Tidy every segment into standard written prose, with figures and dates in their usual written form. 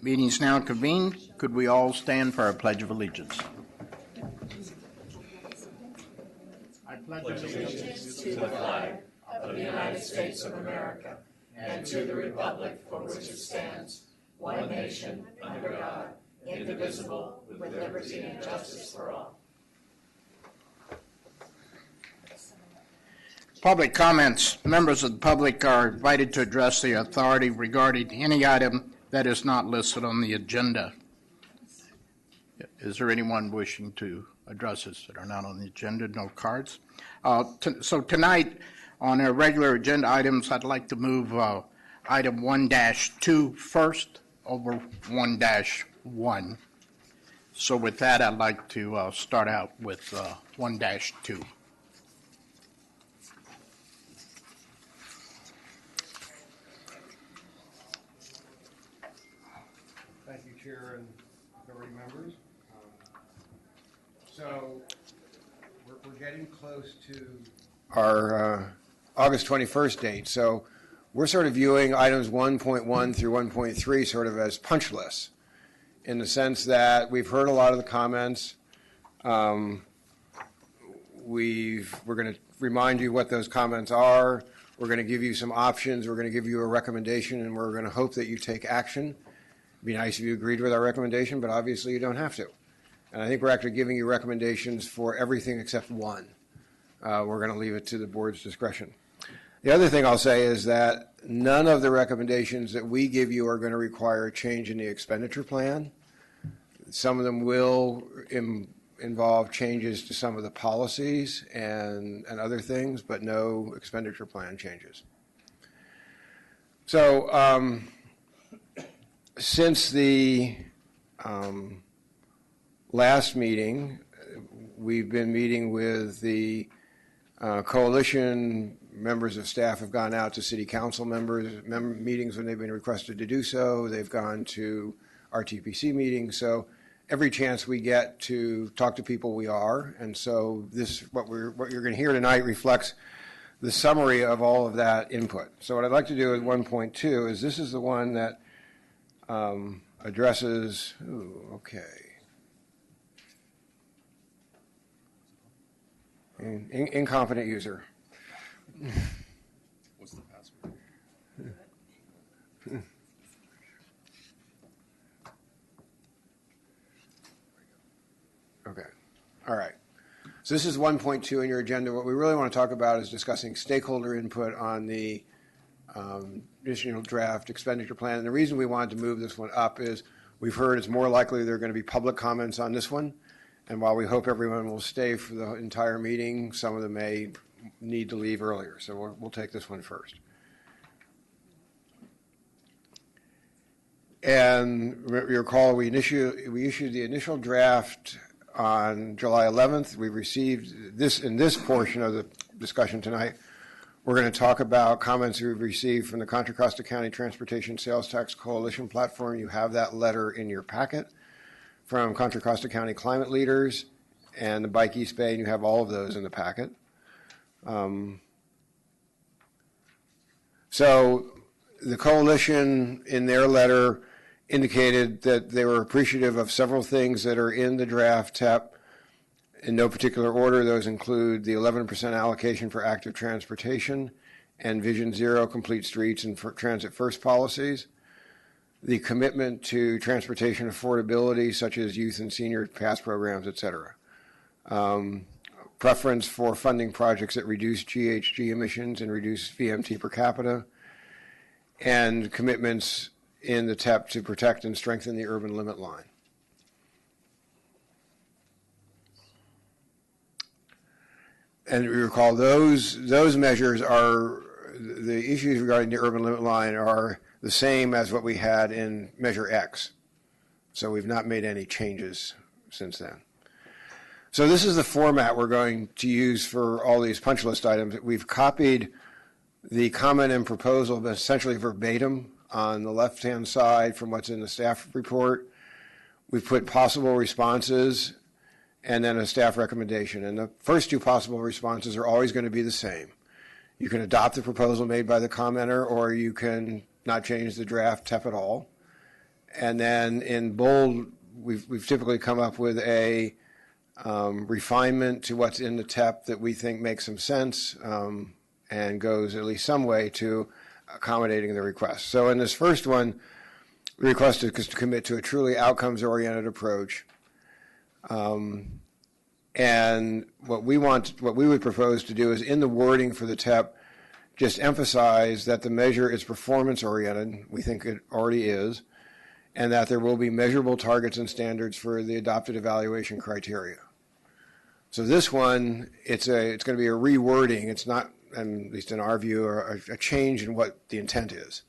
Meeting is now convened. Could we all stand for our Pledge of Allegiance? I pledge allegiance to the flag of the United States of America and to the republic for which it stands, one nation, under God, indivisible, with liberty and justice for all. Public comments. Members of the public are invited to address the authority regarding any item that is not listed on the agenda. Is there anyone wishing to address us that are not on the agenda? No cards. So tonight, on our regular agenda items, I'd like to move item 1-2 first over 1-1. So with that, I'd like to start out with 1-2. Thank you, Chair and authority members. So we're getting close to our August 21st date. So we're sort of viewing items 1.1 through 1.3 sort of as punch lists, in the sense that we've heard a lot of the comments. We're going to remind you what those comments are. We're going to give you some options. We're going to give you a recommendation, and we're going to hope that you take action. It'd be nice if you agreed with our recommendation, but obviously you don't have to. And I think we're actually giving you recommendations for everything except one. We're going to leave it to the board's discretion. The other thing I'll say is that none of the recommendations that we give you are going to require a change in the expenditure plan. Some of them will involve changes to some of the policies and other things, but no expenditure plan changes. So since the last meeting, we've been meeting with the coalition. Members of staff have gone out to city council meetings when they've been requested to do so. They've gone to RTPC meetings. So every chance we get to talk to people, we are. And so what you're going to hear tonight reflects the summary of all of that input. So what I'd like to do with 1.2 is this is the one that addresses, incompetent user. What's the password? Okay. All right. So this is 1.2 in your agenda. What we really want to talk about is discussing stakeholder input on the additional draft expenditure plan. And the reason we wanted to move this one up is we've heard it's more likely there are going to be public comments on this one. And while we hope everyone will stay for the entire meeting, some of them may need to leave earlier. So we'll take this one first. And you recall we issued the initial draft on July 11th. We received this in this portion of the discussion tonight. We're going to talk about comments we've received from the Contra Costa County Transportation Sales Tax Coalition platform. You have that letter in your packet from Contra Costa County climate leaders and the Bike East Bay, and you have all of those in the packet. So the coalition in their letter indicated that they were appreciative of several things that are in the draft TEP. In no particular order, those include the 11% allocation for active transportation and Vision Zero complete streets and for transit first policies, the commitment to transportation affordability such as youth and senior pass programs, et cetera. Preference for funding projects that reduce GHG emissions and reduce VMT per capita, and commitments in the TEP to protect and strengthen the urban limit line. And we recall those measures are, the issues regarding the urban limit line are the same as what we had in Measure X. So we've not made any changes since then. So this is the format we're going to use for all these punch list items. We've copied the comment and proposal, but essentially verbatim on the left-hand side from what's in the staff report. We've put possible responses and then a staff recommendation. And the first two possible responses are always going to be the same. You can adopt the proposal made by the commenter, or you can not change the draft TEP at all. And then in bold, we've typically come up with a refinement to what's in the TEP that we think makes some sense and goes at least some way to accommodating the request. So in this first one, the request is to commit to a truly outcomes-oriented approach. And what we would propose to do is in the wording for the TEP, just emphasize that the measure is performance-oriented. We think it already is. And that there will be measurable targets and standards for the adopted evaluation criteria. So this one, it's going to be a rewording. It's not, at least in our view, a change in what the intent is.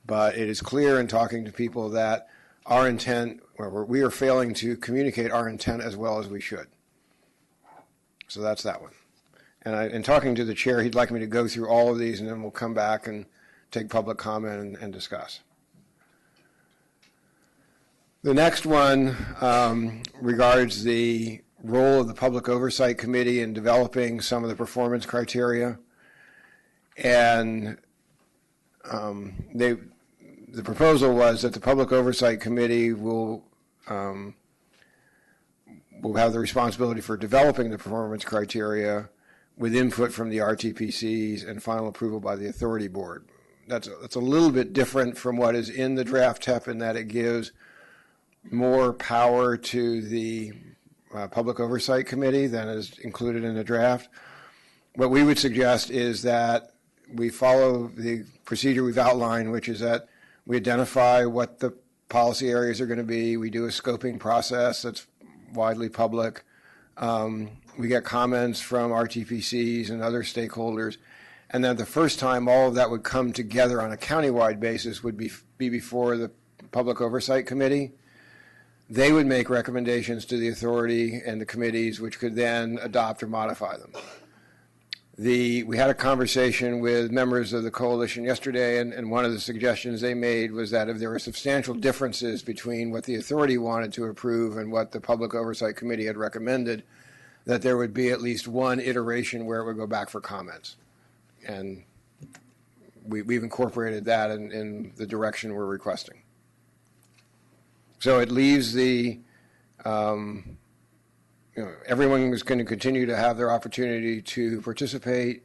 But it is clear in talking to people that our intent, we are failing to communicate our intent as well as we should. So that's that one. And in talking to the chair, he'd like me to go through all of these, and then we'll come back and take public comment and discuss. The next one regards the role of the Public Oversight Committee in developing some of the performance criteria. And the proposal was that the Public Oversight Committee will have the responsibility for developing the performance criteria with input from the RTPCs and final approval by the authority board. That's a little bit different from what is in the draft TEP in that it gives more power to the Public Oversight Committee than is included in the draft. What we would suggest is that we follow the procedure we've outlined, which is that we identify what the policy areas are going to be. We do a scoping process that's widely public. We get comments from RTPCs and other stakeholders. And then the first time all of that would come together on a countywide basis would be before the Public Oversight Committee. They would make recommendations to the authority and the committees, which could then adopt or modify them. We had a conversation with members of the coalition yesterday, and one of the suggestions they made was that if there were substantial differences between what the authority wanted to approve and what the Public Oversight Committee had recommended, that there would be at least one iteration where it would go back for comments. And we've incorporated that in the direction we're requesting. So it leaves everyone is going to continue to have their opportunity to participate.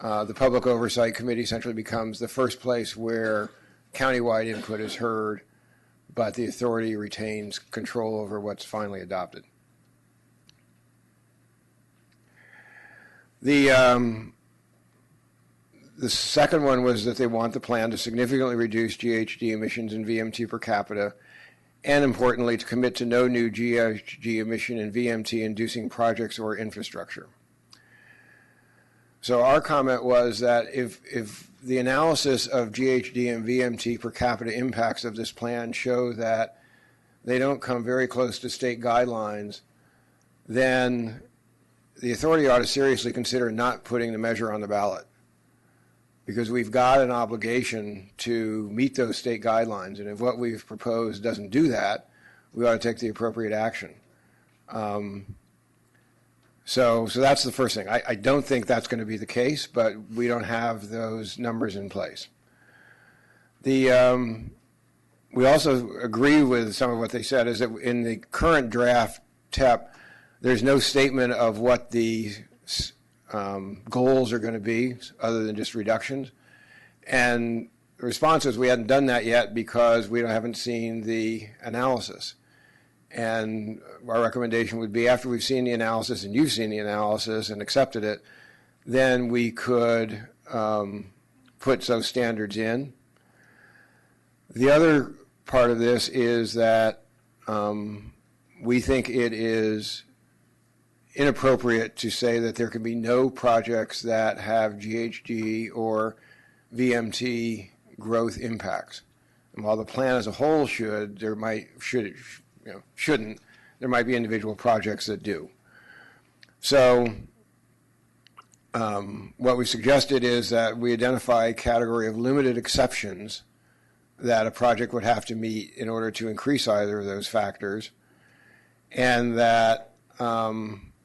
The Public Oversight Committee essentially becomes the first place where countywide input is heard, but the authority retains control over what's finally adopted. The second one was that they want the plan to significantly reduce GHG emissions and VMT per capita, and importantly, to commit to no new GHG emission and VMT inducing projects or infrastructure. So our comment was that if the analysis of GHG and VMT per capita impacts of this plan show that they don't come very close to state guidelines, then the authority ought to seriously consider not putting the measure on the ballot, because we've got an obligation to meet those state guidelines, and if what we've proposed doesn't do that, we ought to take the appropriate action. So that's the first thing. I don't think that's going to be the case, but we don't have those numbers in place. We also agree with some of what they said, is that in the current draft TEP, there's no statement of what the goals are going to be other than just reductions. And the response is we hadn't done that yet because we haven't seen the analysis. And our recommendation would be after we've seen the analysis and you've seen the analysis and accepted it, then we could put those standards in. The other part of this is that we think it is inappropriate to say that there can be no projects that have GHG or VMT growth impacts. And while the plan as a whole shouldn't, there might be individual projects that do. So what we suggested is that we identify a category of limited exceptions that a project would have to meet in order to increase either of those factors, and that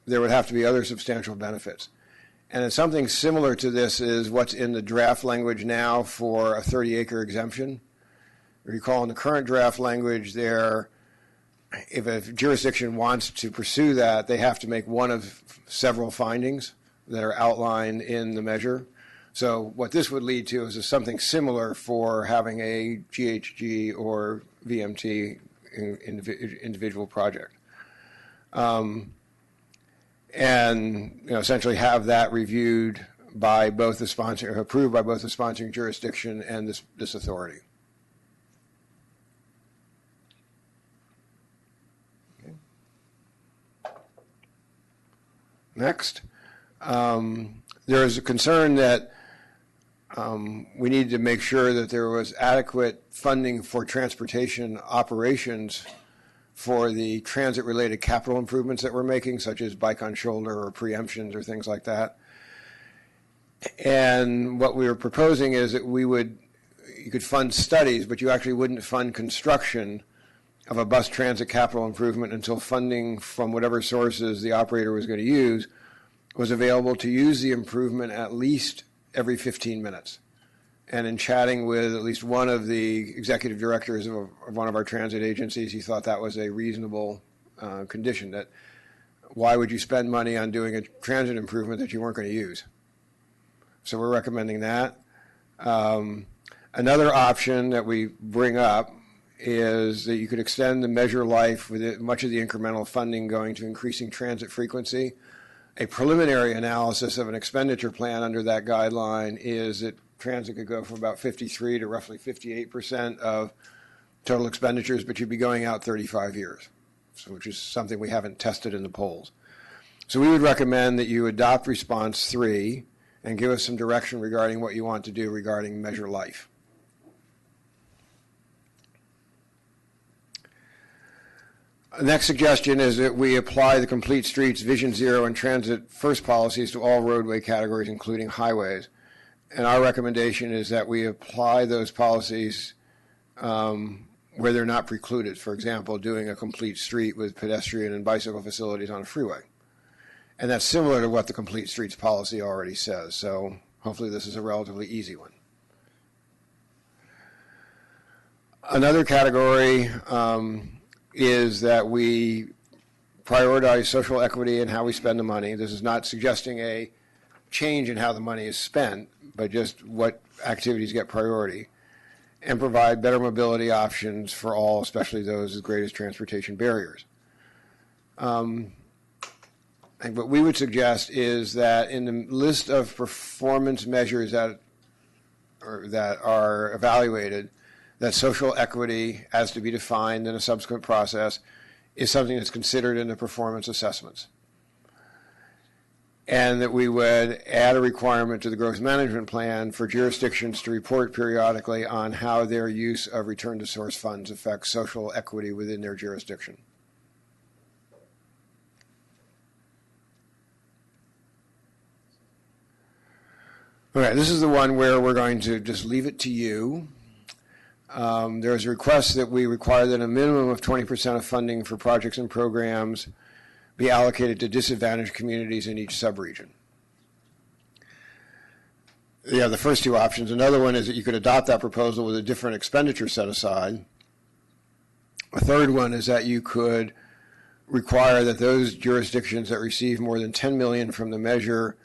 there would have to be other substantial benefits. And something similar to this is what's in the draft language now for a 30-acre exemption. Recall in the current draft language there, if a jurisdiction wants to pursue that, they have to make one of several findings that are outlined in the measure. So what this would lead to is something similar for having a GHG or VMT individual project. And essentially have that reviewed by both the sponsor, approved by both the sponsoring jurisdiction and this authority. Okay. Next, there is a concern that we need to make sure that there was adequate funding for transportation operations for the transit-related capital improvements that we're making, such as bike on shoulder or preemptions or things like that. And what we were proposing is that you could fund studies, but you actually wouldn't fund construction of a bus transit capital improvement until funding from whatever sources the operator was going to use was available to use the improvement at least every 15 minutes. And in chatting with at least one of the executive directors of one of our transit agencies, he thought that was a reasonable condition, that why would you spend money on doing a transit improvement that you weren't going to use? So we're recommending that. Another option that we bring up is that you could extend the measure life with much of the incremental funding going to increasing transit frequency. A preliminary analysis of an expenditure plan under that guideline is that transit could go from about 53 to roughly 58% of total expenditures, but you'd be going out 35 years, which is something we haven't tested in the polls. So we would recommend that you adopt response 3 and give us some direction regarding what you want to do regarding measure life. The next suggestion is that we apply the Complete Streets, Vision Zero, and Transit First policies to all roadway categories, including highways. And our recommendation is that we apply those policies where they're not precluded. For example, doing a complete street with pedestrian and bicycle facilities on a freeway. And that's similar to what the Complete Streets policy already says. So hopefully this is a relatively easy one. Another category is that we prioritize social equity in how we spend the money. This is not suggesting a change in how the money is spent, but just what activities get priority, and provide better mobility options for all, especially those with greatest transportation barriers. And what we would suggest is that in the list of performance measures that are evaluated, that social equity, as to be defined in a subsequent process, is something that's considered in the performance assessments. And that we would add a requirement to the growth management plan for jurisdictions to report periodically on how their use of return to source funds affects social equity within their jurisdiction. Okay, this is the one where we're going to just leave it to you. There's a request that we require that a minimum of 20% of funding for projects and programs be allocated to disadvantaged communities in each subregion. Yeah, the first two options. Another one is that you could adopt that proposal with a different expenditure set aside. A third one is that you could require that those jurisdictions that receive more than $10 million from the measure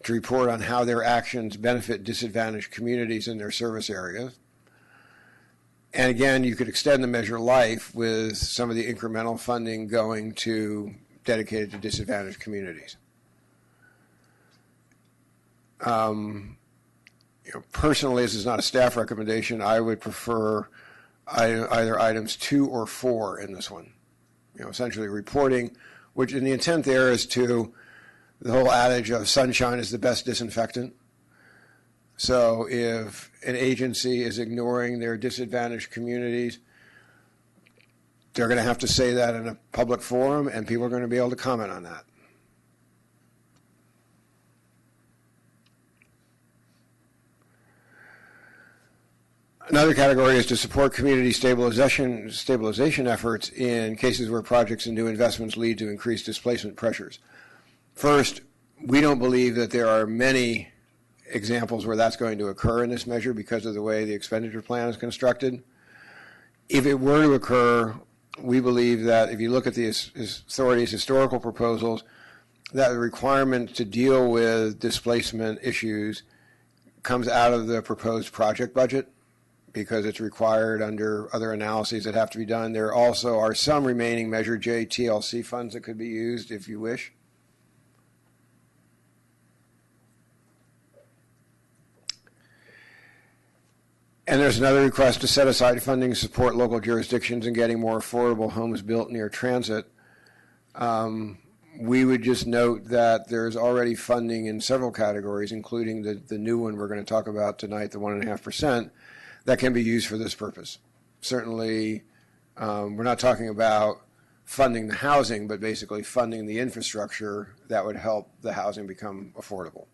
to report on how their actions benefit disadvantaged communities in their service areas. And again, you could extend the measure life with some of the incremental funding going to dedicated to disadvantaged communities. Personally, this is not a staff recommendation. I would prefer either items 2 or 4 in this one. Essentially reporting, which in the intent there is to the whole adage of sunshine is the best disinfectant. So if an agency is ignoring their disadvantaged communities, they're going to have to say that in a public forum, and people are going to be able to comment on that. Another category is to support community stabilization efforts in cases where projects and new investments lead to increased displacement pressures. First, we don't believe that there are many examples where that's going to occur in this measure because of the way the expenditure plan is constructed. If it were to occur, we believe that if you look at the authority's historical proposals, that the requirement to deal with displacement issues comes out of the proposed project budget because it's required under other analyses that have to be done. There also are some remaining Measure J TLC funds that could be used if you wish. And there's another request to set aside funding to support local jurisdictions in getting more affordable homes built near transit. We would just note that there's already funding in several categories, including the new one we're going to talk about tonight, the 1.5%, that can be used for this purpose. Certainly, we're not talking about funding the housing, but basically funding the infrastructure that would help the housing become affordable.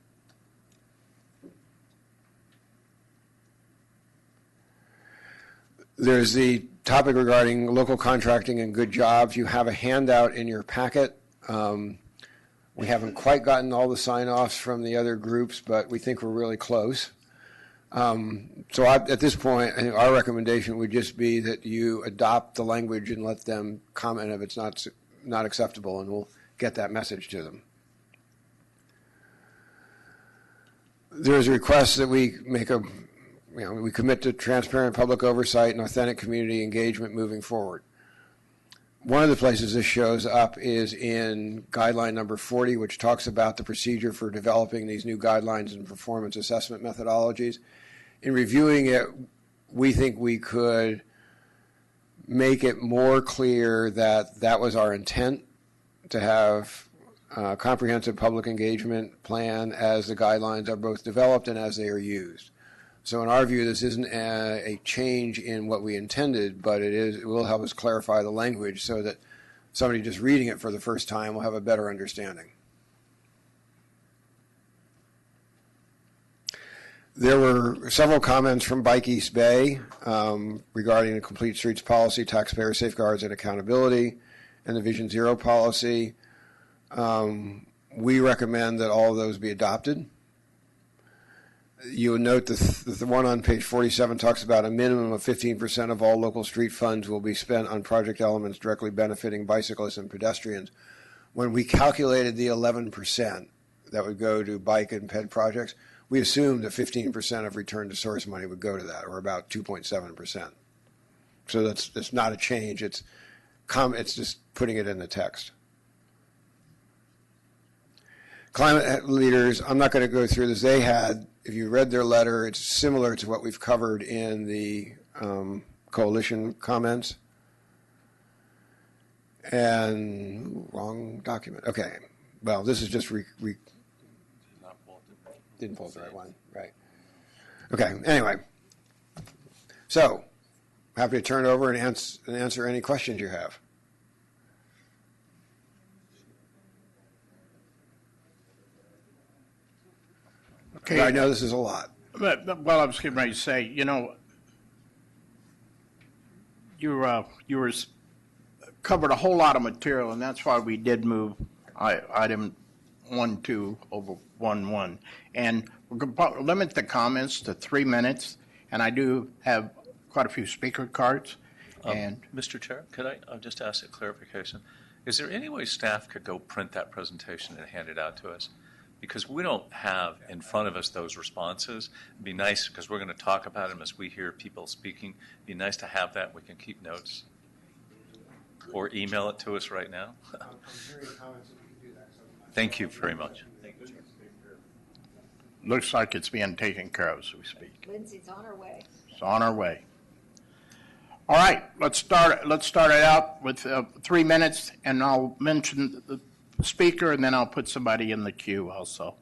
There's the topic regarding local contracting and good jobs. You have a handout in your packet. We haven't quite gotten all the sign-offs from the other groups, but we think we're really close. At this point, I think our recommendation would just be that you adopt the language and let them comment if it's not acceptable, and we'll get that message to them. There's a request that we make we commit to transparent public oversight and authentic community engagement moving forward. One of the places this shows up is in guideline number 40, which talks about the procedure for developing these new guidelines and performance assessment methodologies. In reviewing it, we think we could make it more clear that that was our intent, to have a comprehensive public engagement plan as the guidelines are both developed and as they are used. So in our view, this isn't a change in what we intended, but it will help us clarify the language so that somebody just reading it for the first time will have a better understanding. There were several comments from Bike East Bay regarding the Complete Streets policy, taxpayer safeguards and accountability, and the Vision Zero policy. We recommend that all of those be adopted. You will note the one on page 47 talks about a minimum of 15% of all local street funds will be spent on project elements directly benefiting bicyclists and pedestrians. When we calculated the 11% that would go to bike and ped projects, we assumed that 15% of return to source money would go to that, or about 2.7%. So that's not a change. It's just putting it in the text. Climate leaders, I'm not going to go through this. They had, if you read their letter, it's similar to what we've covered in the coalition comments. And wrong document. Okay. Well, this is just didn't pull the right one. Right. Okay. Anyway. So, happy to turn it over and answer any questions you have. Okay. I know this is a lot. Well, I was getting ready to say, you were covered a whole lot of material, and that's why we did move item 1.2 over 1.1. And we're going to limit the comments to 3 minutes, and I do have quite a few speaker cards. And Mr. Chair, could I just ask a clarification? Is there any way staff could go print that presentation and hand it out to us? Because we don't have in front of us those responses. It'd be nice, because we're going to talk about them as we hear people speaking. It'd be nice to have that. We can keep notes. Or email it to us right now. Thank you very much. looks like it's being taken care of as we speak. Lindsay's on her way. It's on our way. All right, let's start it out with 3 minutes, and I'll mention the speaker, and then I'll put somebody in the queue also.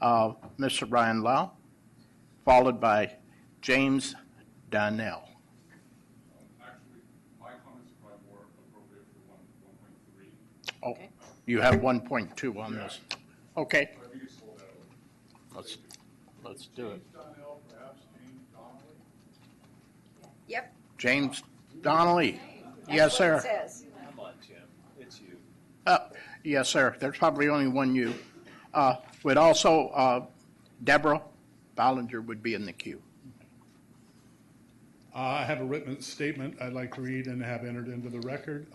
Mr. Brian Lau, followed by James Donnell. Actually, my comments are probably more appropriate for 1.3. Oh, Okay. you have 1.2 on this. Okay, But if you just hold that over. let's do it. James Donnell, perhaps James Donnelly. Yep. James Donnelly. Yes, That's what it sir. says. Come on, Jim. It's you. Yes, sir. There's probably only one you. Would also, Deborah Ballinger would be in the queue. I have a written statement I'd like to read and have entered into the record.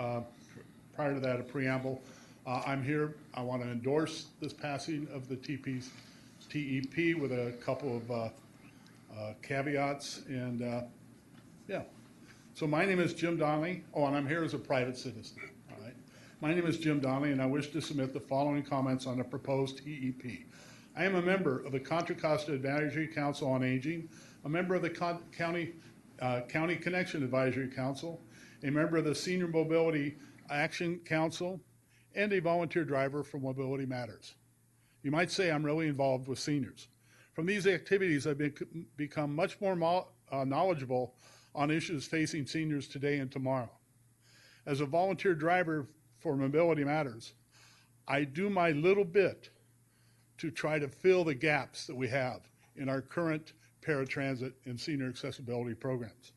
Prior to that, a preamble. I'm here. I want to endorse this passing of the TEP with a couple of caveats. And yeah. So my name is Jim Donnelly. Oh, and I'm here as a private citizen. All right. My name is Jim Donnelly, and I wish to submit the following comments on the proposed TEP. I am a member of the Contra Costa Advisory Council on Aging, a member of the County Connection Advisory Council, a member of the Senior Mobility Action Council, and a volunteer driver for Mobility Matters. You might say I'm really involved with seniors. From these activities, I've become much more knowledgeable on issues facing seniors today and tomorrow. As a volunteer driver for Mobility Matters, I do my little bit to try to fill the gaps that we have in our current paratransit and senior accessibility programs.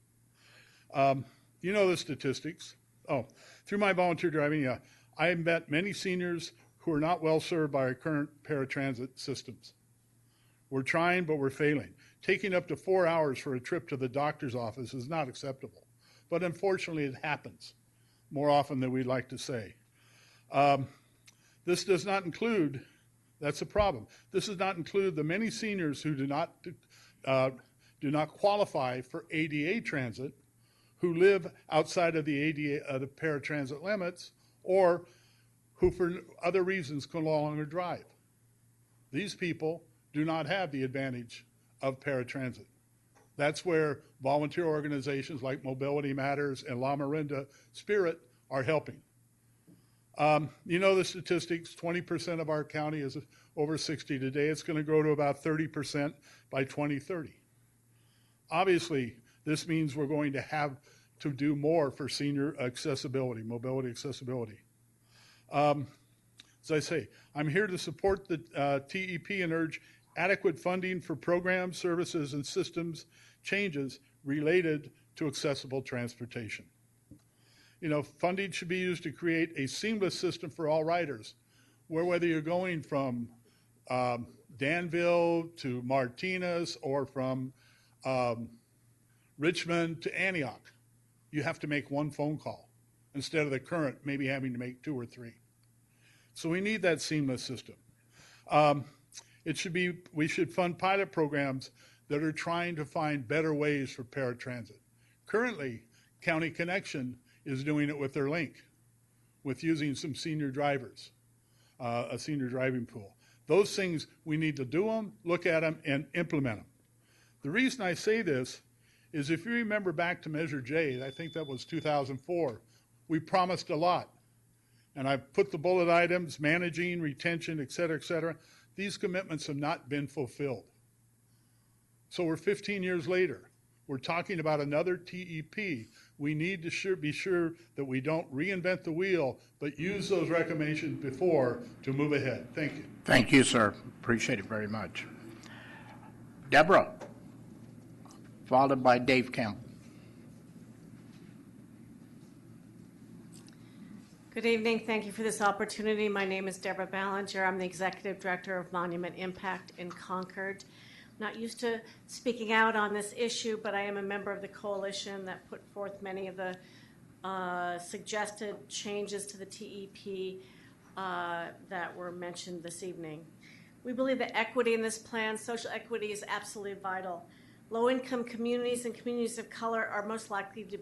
You know the statistics. Oh, through my volunteer driving, I have met many seniors who are not well served by our current paratransit systems. We're trying, but we're failing. Taking up to 4 hours for a trip to the doctor's office is not acceptable, but unfortunately it happens more often than we'd like to say. This does not include, that's a problem, this does not include the many seniors who do not qualify for ADA transit, who live outside of the ADA, the paratransit limits, or who for other reasons can no longer drive. These people do not have the advantage of paratransit. That's where volunteer organizations like Mobility Matters and La Miranda Spirit are helping. You know the statistics, 20% of our county is over 60 today. It's going to grow to about 30% by 2030. Obviously, this means we're going to have to do more for senior accessibility, mobility accessibility. As I say, I'm here to support the TEP and urge adequate funding for programs, services, and systems changes related to accessible transportation. You know, funding should be used to create a seamless system for all riders, where whether you're going from Danville to Martinez or from Richmond to Antioch, you have to make one phone call instead of the current maybe having to make 2 or 3. So we need that seamless system. We should fund pilot programs that are trying to find better ways for paratransit. Currently, County Connection is doing it with their link, with using some senior drivers, a senior driving pool. Those things, we need to do them, look at them, and implement them. The reason I say this is if you remember back to Measure J, I think that was 2004, we promised a lot. And I've put the bullet items, managing, retention, et cetera, et cetera. These commitments have not been fulfilled. So we're 15 years later. We're talking about another TEP. We need to be sure that we don't reinvent the wheel, but use those recommendations before to move ahead. Thank you. Thank you, sir. Appreciate it very much. Deborah, followed by Dave Campbell. Good evening. Thank you for this opportunity. My name is Deborah Ballinger. I'm the Executive Director of Monument Impact in Concord. I'm not used to speaking out on this issue, but I am a member of the coalition that put forth many of the suggested changes to the TEP that were mentioned this evening. We believe that equity in this plan, social equity, is absolutely vital. Low-income communities and communities of color are most likely to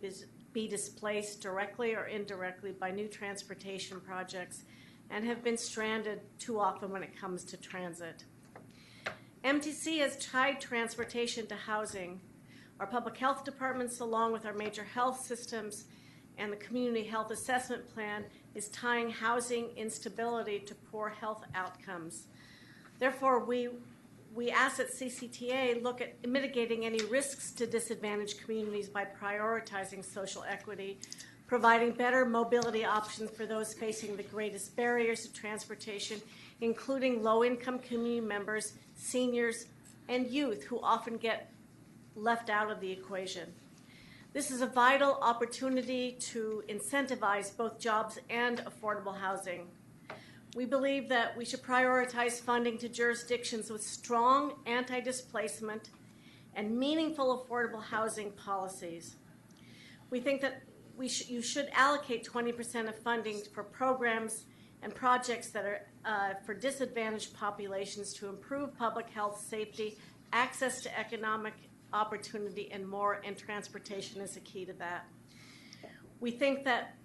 be displaced directly or indirectly by new transportation projects and have been stranded too often when it comes to transit. MTC has tied transportation to housing. Our public health departments, along with our major health systems and the community health assessment plan, is tying housing instability to poor health outcomes. Therefore, we ask that CCTA look at mitigating any risks to disadvantaged communities by prioritizing social equity, providing better mobility options for those facing the greatest barriers to transportation, including low-income community members, seniors, and youth who often get left out of the equation. This is a vital opportunity to incentivize both jobs and affordable housing. We believe that we should prioritize funding to jurisdictions with strong anti-displacement and meaningful affordable housing policies. We think that you should allocate 20% of funding for programs and projects that are for disadvantaged populations to improve public health, safety, access to economic opportunity, and more, and transportation is a key to that. We think that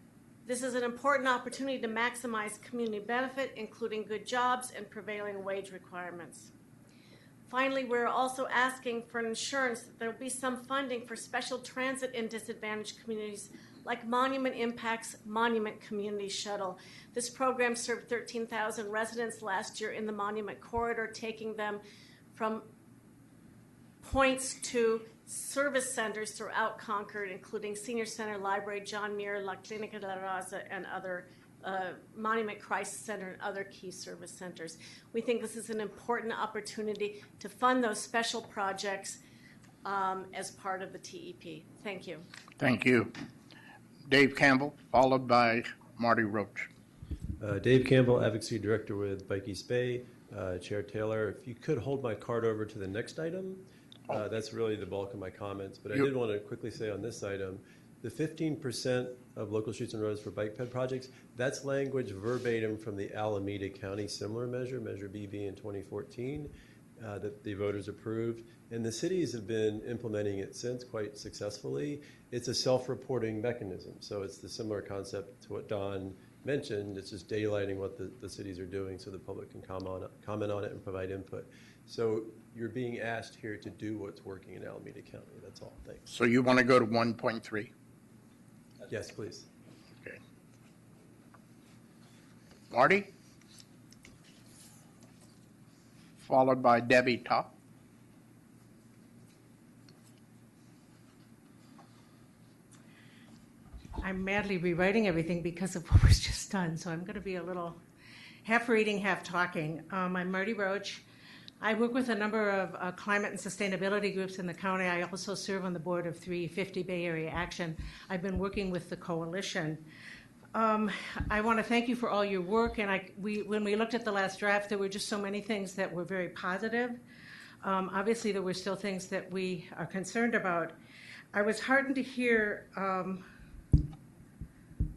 this is an important opportunity to maximize community benefit, including good jobs and prevailing wage requirements. Finally, we're also asking for an assurance that there will be some funding for special transit in disadvantaged communities like Monument Impact's Monument Community Shuttle. This program served 13,000 residents last year in the Monument Corridor, taking them from points to service centers throughout Concord, including Senior Center, Library, John Muir, La Clinica de la Raza, and other Monument Crisis Center and other key service centers. We think this is an important opportunity to fund those special projects as part of the TEP. Thank you. Thank you. Dave Campbell, followed by Marty Roach. Dave Campbell, Advocacy Director with Bike East Bay. Chair Taylor, if you could hold my card over to the next item. That's really the bulk of my comments, but I did want to quickly say on this item, the 15% of local streets and roads for bike ped projects, that's language verbatim from the Alameda County similar measure, Measure BB in 2014, that the voters approved. And the cities have been implementing it since quite successfully. It's a self-reporting mechanism, so it's the similar concept to what Don mentioned. It's just daylighting what the cities are doing so the public can comment on it and provide input. So you're being asked here to do what's working in Alameda County. That's all. Thanks. So you want to go to 1.3? Yes, please. Okay. Marty? Followed by Debbie Top. I'm madly rewriting everything because of what was just done, so I'm going to be a little half reading, half talking. I'm Marty Roach. I work with a number of climate and sustainability groups in the county. I also serve on the board of 350 Bay Area Action. I've been working with the coalition. I want to thank you for all your work, and when we looked at the last draft, there were just so many things that were very positive. Obviously, there were still things that we are concerned about. I was heartened to hear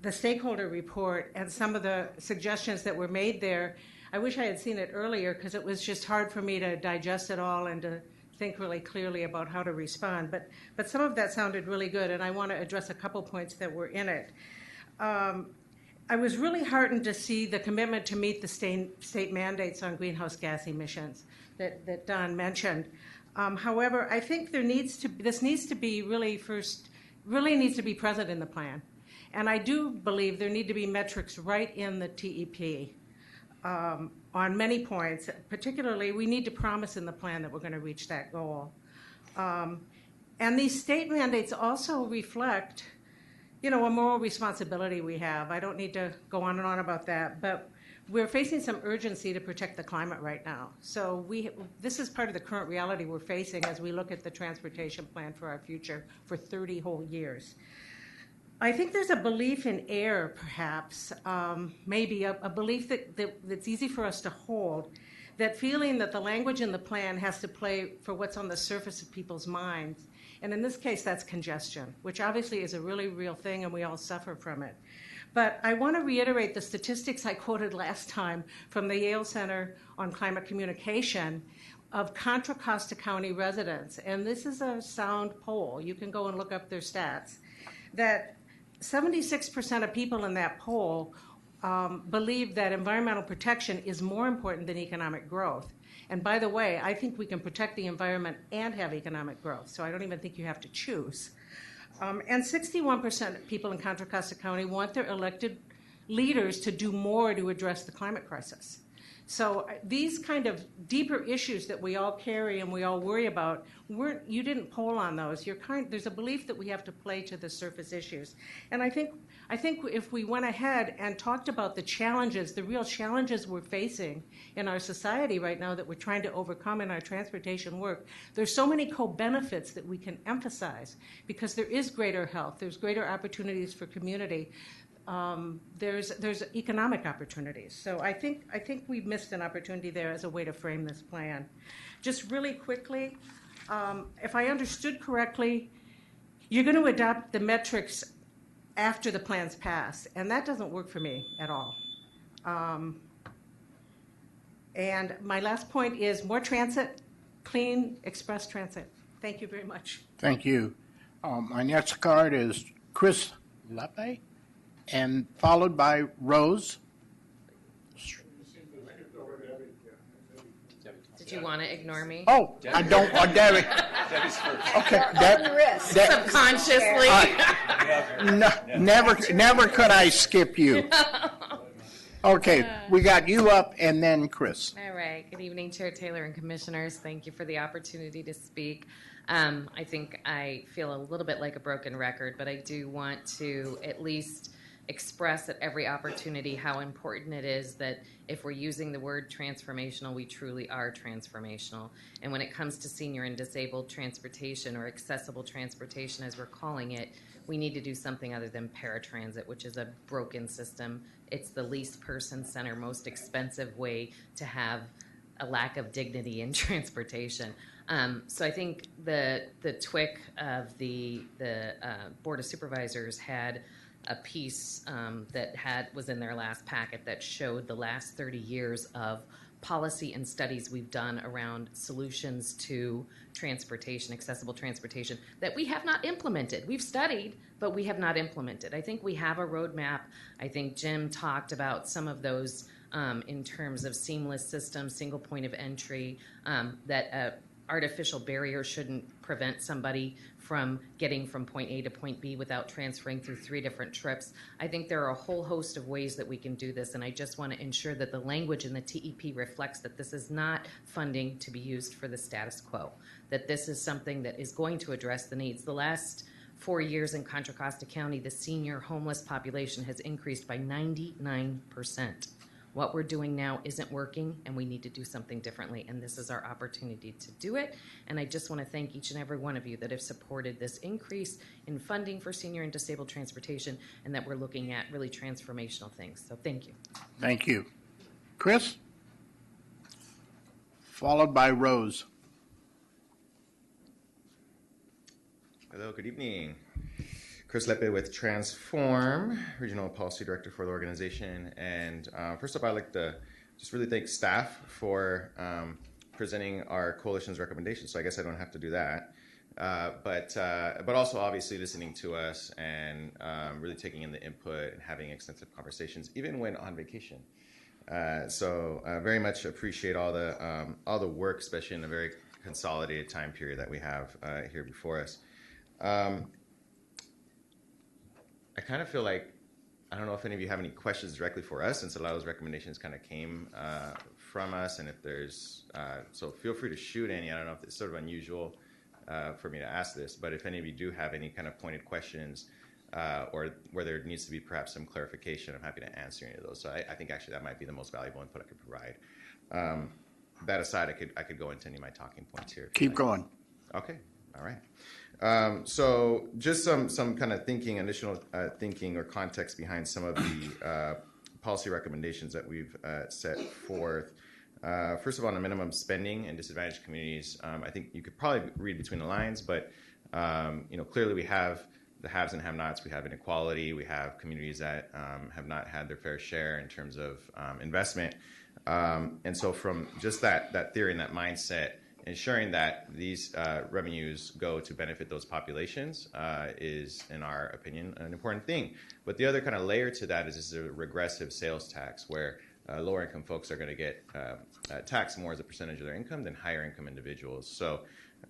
the stakeholder report and some of the suggestions that were made there. I wish I had seen it earlier because it was just hard for me to digest it all and to think really clearly about how to respond. But some of that sounded really good, and I want to address a couple points that were in it. I was really heartened to see the commitment to meet the state mandates on greenhouse gas emissions that Don mentioned. However, I think this needs to be really needs to be present in the plan. And I do believe there need to be metrics right in the TEP on many points. Particularly, we need to promise in the plan that we're going to reach that goal. And these state mandates also reflect, a moral responsibility we have. I don't need to go on and on about that, but we're facing some urgency to protect the climate right now. So this is part of the current reality we're facing as we look at the transportation plan for our future for 30 whole years. I think there's a belief in air, perhaps, maybe a belief that's easy for us to hold, that feeling that the language in the plan has to play for what's on the surface of people's minds. And in this case, that's congestion, which obviously is a really real thing, and we all suffer from it. But I want to reiterate the statistics I quoted last time from the Yale Center on Climate Communication of Contra Costa County residents. And this is a sound poll. You can go and look up their stats. That 76% of people in that poll believe that environmental protection is more important than economic growth. And by the way, I think we can protect the environment and have economic growth, so I don't even think you have to choose. And 61% of people in Contra Costa County want their elected leaders to do more to address the climate crisis. So these kind of deeper issues that we all carry and we all worry about, you didn't poll on those. There's a belief that we have to play to the surface issues. And I think if we went ahead and talked about the real challenges we're facing in our society right now that we're trying to overcome in our transportation work, there's so many co-benefits that we can emphasize because there is greater health, there's greater opportunities for community. There's economic opportunities. So I think we've missed an opportunity there as a way to frame this plan. Just really quickly, If I understood correctly, you're going to adopt the metrics after the plans pass, and that doesn't work for me at all. And my last point is more transit, clean express transit. Thank you very much. Thank you. My next card is Chris Lepe, and followed by Rose. Did you want to ignore me? Oh, I don't, Debbie. Okay. Subconsciously. Never could I skip you. Okay, we got you up and then Chris. All right. Good evening, Chair Taylor and Commissioners. Thank you for the opportunity to speak. I think I feel a little bit like a broken record, but I do want to at least express at every opportunity how important it is that if we're using the word transformational, we truly are transformational. And when it comes to senior and disabled transportation, or accessible transportation as we're calling it, we need to do something other than paratransit, which is a broken system. It's the least person-centered, most expensive way to have a lack of dignity in transportation. So I think the TWIC of the Board of Supervisors had a piece that was in their last packet that showed the last 30 years of policy and studies we've done around solutions to transportation, accessible transportation, that we have not implemented. We've studied, but we have not implemented. I think we have a roadmap. I think Jim talked about some of those in terms of seamless systems, single point of entry, that artificial barrier shouldn't prevent somebody from getting from point A to point B without transferring through 3 different trips. I think there are a whole host of ways that we can do this, and I just want to ensure that the language in the TEP reflects that this is not funding to be used for the status quo, that this is something that is going to address the needs. The last 4 years in Contra Costa County, the senior homeless population has increased by 99%. What we're doing now isn't working, and we need to do something differently, and this is our opportunity to do it. And I just want to thank each and every one of you that have supported this increase in funding for senior and disabled transportation, and that we're looking at really transformational things. So thank you. Thank you. Chris? Followed by Rose. Hello, good evening. Chris Lepe with Transform, Regional Policy Director for the organization. And first of all, I'd like to just really thank staff for presenting our coalition's recommendations. So I guess I don't have to do that. But also obviously listening to us and really taking in the input and having extensive conversations, even when on vacation. So very much appreciate all the work, especially in a very consolidated time period that we have here before us. I kind of feel like, I don't know if any of you have any questions directly for us, since a lot of those recommendations kind of came from us, and if there's, so feel free to shoot any. I don't know if it's sort of unusual for me to ask this, but if any of you do have any kind of pointed questions or where there needs to be perhaps some clarification, I'm happy to answer any of those. So I think actually that might be the most valuable input I could provide. That aside, I could go into any of my talking points here. Keep going. Okay, all right. So just some kind of additional thinking or context behind some of the policy recommendations that we've set forth. First of all, on the minimum spending in disadvantaged communities, I think you could probably read between the lines, but clearly we have the haves and have-nots. We have inequality. We have communities that have not had their fair share in terms of investment. And so from just that theory and that mindset, ensuring that these revenues go to benefit those populations is, in our opinion, an important thing. But the other kind of layer to that is this is a regressive sales tax, where lower income folks are going to get taxed more as a percentage of their income than higher income individuals. So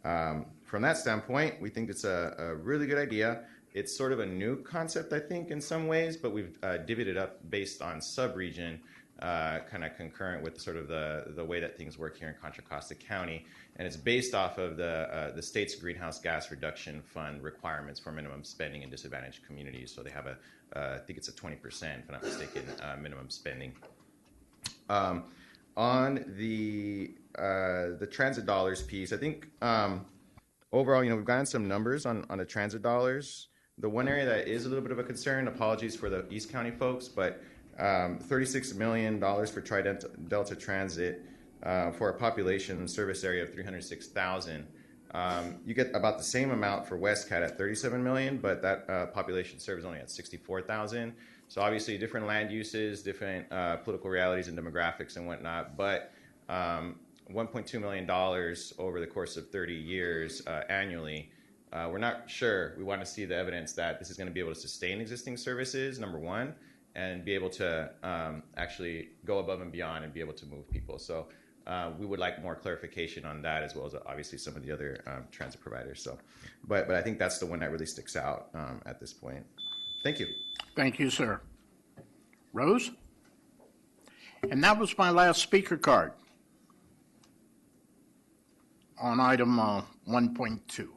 from that standpoint, we think it's a really good idea. It's sort of a new concept, I think, in some ways, but we've divvied it up based on sub-region, kind of concurrent with sort of the way that things work here in Contra Costa County. And it's based off of the state's greenhouse gas reduction fund requirements for minimum spending in disadvantaged communities. So they have I think it's a 20%, if I'm not mistaken, minimum spending. On the transit dollars piece, I think overall, we've gotten some numbers on the transit dollars. The one area that is a little bit of a concern, apologies for the East County folks, but $36 million for Tri-Delta Transit for a population service area of 306,000 You get about the same amount for WestCat at 37 million, but that population served is only at 64,000. So obviously different land uses, different political realities and demographics and whatnot, but $1.2 million over the course of 30 years annually. We're not sure. We want to see the evidence that this is going to be able to sustain existing services, number one, and be able to actually go above and beyond and be able to move people. So we would like more clarification on that, as well as obviously some of the other transit providers. So, but I think that's the one that really sticks out at this point. Thank you. Thank you, sir. Rose? And that was my last speaker card on item 1.2.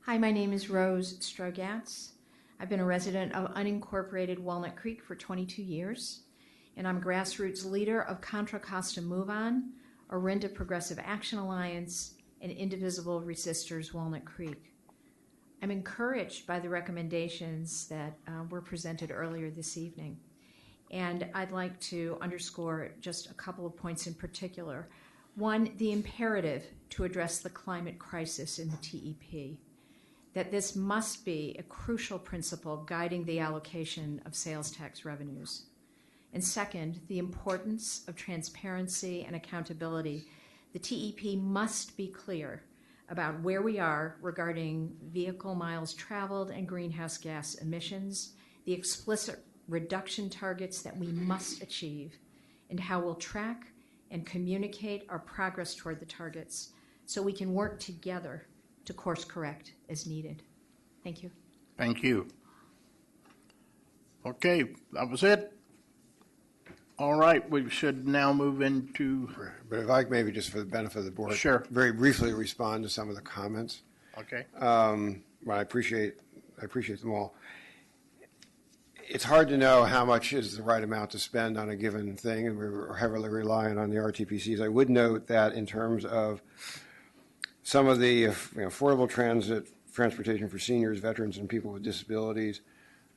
Hi, my name is Rose Strogatz. I've been a resident of unincorporated Walnut Creek for 22 years, and I'm grassroots leader of Contra Costa Move On, Orinda Progressive Action Alliance, and Indivisible Resistors Walnut Creek. I'm encouraged by the recommendations that were presented earlier this evening, and I'd like to underscore just a couple of points in particular. One, the imperative to address the climate crisis in the TEP, that this must be a crucial principle guiding the allocation of sales tax revenues. And second, the importance of transparency and accountability. The TEP must be clear about where we are regarding vehicle miles traveled and greenhouse gas emissions, the explicit reduction targets that we must achieve, and how we'll track and communicate our progress toward the targets so we can work together to course correct as needed. Thank you. Thank you. Okay, that was it. All right, we should now move into... But if I could maybe just for the benefit of the board, Sure. very briefly respond to some of the comments. Okay. Well, I appreciate them all. It's hard to know how much is the right amount to spend on a given thing, and we're heavily reliant on the RTPCs. I would note that in terms of some of the affordable transportation for seniors, veterans, and people with disabilities,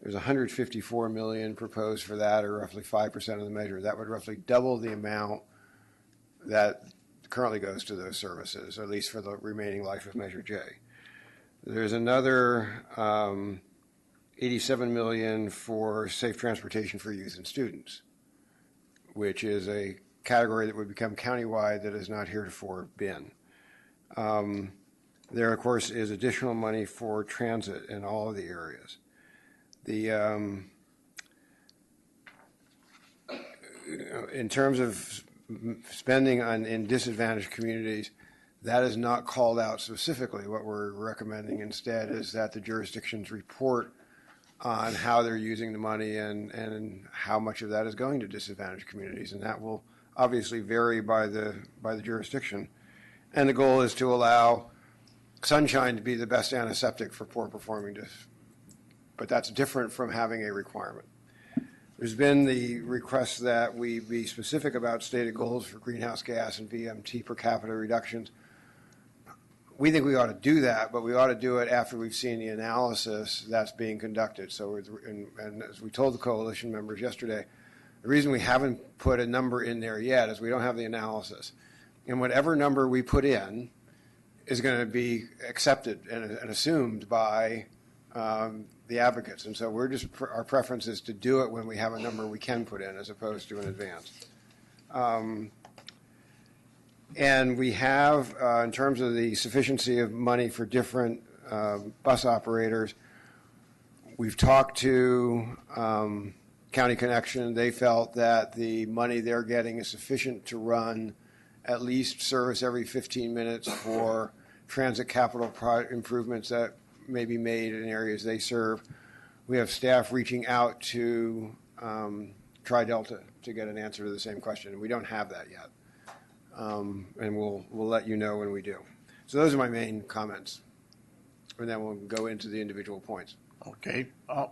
there's $154 million proposed for that, or roughly 5% of the measure. That would roughly double the amount that currently goes to those services, at least for the remaining life of Measure J. There's another $87 million for safe transportation for youth and students, which is a category that would become countywide that has not heretofore been. There, of course, is additional money for transit in all of the areas. In terms of spending in disadvantaged communities, that is not called out specifically. What we're recommending instead is that the jurisdictions report on how they're using the money and how much of that is going to disadvantaged communities, and that will obviously vary by the jurisdiction. And the goal is to allow sunshine to be the best antiseptic for poor performing but that's different from having a requirement. There's been the request that we be specific about stated goals for greenhouse gas and VMT per capita reductions. We think we ought to do that, but we ought to do it after we've seen the analysis that's being conducted. So, and as we told the coalition members yesterday, the reason we haven't put a number in there yet is we don't have the analysis. And whatever number we put in is going to be accepted and assumed by the advocates. And so we're just, our preference is to do it when we have a number we can put in as opposed to in advance. And we have, in terms of the sufficiency of money for different bus operators, we've talked to County Connection. They felt that the money they're getting is sufficient to run at least service every 15 minutes for transit capital improvements that may be made in areas they serve. We have staff reaching out to Tri-Delta to get an answer to the same question, and we don't have that yet. And we'll let you know when we do. So those are my main comments, and then we'll go into the individual points. Okay. I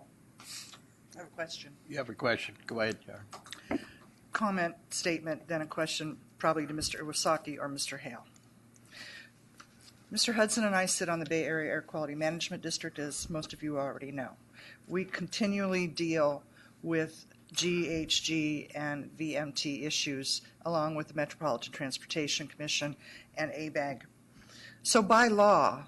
have a question. You have a question. Go ahead, Jar. Comment, statement, then a question probably to Mr. Iwasaki or Mr. Hale. Mr. Hudson and I sit on the Bay Area Air Quality Management District, as most of you already know. We continually deal with GHG and VMT issues, along with the Metropolitan Transportation Commission and ABAG. So by law,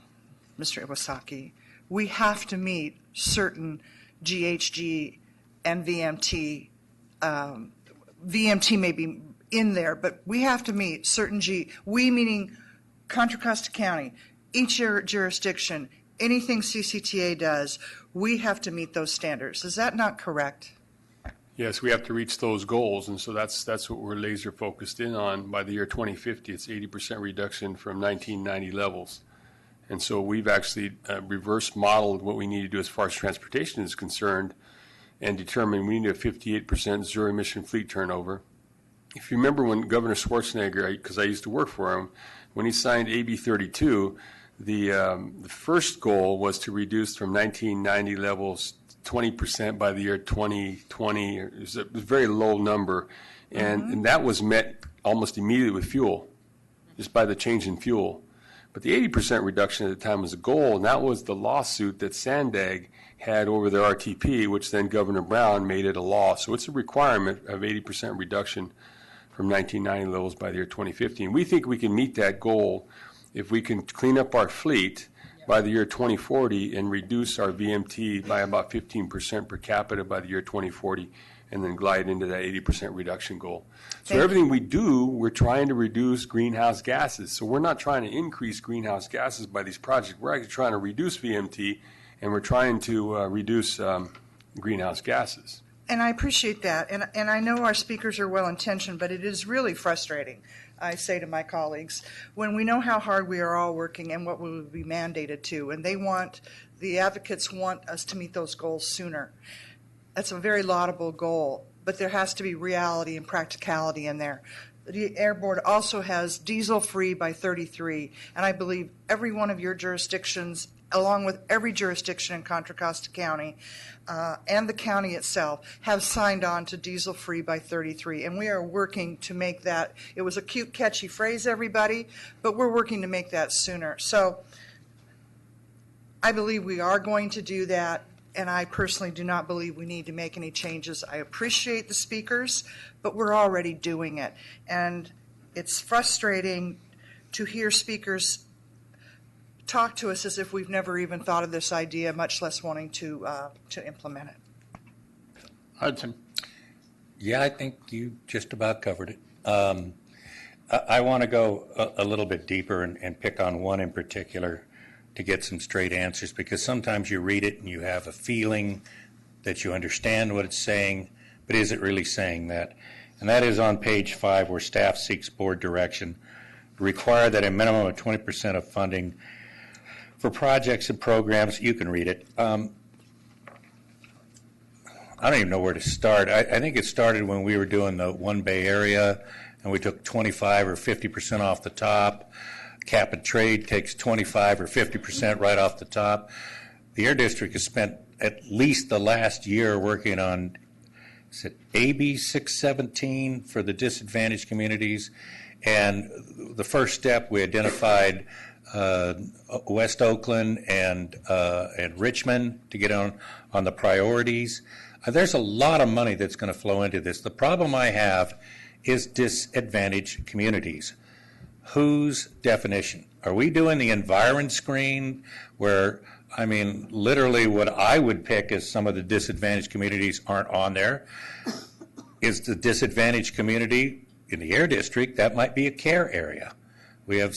Mr. Iwasaki, we have to meet certain GHG and VMT. VMT may be in there, but we have to meet certain we meaning Contra Costa County, each jurisdiction, anything CCTA does, we have to meet those standards. Is that not correct? Yes, we have to reach those goals, and so that's what we're laser focused in on. By the year 2050, it's 80% reduction from 1990 levels. And so we've actually reverse modeled what we need to do as far as transportation is concerned and determined we need a 58% zero emission fleet turnover. If you remember when Governor Schwarzenegger, because I used to work for him, when he signed AB 32, the first goal was to reduce from 1990 levels 20% by the year 2020. It was a very low number, and that was met almost immediately with fuel, just by the change in fuel. But the 80% reduction at the time was a goal, and that was the lawsuit that Sandag had over the RTP, which then Governor Brown made it a law. So it's a requirement of 80% reduction from 1990 levels by the year 2050. And we think we can meet that goal if we can clean up our fleet by the year 2040 and reduce our VMT by about 15% per capita by the year 2040, and then glide into that 80% reduction goal. So everything we do, we're trying to reduce greenhouse gases. So we're not trying to increase greenhouse gases by these projects. We're actually trying to reduce VMT, and we're trying to reduce greenhouse gases. And I appreciate that. And I know our speakers are well-intentioned, but it is really frustrating, I say to my colleagues, when we know how hard we are all working and what we will be mandated to, and the advocates want us to meet those goals sooner. That's a very laudable goal, but there has to be reality and practicality in there. The Air Board also has diesel-free by 33, and I believe every one of your jurisdictions, along with every jurisdiction in Contra Costa County and the county itself, have signed on to diesel-free by 33, and we are working to make that. It was a cute, catchy phrase, everybody, but we're working to make that sooner. So I believe we are going to do that, and I personally do not believe we need to make any changes. I appreciate the speakers, but we're already doing it, and it's frustrating to hear speakers talk to us as if we've never even thought of this idea, much less wanting to implement it. Hudson. Yeah, I think you just about covered it. I want to go a little bit deeper and pick on one in particular to get some straight answers, because sometimes you read it and you have a feeling that you understand what it's saying, but is it really saying that? And that is on page 5, where staff seeks board direction to require that a minimum of 20% of funding for projects and programs, you can read it. I don't even know where to start. I think it started when we were doing the One Bay Area, and we took 25 or 50% off the top. Cap and Trade takes 25 or 50% right off the top. The Air District has spent at least the last year working on, is it AB 617 for the disadvantaged communities? And the first step, we identified West Oakland and Richmond to get on the priorities. There's a lot of money that's going to flow into this. The problem I have is disadvantaged communities. Whose definition? Are we doing the environ screen where, I mean, literally what I would pick is some of the disadvantaged communities aren't on there? Is the disadvantaged community in the Air District, that might be a care area. We have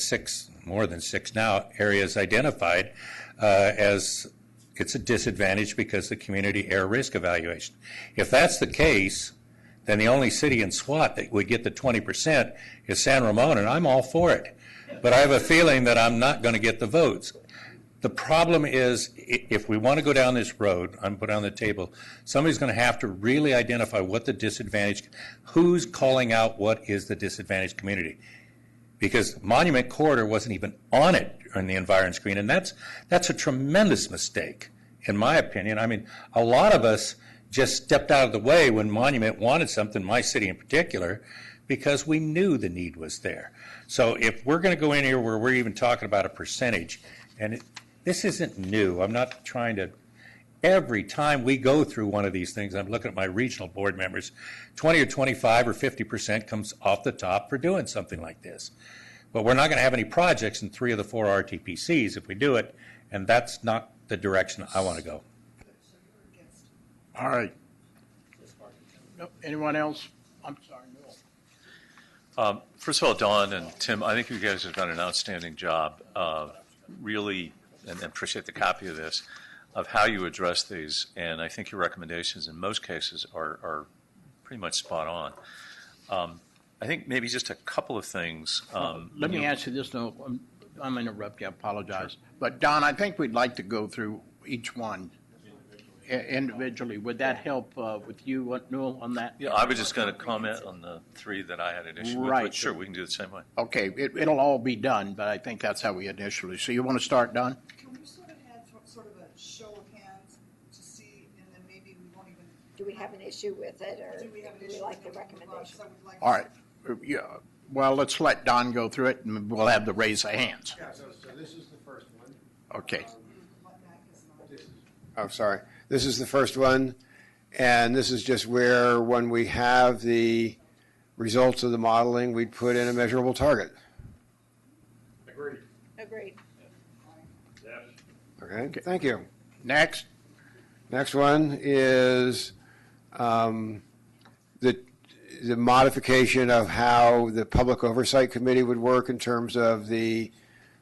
more than six now, areas identified as it's a disadvantage because the community air risk evaluation. If that's the case, then the only city in SWAT that would get the 20% is San Ramon, and I'm all for it. But I have a feeling that I'm not going to get the votes. The problem is, if we want to go down this road, I'm put on the table, somebody's going to have to really identify what the disadvantaged, who's calling out what is the disadvantaged community. Because Monument Corridor wasn't even on it in the environment screen, and that's a tremendous mistake, in my opinion. I mean, a lot of us just stepped out of the way when Monument wanted something, my city in particular, because we knew the need was there. So if we're going to go in here where we're even talking about a percentage, and this isn't new, I'm not trying to every time we go through one of these things, I'm looking at my regional board members, 20 or 25 or 50% comes off the top for doing something like this. But we're not going to have any projects in 3 of the 4 RTPCs if we do it, and that's not the direction I want to go. All right. No, anyone else? I'm sorry, Bill. First of all, Don and Tim, I think you guys have done an outstanding job, really, and appreciate the copy of this, of how you address these. And I think your recommendations in most cases are pretty much spot on. I think maybe just a couple of things. Let me ask you this, no, I'm interrupting, I apologize. Sure. But Don, I think we'd like to go through each one individually. Would that help with you, Newell, on that? Yeah, I was just going to comment on the 3 that I had an issue with, but sure, we can do it the same way. Okay, it'll all be done, but I think that's how we initially. So you want to start, Don? Can we sort of have sort of a show of hands to see, and then maybe we won't even. Do we have an issue with it, or do we like the recommendation? All right. Yeah. Well, let's let Don go through it, and we'll have the raise of hands. Yeah, so this is the first one. Okay. I'm sorry. This is the first one, and this is just where, when we have the results of the modeling, we'd put in a measurable target. Agreed. Okay, thank you. Next. Next one is the modification of how the Public Oversight Committee would work in terms of the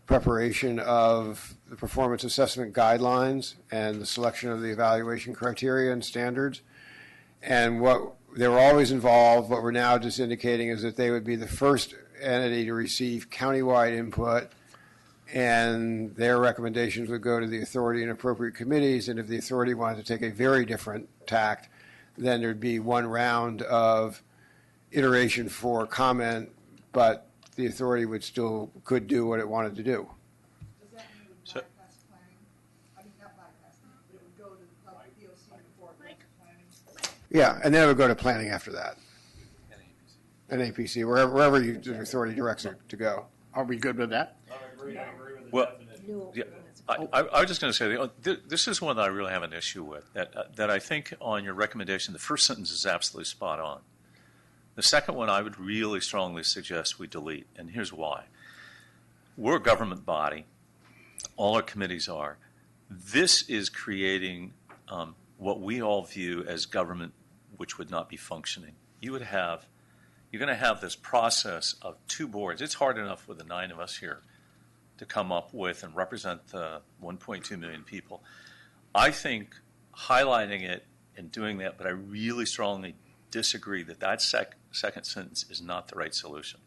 preparation of the performance assessment guidelines and the selection of the evaluation criteria and standards. And what they were always involved, what we're now just indicating is that they would be the first entity to receive countywide input, and their recommendations would go to the authority and appropriate committees. And if the authority wanted to take a very different tact, then there'd be one round of iteration for comment, but the authority could do what it wanted to do. Does that mean it would bypass planning? I mean, not bypass, but it would go to the public POC before it goes to planning? Yeah, and then it would go to planning after that. And APC, wherever the authority directs it to go. Are we good with that? I agree with the Well, definition. yeah, I was just going to say, this is one that I really have an issue with, that I think on your recommendation, the first sentence is absolutely spot on. The second one I would really strongly suggest we delete, and here's why. We're a government body. All our committees are. This is creating what we all view as government which would not be functioning. You're going to have this process of 2 boards. It's hard enough with the 9 of us here to come up with and represent the 1.2 million people. I think highlighting it and doing that, but I really strongly disagree that second sentence is not the right solution.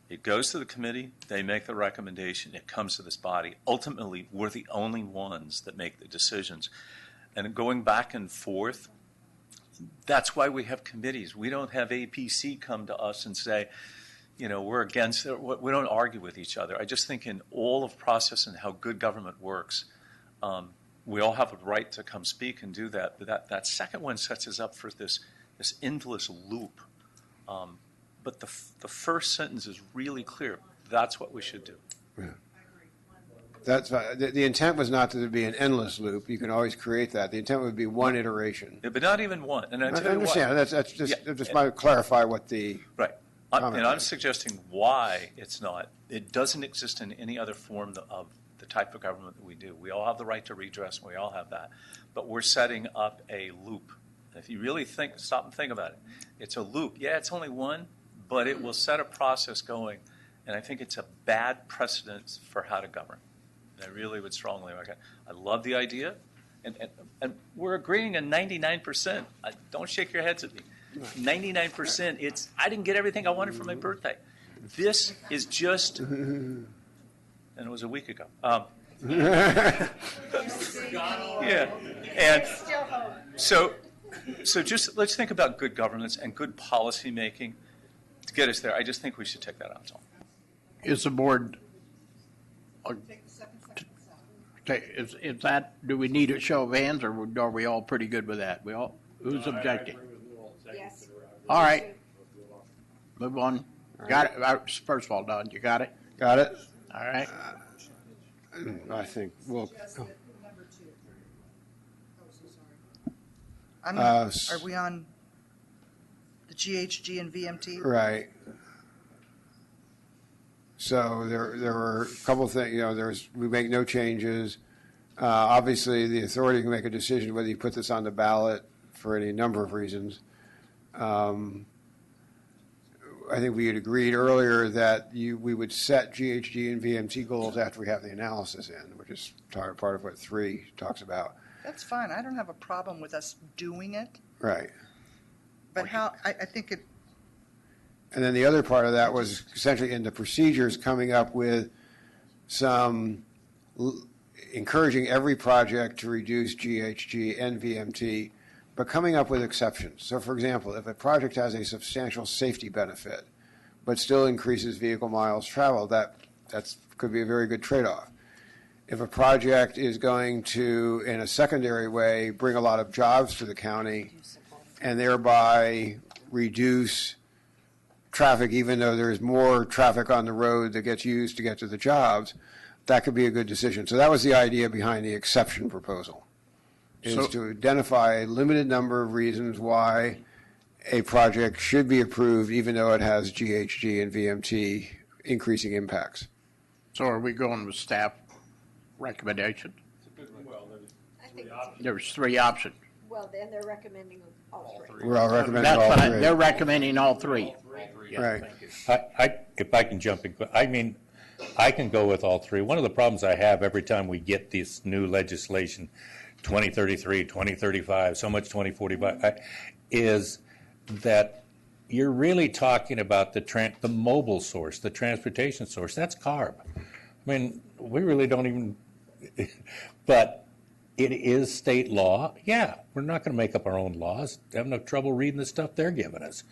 It goes to the committee, they make the recommendation, it comes to this body. Ultimately, we're the only ones that make the decisions. And going back and forth, that's why we have committees. We don't have APC come to us and say, we're against it. We don't argue with each other. I just think in all of process and how good government works, we all have a right to come speak and do that. But that second one sets us up for this endless loop. But the first sentence is really clear. That's what we should do. Yeah. That's the intent was not to be an endless loop. You can always create that. The intent would be one iteration. Yeah, but not even one. And I understand. That's just might clarify what the right. And I'm suggesting why it's not. It doesn't exist in any other form of the type of government that we do. We all have the right to redress. We all have that. But we're setting up a loop. If you really stop and think about it, it's a loop. Yeah, it's only one, but it will set a process going. And I think it's a bad precedent for how to govern. And I really would strongly recommend. I love the idea. And we're agreeing on 99%. Don't shake your heads at me. 99%. I didn't get everything I wanted for my birthday. This is just, and it was a week ago. Yeah, and so just let's think about good governance and good policy making to get us there. I just think we should take that out. Is the board? Do we need a show of hands, or are we all pretty good with that? Who's objecting? Yes. All right. Move on. Got it. First of all, Don, you got it? Got it. All right. I think we'll. Uh, Are we on the GHG and VMT? Right. So there were a couple of things, we make no changes. Obviously, the authority can make a decision whether you put this on the ballot for any number of reasons. I think we had agreed earlier that we would set GHG and VMT goals after we have the analysis in, which is part of what 3 talks about. That's fine. I don't have a problem with us doing it, Right. but I think it, And then the other part of that was essentially in the procedures coming up with some encouraging every project to reduce GHG and VMT, but coming up with exceptions. So, for example, if a project has a substantial safety benefit, but still increases vehicle miles traveled, that could be a very good trade-off. If a project is going to, in a secondary way, bring a lot of jobs to the county and thereby reduce traffic, even though there's more traffic on the road that gets used to get to the jobs, that could be a good decision. So that was the idea behind the exception proposal, is to identify a limited number of reasons why a project should be approved, even though it has GHG and VMT increasing impacts. So are we going with staff recommendation? There's 3 options. Well, then they're recommending all 3. We're all recommending That's all what 3. they're recommending all 3. Right. If I can jump in, I mean, I can go with all 3. One of the problems I have every time we get this new legislation, 2033, 2035, so much 2045, is that you're really talking about the mobile source, the transportation source. That's CARB. I mean, we really don't even, but it is state law. Yeah, we're not going to make up our own laws. I have no trouble reading the stuff they're giving us.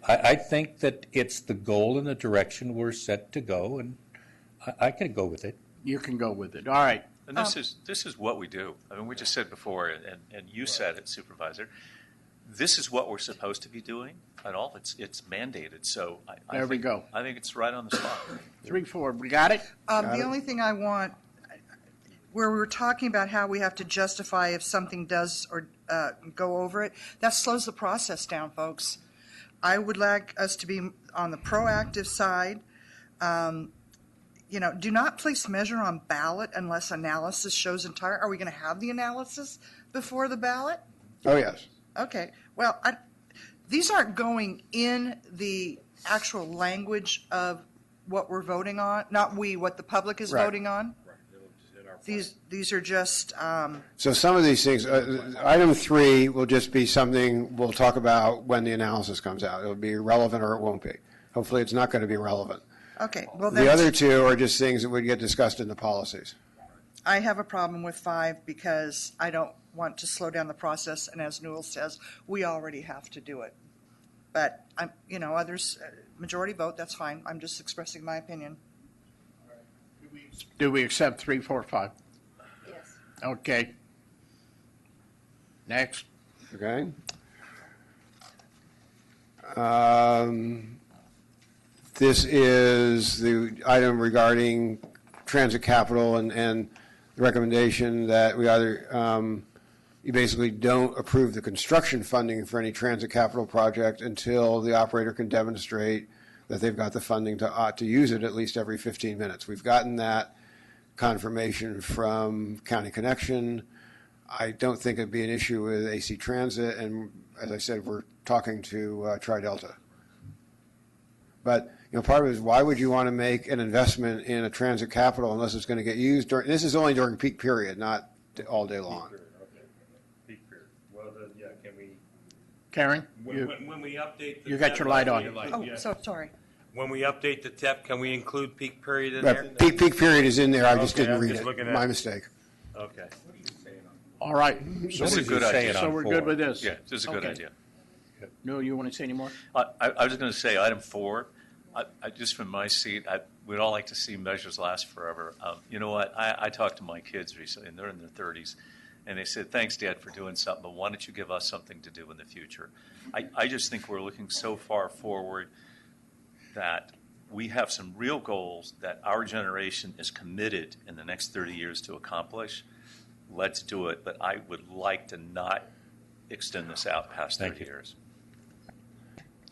I think that it's the goal and the direction we're set to go, and I can go with it. You can go with it. All right. And this is what we do. I mean, we just said before, and you said it, Supervisor, this is what we're supposed to be doing and all. It's mandated. So There we go. I think it's right on the spot. 3, 4, we got it? the only thing I want, where we were talking about how we have to justify if something does or go over it, that slows the process down, folks. I would like us to be on the proactive side. Do not place measure on ballot unless analysis shows entire. Are we going to have the analysis before the ballot? Oh, yes. Okay. Well, these aren't going in the actual language of what we're voting on. Not we, what the public is Right. voting on. These are just. So some of these things, item 3 will just be something we'll talk about when the analysis comes out. It'll be relevant or it won't be. Hopefully it's not going to be relevant. Okay. Well, The other 2 are just things that would get discussed in the policies. I have a problem with 5 because I don't want to slow down the process. And as Newell says, we already have to do it. But others majority vote. That's fine. I'm just expressing my opinion. Do we accept 3, 4, 5? Yes. Okay. Next. Okay. This is the item regarding transit capital and the recommendation that we either, you basically don't approve the construction funding for any transit capital project until the operator can demonstrate that they've got the funding to use it at least every 15 minutes. We've gotten that confirmation from County Connection. I don't think it'd be an issue with AC Transit, and as I said, we're talking to Tri-Delta. But part of it is why would you want to make an investment in a transit capital unless it's going to get used during? This is only during peak period, not all day long. Peak period. Well, then, yeah. Can we? Karen, When we update, you got your light on. Oh, so sorry. When we update the TEP, can we include peak period in But there? peak period is in there. I just Okay, didn't I'm read just it. looking at My it. mistake. Okay. All right. So This is a good idea. So we're good with this? Yeah, this is a good Okay. idea. No, you want to say any more? I was going to say, item 4, I just from my seat, we'd all like to see measures last forever. You know what? I talked to my kids recently, and they're in their 30s, and they said, thanks, Dad, for doing something, but why don't you give us something to do in the future? I just think we're looking so far forward that we have some real goals that our generation is committed in the next 30 years to accomplish. Let's do it, but I would like to not extend this out past Thank 30 you. years.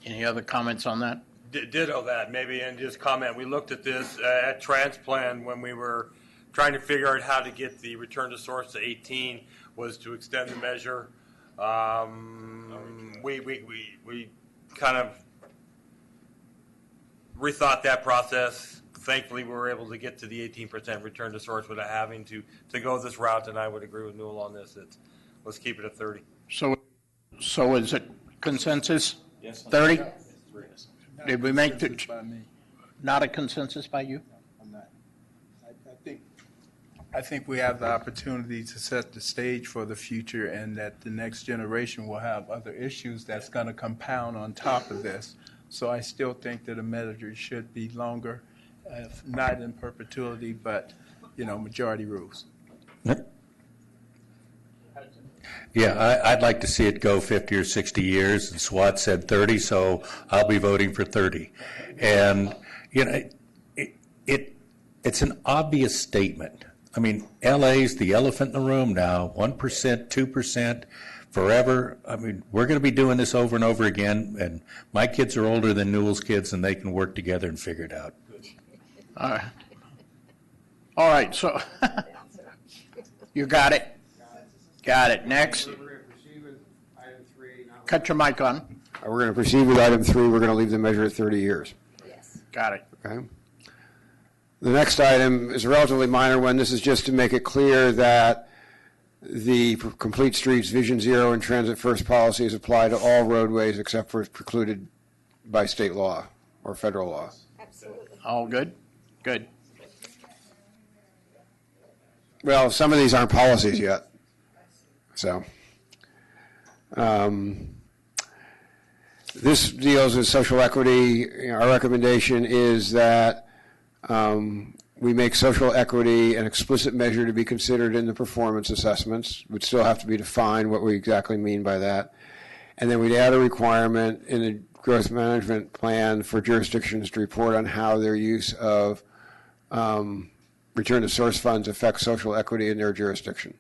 Any other comments on that? Ditto that, maybe, and just comment, we looked at this at Transplan when we were trying to figure out how to get the return to source to 18, was to extend the measure. We kind of rethought that process. Thankfully, we were able to get to the 18% return to source without having to go this route, and I would agree with Newell on this. Let's keep it at 30. So is it consensus? Yes. 30? Did we make Consensus by me. not a consensus by you? I'm not. I think we have the opportunity to set the stage for the future, and that the next generation will have other issues that's going to compound on top of this. So I still think that a measure should be longer, if not in perpetuity, but, majority rules. Yeah, I'd like to see it go 50 or 60 years, and SWAT said 30, so I'll be voting for 30. And, it's an obvious statement. I mean, LA's the elephant in the room now, 1%, 2%, forever. I mean, we're going to be doing this over and over again, and my kids are older than Newell's kids, and they can work together and figure it out. All right, so you got it? Got it. Next. Cut your mic on. We're going to proceed with item 3. We're going to leave the measure at 30 years. Yes. Got it. Okay. The next item is a relatively minor one. This is just to make it clear that the Complete Streets Vision Zero and Transit First policies apply to all roadways except for precluded by state law or federal law. Absolutely. All good? Good. Well, some of these aren't policies yet. So, this deals with social equity. Our recommendation is that we make social equity an explicit measure to be considered in the performance assessments. Would still have to be defined what we exactly mean by that. And then we'd add a requirement in the growth management plan for jurisdictions to report on how their use of return to source funds affects social equity in their jurisdiction.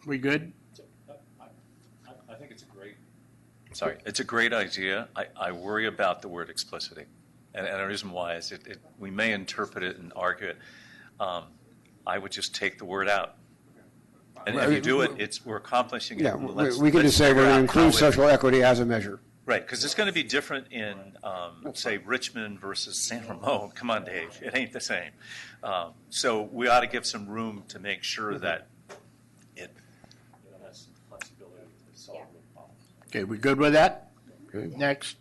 We good? I think it's a great idea. I worry about the word explicitly. And the reason why is we may interpret it and argue it. I would just take the word out. And if you do it, we're accomplishing it. Yeah, we can just say we're going to include social equity as a measure. Right, because it's going to be different in, say, Richmond versus San Ramon. Come on, Dave, it ain't the same. So we ought to give some room to make sure that it has flexibility to solve the problem. Okay, we good with that? Okay. Next.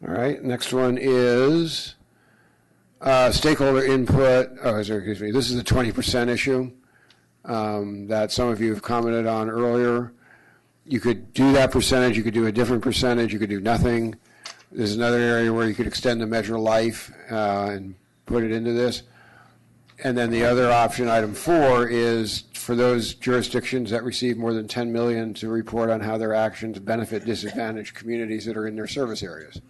All right, next one is stakeholder input. Excuse me. This is the 20% issue that some of you have commented on earlier. You could do that percentage. You could do a different percentage. You could do nothing. There's another area where you could extend the measure life and put it into this. And then the other option, item 4, is for those jurisdictions that receive more than $10 million to report on how their actions benefit disadvantaged communities that are in their service areas.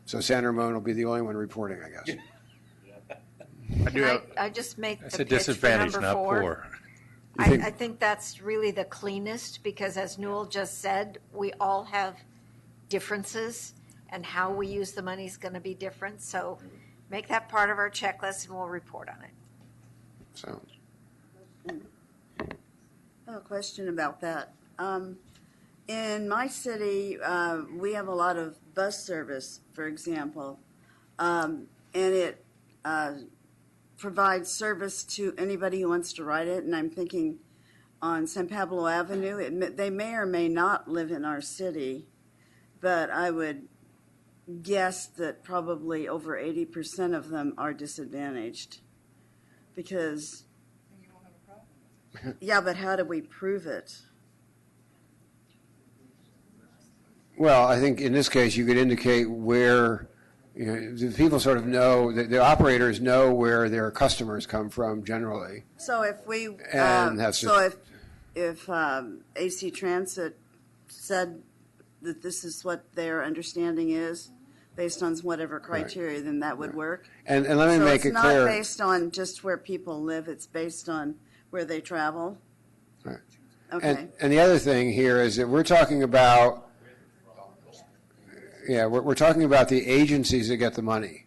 So San Ramon will be the only one reporting, I guess. I just make That's the a pitch for disadvantage, number not 4. poor. I think that's really the cleanest, because as Newell just said, we all have differences, and how we use the money is going to be different. So make that part of our checklist, and we'll report on it. So, I have a question about that. In my city, we have a lot of bus service, for example, and it provides service to anybody who wants to ride it. And I'm thinking on San Pablo Avenue, they may or may not live in our city, but I would guess that probably over 80% of them are disadvantaged. Because, yeah, but how do we prove it? well, I think in this case you could indicate where the people sort of know, the operators know where their customers come from generally. So if we, And that's if AC Transit said that this is what their understanding is, based on whatever criteria, then that would work. And let me make it So clear. it's not based on just where people live, it's based on where they travel. Right. Okay. And the other thing here is that we're talking about, we're talking about the agencies that get the money.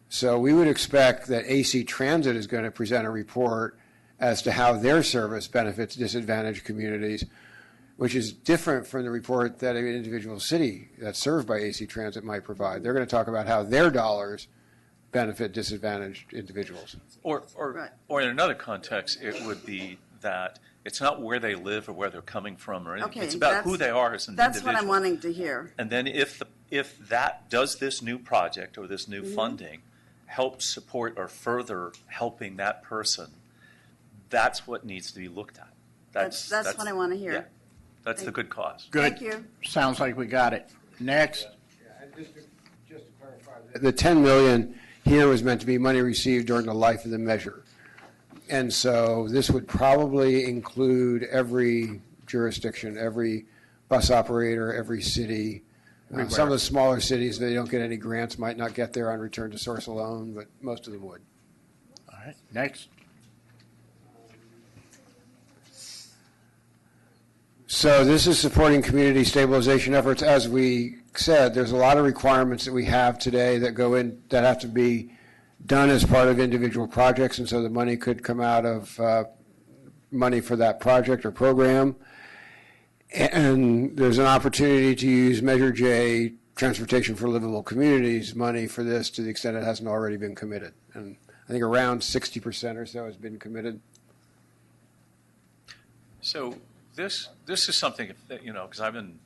So we would expect that AC Transit is going to present a report as to how their service benefits disadvantaged communities, which is different from the report that an individual city that's served by AC Transit might provide. They're going to talk about how their dollars benefit disadvantaged individuals. Or in another context, it would be that it's not where they live or where they're coming from or anything. Okay, It's about who they are as an That's individual. what I'm wanting to hear. And then if that does this new project or this new Mhm. funding help support or further helping that person, that's what needs to be looked at. That's what I want to hear. Yeah, that's the good cause. Good. Thank you. Sounds like we got it. Next. Just to clarify, the 10 million here was meant to be money received during the life of the measure. And so this would probably include every jurisdiction, every bus operator, every city. Some of the smaller cities, they don't get any grants, might not get there on return to source alone, but most of them would. All right, next. So this is supporting community stabilization efforts. As we said, there's a lot of requirements that we have today that go in, that have to be done as part of individual projects, and so the money could come out of money for that project or program. And there's an opportunity to use Measure J, Transportation for Livable Communities, money for this to the extent it hasn't already been committed. And I think around 60% or so has been committed. So this is something that, because I've been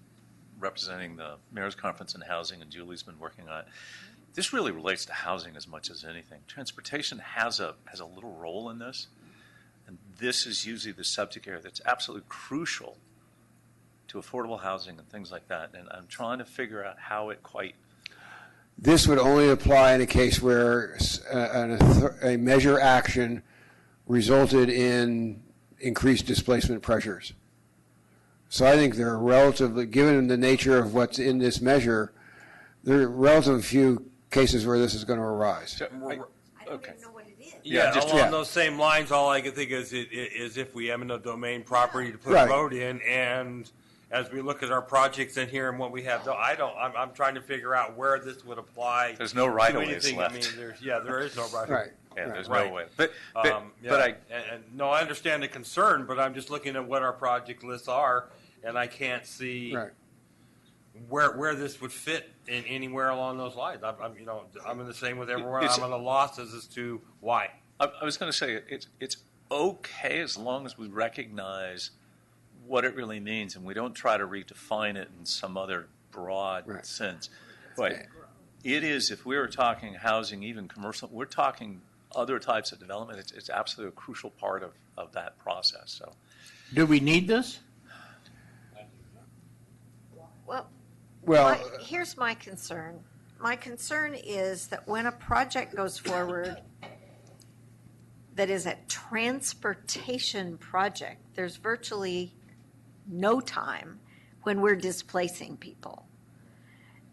representing the Mayor's Conference on Housing, and Julie's been working on it. This really relates to housing as much as anything. Transportation has a little role in this, and this is usually the subject area that's absolutely crucial to affordable housing and things like that. And I'm trying to figure out how it quite. This would only apply in a case where a measure action resulted in increased displacement pressures. So I think there are relatively, given the nature of what's in this measure, there are relatively few cases where this is going to arise. Okay. Yeah, just- along those same lines, all I can think is if we eminent domain property to put Right. a road in, and as we look at our projects in here and what we have, I'm trying to figure out where this would apply. There's no to right-of-ways anything. left. I mean, there is no right. Right. Yeah, there's Right. no way. But no, I understand the concern, but I'm just looking at what our project lists are, and I can't see Right. where this would fit in anywhere along those lines. I'm in the same with everyone. It's- I'm at a loss as to why. I was going to say it's okay as long as we recognize what it really means and we don't try to redefine it in some other broad sense. But it is, if we were talking housing, even commercial, we're talking other types of development. It's absolutely a crucial part of that process. So, Do we need this? Well, here's my concern. My concern is that when a project goes forward that is a transportation project, there's virtually no time when we're displacing people.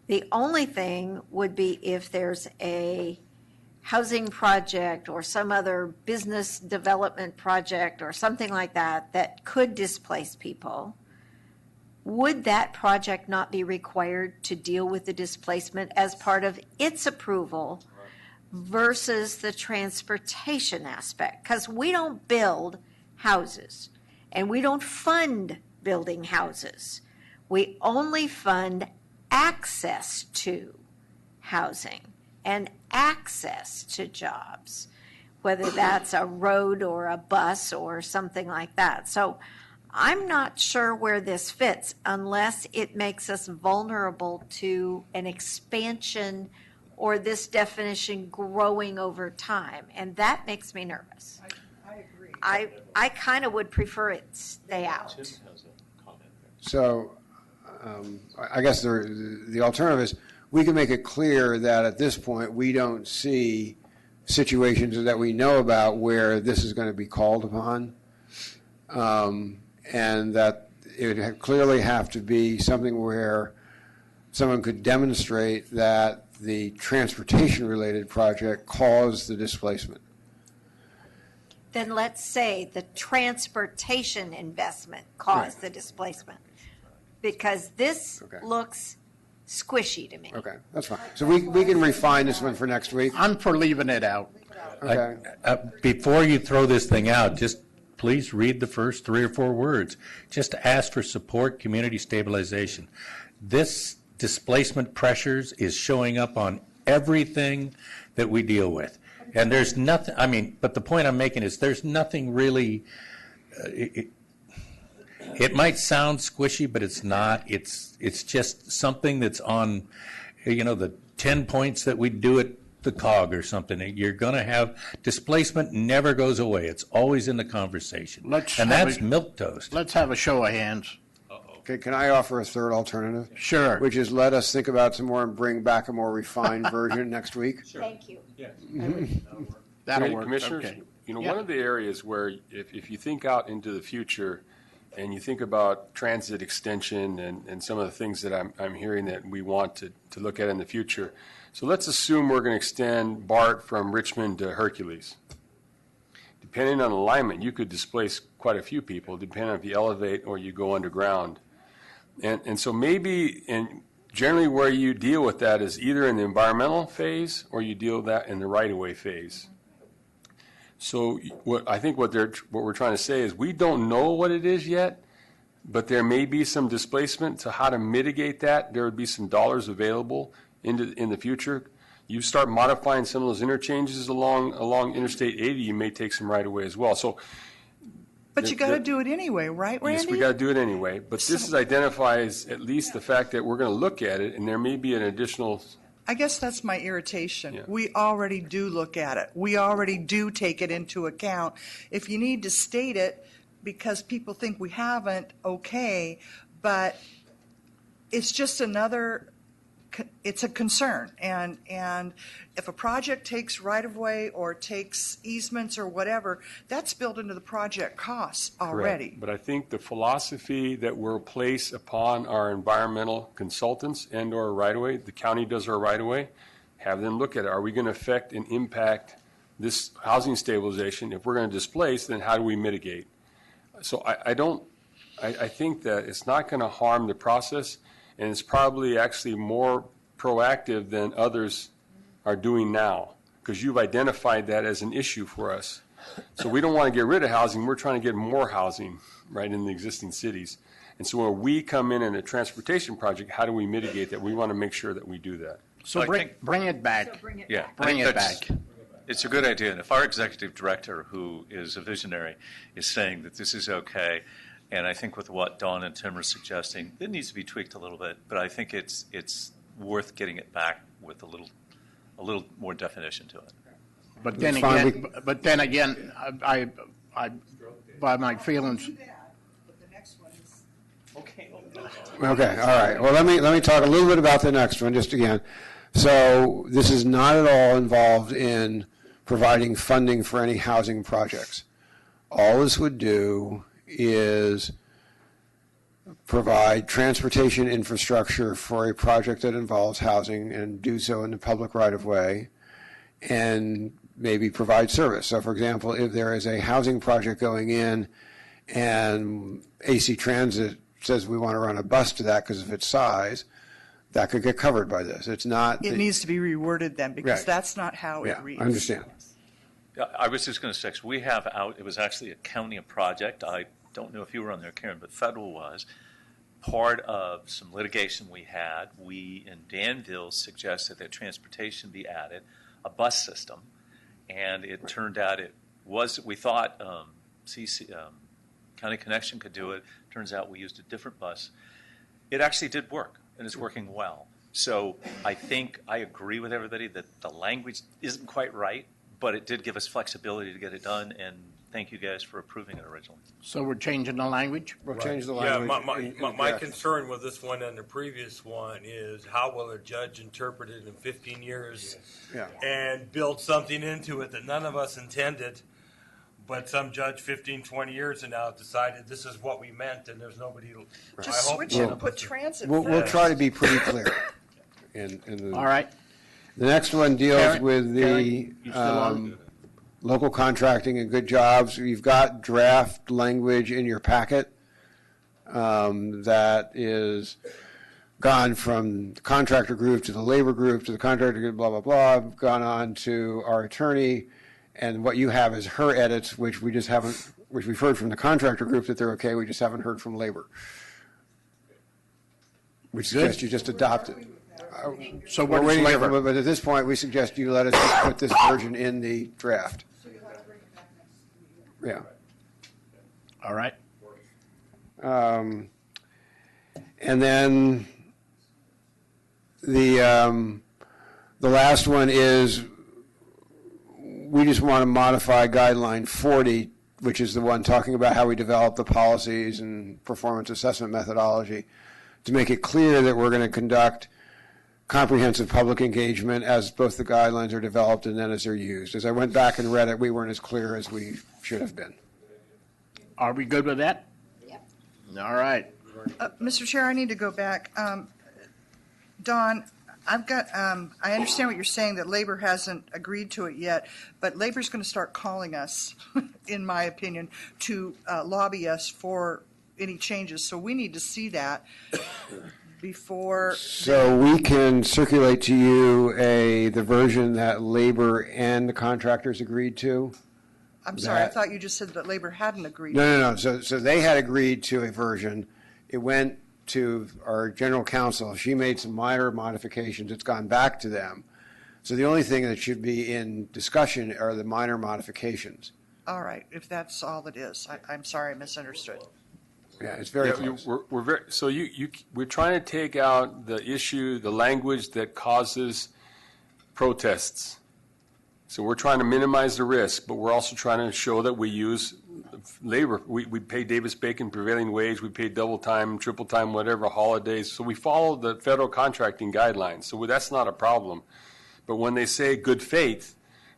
The only thing would be if there's a housing project or some other business development project or something like that that could displace people. Would that project not be required to deal with the displacement as part of its approval versus the transportation aspect? Because we don't build houses and we don't fund building houses. We only fund access to housing and access to jobs, whether that's a road or a bus or something like that. So I'm not sure where this fits unless it makes us vulnerable to an expansion or this definition growing over time. And that makes me nervous. I agree. I kind of would prefer it stay out. So I guess the alternative is we can make it clear that at this point we don't see situations that we know about where this is going to be called upon. And that it would clearly have to be something where someone could demonstrate that the transportation-related project caused the displacement. then let's say the transportation investment caused the displacement. Because this looks squishy to me. Okay, that's fine. So we can refine this one for next week. I'm for leaving it out. Okay. Before you throw this thing out, just please read the first 3 or 4 words. Just ask for support, community stabilization. This displacement pressures is showing up on everything that we deal with. And there's nothing, I mean, but the point I'm making is there's nothing really, it might sound squishy, but it's not. It's just something that's on, the 10 points that we do at the COG or something. You're going to have displacement never goes away. It's always in the conversation. And that's milquetoast. Let's have a show of hands. Okay, can I offer a third alternative? Sure. Which is let us think about some more and bring back a more refined version next week. Sure. Thank you. Yeah. That'll work. Commissioners, Okay. one of the areas where if you think out into the future and you think about transit extension and some of the things that I'm hearing that we want to look at in the future. So let's assume we're going to extend BART from Richmond to Hercules. Depending on alignment, you could displace quite a few people, depending on if you elevate or you go underground. And so maybe, and generally where you deal with that is either in the environmental phase or you deal with that in the right-of-way phase. So what we're trying to say is we don't know what it is yet, but there may be some displacement. So how to mitigate that, there would be some dollars available in the future. You start modifying some of those interchanges along Interstate 80, you may take some right-of-way as well. So. But you got to do it anyway, right, Randy? Yes, we got to do it anyway. But this identifies at least the fact that we're going to look at it, and there may be an additional. I guess that's my irritation. Yeah. We already do look at it. We already do take it into account. If you need to state it because people think we haven't, okay, but it's just it's a concern. And if a project takes right-of-way or takes easements or whatever, that's built into the project costs already. Correct. But I think the philosophy that we'll place upon our environmental consultants and or right-of-way, the county does our right-of-way, have them look at it. Are we going to affect and impact this housing stabilization? If we're going to displace, then how do we mitigate? So I think that it's not going to harm the process, and it's probably actually more proactive than others are doing now, because you've identified that as an issue for us. So we don't want to get rid of housing. We're trying to get more housing, right, in the existing cities. And so when we come in a transportation project, how do we mitigate that? We want to make sure that we do that. So bring it back. Yeah, Bring it back. It's a good idea. And if our executive director, who is a visionary, is saying that this is okay, and I think with what Dawn and Tim are suggesting, it needs to be tweaked a little bit, but I think it's worth getting it back with a little more definition to it. But then again, I by my feelings. Okay, all right. Well, let me talk a little bit about the next one just again. So this is not at all involved in providing funding for any housing projects. All this would do is provide transportation infrastructure for a project that involves housing and do so in the public right-of-way and maybe provide service. So, for example, if there is a housing project going in and AC Transit says we want to run a bus to that because of its size, that could get covered by this. It's not. It needs to be reworded then, because that's not how it reads. I understand. Yeah, I was just going to say, 'cause we have out, it was actually a county project. I don't know if you were on there, Karen, but federal was. Part of some litigation we had, we in Danville suggested that transportation be added, a bus system, and it turned out we thought County Connection could do it. Turns out we used a different bus. It actually did work, and it's working well. So I think I agree with everybody that the language isn't quite right, but it did give us flexibility to get it done, and thank you guys for approving it originally. So we're changing the language? We'll change the Yeah, language. my concern with this one and the previous one is how will a judge interpret it in 15 years and build something into it that none of us intended, but some judge 15, 20 years from now decided this is what we meant, and there's nobody. Just switch it and put transit We'll first. try to be pretty clear. All right. The next one deals Karen, with Karen, the you still on? local contracting and good jobs. You've got draft language in your packet that is gone from the contractor group to the labor group to the contractor group, blah, blah, blah, gone on to our attorney. And what you have is her edits, which we just haven't, which we've heard from the contractor group that they're okay. We just haven't heard from labor. We suggest you just adopt it. So We're what is waiting labor? but at this point, we suggest you let us just put this version in the draft. Yeah. All right. And then the last one is we just want to modify guideline 40, which is the one talking about how we develop the policies and performance assessment methodology, to make it clear that we're going to conduct comprehensive public engagement as both the guidelines are developed and then as they're used. As I went back and read it, we weren't as clear as we should have been. Are we good with that? Yeah. All right. Mr. Chair, I need to go back. Don, I've got, I understand what you're saying, that labor hasn't agreed to it yet, but labor's going to start calling us, in my opinion, to lobby us for any changes. So we need to see that before. So we can circulate to you the version that labor and the contractors agreed to. I'm sorry, I thought you just said that labor hadn't agreed. No. So they had agreed to a version. It went to our general counsel. She made some minor modifications. It's gone back to them. So the only thing that should be in discussion are the minor modifications. All right, if that's all it is. I'm sorry, I misunderstood. Yeah, it's very close. We're very, so we're trying to take out the issue, the language that causes protests. So we're trying to minimize the risk, but we're also trying to show that we use labor. We pay Davis-Bacon prevailing wage, we pay double time, triple time, whatever, holidays. So we follow the federal contracting guidelines. So that's not a problem. But when they say good faith,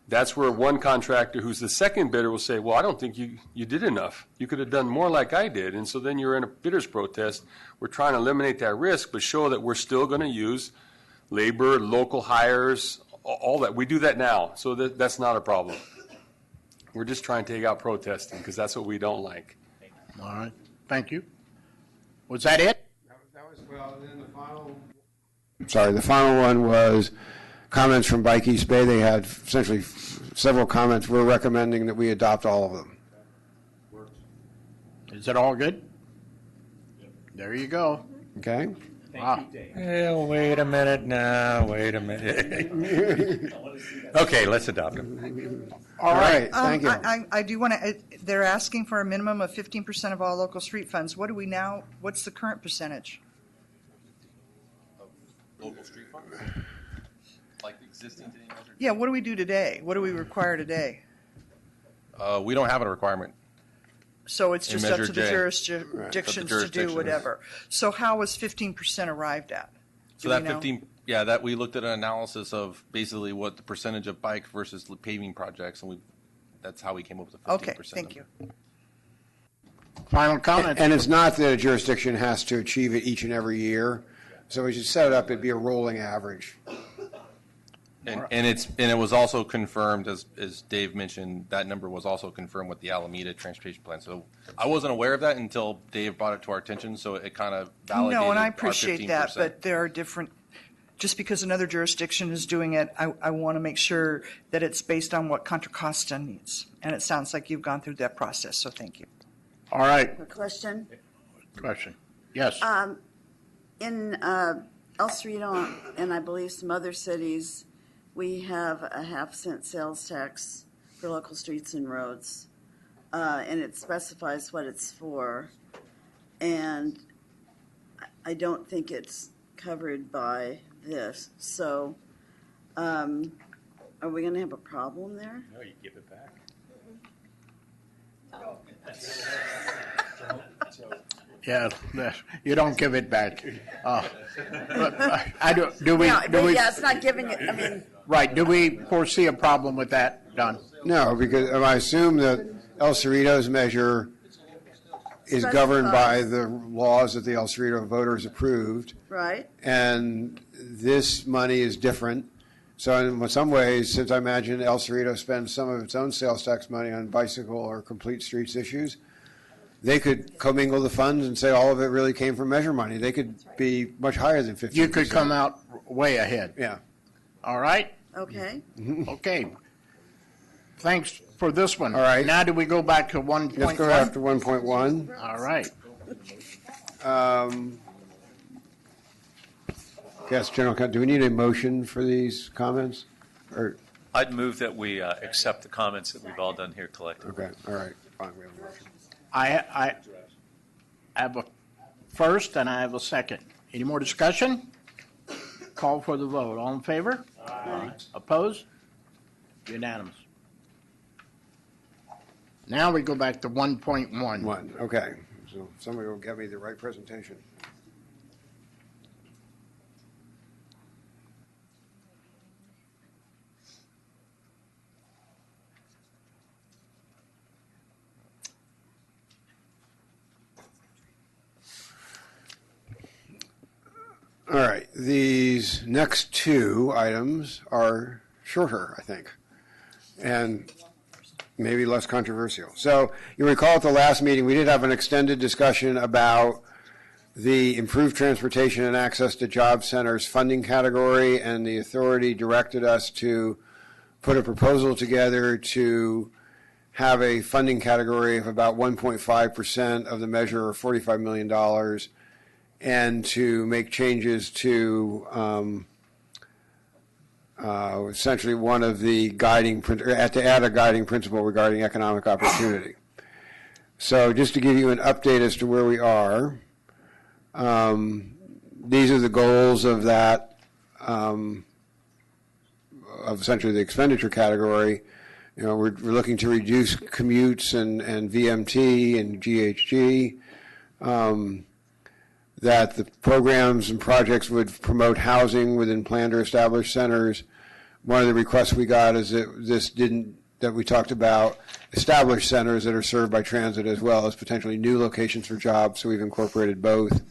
that's where one contractor who's the second bidder will say, well, I don't think you did enough. You could have done more like I did. And so then you're in a bidder's protest. We're trying to eliminate that risk, but show that we're still going to use labor, local hires, all that. We do that now, so that's not a problem. We're just trying to take out protesting because that's what we don't like. All right. Thank you. Was that it? That was, well, then the final. Sorry, the final one was comments from Bike East Bay. They had essentially several comments. We're recommending that we adopt all of them. Is it all good? There you go. Okay. Wow. Well, wait a minute now. Wait a minute. Okay, let's adopt them. All right. Thank you. I do want to, they're asking for a minimum of 15% of all local street funds. What do we now, what's the current percentage? Local street funds? Like existing today measured? Yeah, what do we do today? What do we require today? We don't have a requirement. So it's In just up Measure to the J. jurisdictions to do whatever. So how was 15% arrived at? So that 15, that we looked at an analysis of basically what the percentage of bike versus paving projects, and that's how we came up with the 15%. Okay, thank you. Final comment. And it's not that a jurisdiction has to achieve it each and every year. So we should set it up, it'd be a rolling average. And it was also confirmed, as Dave mentioned, that number was also confirmed with the Alameda Transportation Plan. So I wasn't aware of that until Dave brought it to our attention, so it kind of validated No, and I our appreciate that, 15%. but there are different, just because another jurisdiction is doing it, I want to make sure that it's based on what Contra Costa needs. And it sounds like you've gone through that process, so thank you. All right. A question? Question. Yes. In El Cerrito and I believe some other cities, we have a half-cent sales tax for local streets and roads, and it specifies what it's for. And I don't think it's covered by this. So are we going to have a problem there? No, you give it back. Yeah, you don't give it back. Do we? Yeah, it's not giving it, I mean. Right, do we foresee a problem with that, Don? No, because I assume that El Cerrito's measure is governed by the laws that the El Cerrito voters approved. Right. And this money is different. So in some ways, since I imagine El Cerrito spends some of its own sales tax money on bicycle or complete streets issues, they could commingle the funds and say all of it really came from measure money. They could be much higher than 50%. You could come out way ahead. Yeah. All right? Okay. Okay. Thanks for this one. All right. Now do we go back to 1.1? Let's go after 1.1. All right. Yes, General Counsel, do we need a motion for these comments? Or I'd move that we accept the comments that we've all done here collectively. okay, all right, fine, we have a motion. I have a first and I have a second. Any more discussion? Call for the vote. All in favor? Aye. Opposed? Unanimous. Now we go back to 1.1. One, okay. So somebody will get me the right presentation. All right, these next two items are shorter, I think, and maybe less controversial. So you recall at the last meeting, we did have an extended discussion about the improved transportation and access to job centers funding category, and the authority directed us to put a proposal together to have a funding category of about 1.5% of the measure, or $45 million, and to make changes to essentially one of the guiding, to add a guiding principle regarding economic opportunity. So just to give you an update as to where we are, these are the goals of that, of essentially the expenditure category. You know, we're looking to reduce commutes and VMT and GHG. That the programs and projects would promote housing within planned or established centers. One of the requests we got is that we talked about established centers that are served by transit as well as potentially new locations for jobs, so we've incorporated both.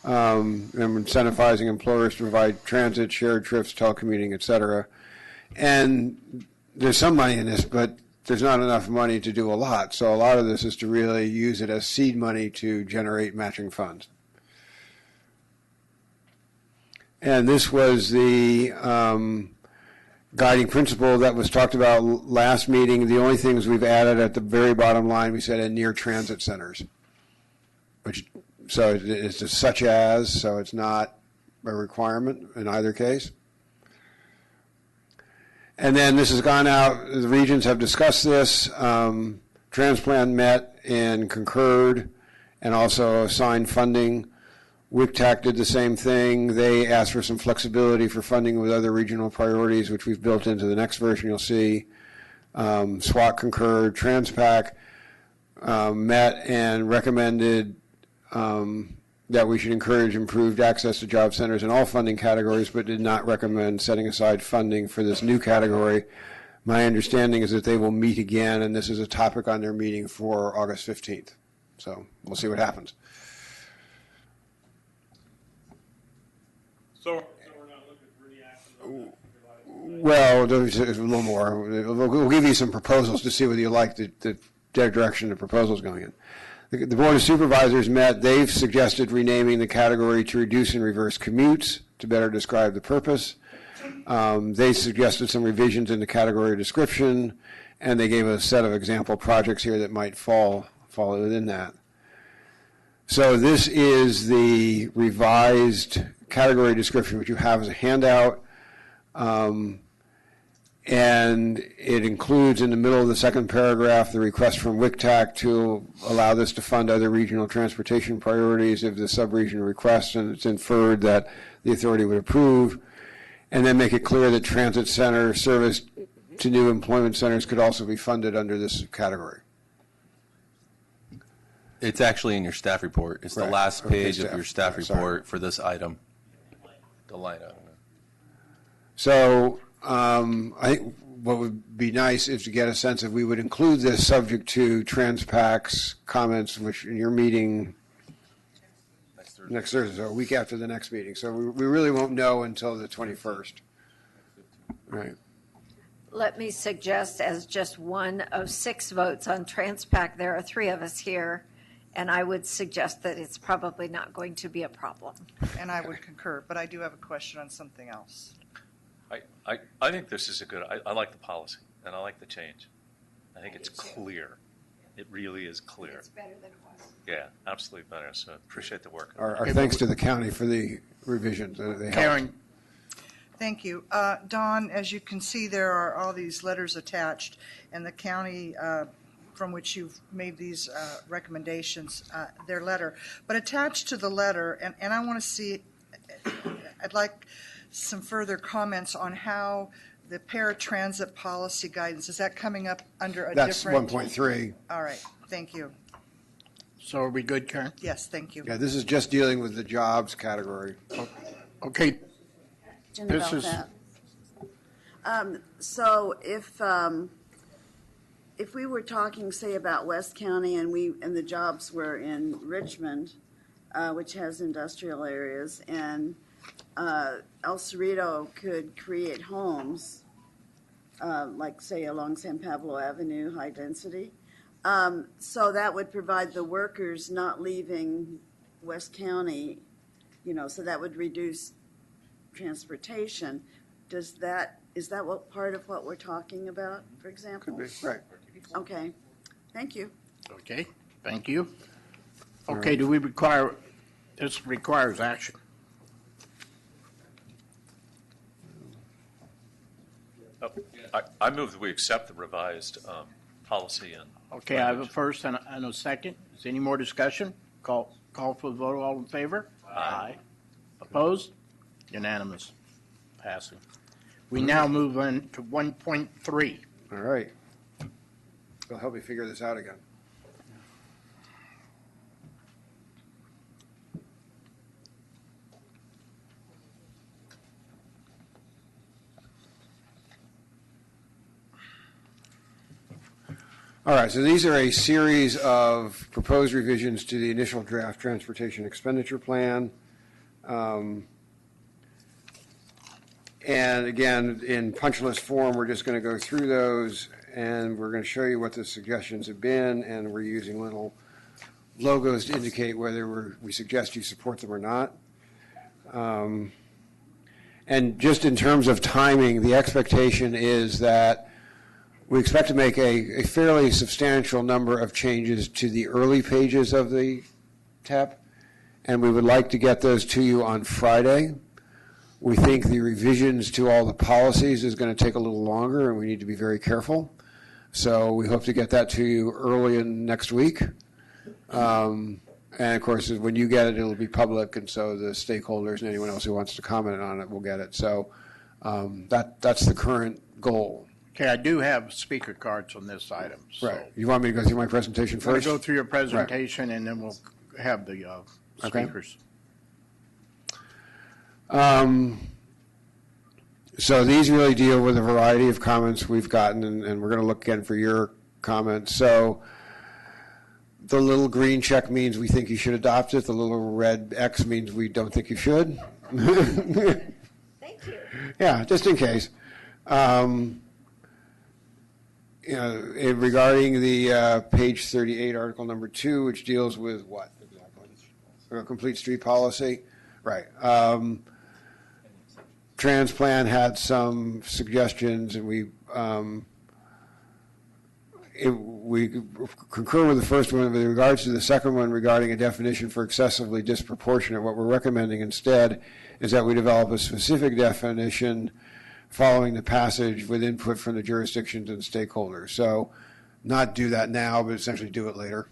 And incentivizing employers to provide transit, shared trips, telecommuting, et cetera. And there's some money in this, but there's not enough money to do a lot. So a lot of this is to really use it as seed money to generate matching funds. And this was the guiding principle that was talked about last meeting. The only things we've added at the very bottom line, we said, near transit centers. So it's just such as, so it's not a requirement in either case. And then this has gone out, the regions have discussed this. Transplan met and concurred and also assigned funding. WCTAC did the same thing. They asked for some flexibility for funding with other regional priorities, which we've built into the next version you'll see. SWAT concurred. TransPAC met and recommended that we should encourage improved access to job centers in all funding categories, but did not recommend setting aside funding for this new category. My understanding is that they will meet again, and this is a topic on their meeting for August 15th. So we'll see what happens. So we're not looking for any action. Well, there's a little more. We'll give you some proposals to see whether you like the direction the proposal is going in. The Board of Supervisors met. They've suggested renaming the category to reduce and reverse commutes to better describe the purpose. They suggested some revisions in the category description, and they gave a set of example projects here that might fall within that. So this is the revised category description, which you have as a handout. And it includes in the middle of the second paragraph the request from WCTAC to allow this to fund other regional transportation priorities if the sub-region requests, and it's inferred that the authority would approve, and then make it clear that transit center service to new employment centers could also be funded under this category. It's actually in your staff report. It's Right. the last Okay, page of your staff Sorry. report for this item. The line item. So I think what would be nice is to get a sense if we would include this subject to TransPAC's comments, which in your meeting next Thursday, so a week after the next meeting. So we really won't know until the 21st. Right. Let me suggest, as just one of 6 votes on TransPac, there are 3 of us here, and I would suggest that it's probably not going to be a problem. And I would concur, but I do have a question on something else. I think this is a good, I like the policy, and I like the change. I think it's clear. It really is clear. It's better than it was. Yeah, absolutely better. So appreciate the work. Our thanks to the county for the revisions. They helped. Karen, Thank you. Don, as you can see, there are all these letters attached, and the county from which you've made these recommendations, their letter. But attached to the letter, and I want to see, I'd like some further comments on how the paratransit policy guidance, is that coming up under a That's different? 1.3. All right, thank you. so are we good, Karen? Yes, thank you. Yeah, this is just dealing with the jobs category. Okay, This About is- that. So if we were talking, say, about West County and the jobs were in Richmond, which has industrial areas, and El Cerrito could create homes, like, say, along San Pablo Avenue, high density. So that would provide the workers not leaving West County, so that would reduce transportation. Is that what part of what we're talking about, for example? Could be, right. Okay, thank you. Okay, thank you. Okay, do we require, this requires action. I move that we accept the revised policy and. Okay, I have a first and a second. Is there any more discussion? Call for the vote, all in favor? Aye. Opposed? Unanimous. Passing. We now move on to 1.3. All right. They'll help me figure this out again. All right, so these are a series of proposed revisions to the initial draft transportation expenditure plan. And again, in punch list form, we're just going to go through those, and we're going to show you what the suggestions have been, and we're using little logos to indicate whether we suggest you support them or not. And just in terms of timing, the expectation is that we expect to make a fairly substantial number of changes to the early pages of the TEP, and we would like to get those to you on Friday. We think the revisions to all the policies is going to take a little longer, and we need to be very careful. So we hope to get that to you early in next week. And of course, when you get it, it'll be public, and so the stakeholders and anyone else who wants to comment on it will get it. So that's the current goal. Okay, I do have speaker cards on this item. So Right. You want me to go through my presentation I'm going first? to go through your presentation, and then we'll have the Okay. speakers. So these really deal with a variety of comments we've gotten, and we're going to look again for your comments. So the little green check means we think you should adopt it. The little red X means we don't think you should. Thank you. Yeah, just in case. Regarding the page 38, article number 2, which deals with what exactly? Complete street policy. Right. Transplan had some suggestions, and we concur with the first one. With regards to the second one regarding a definition for excessively disproportionate, what we're recommending instead is that we develop a specific definition following the passage with input from the jurisdictions and stakeholders. So not do that now, but essentially do it later.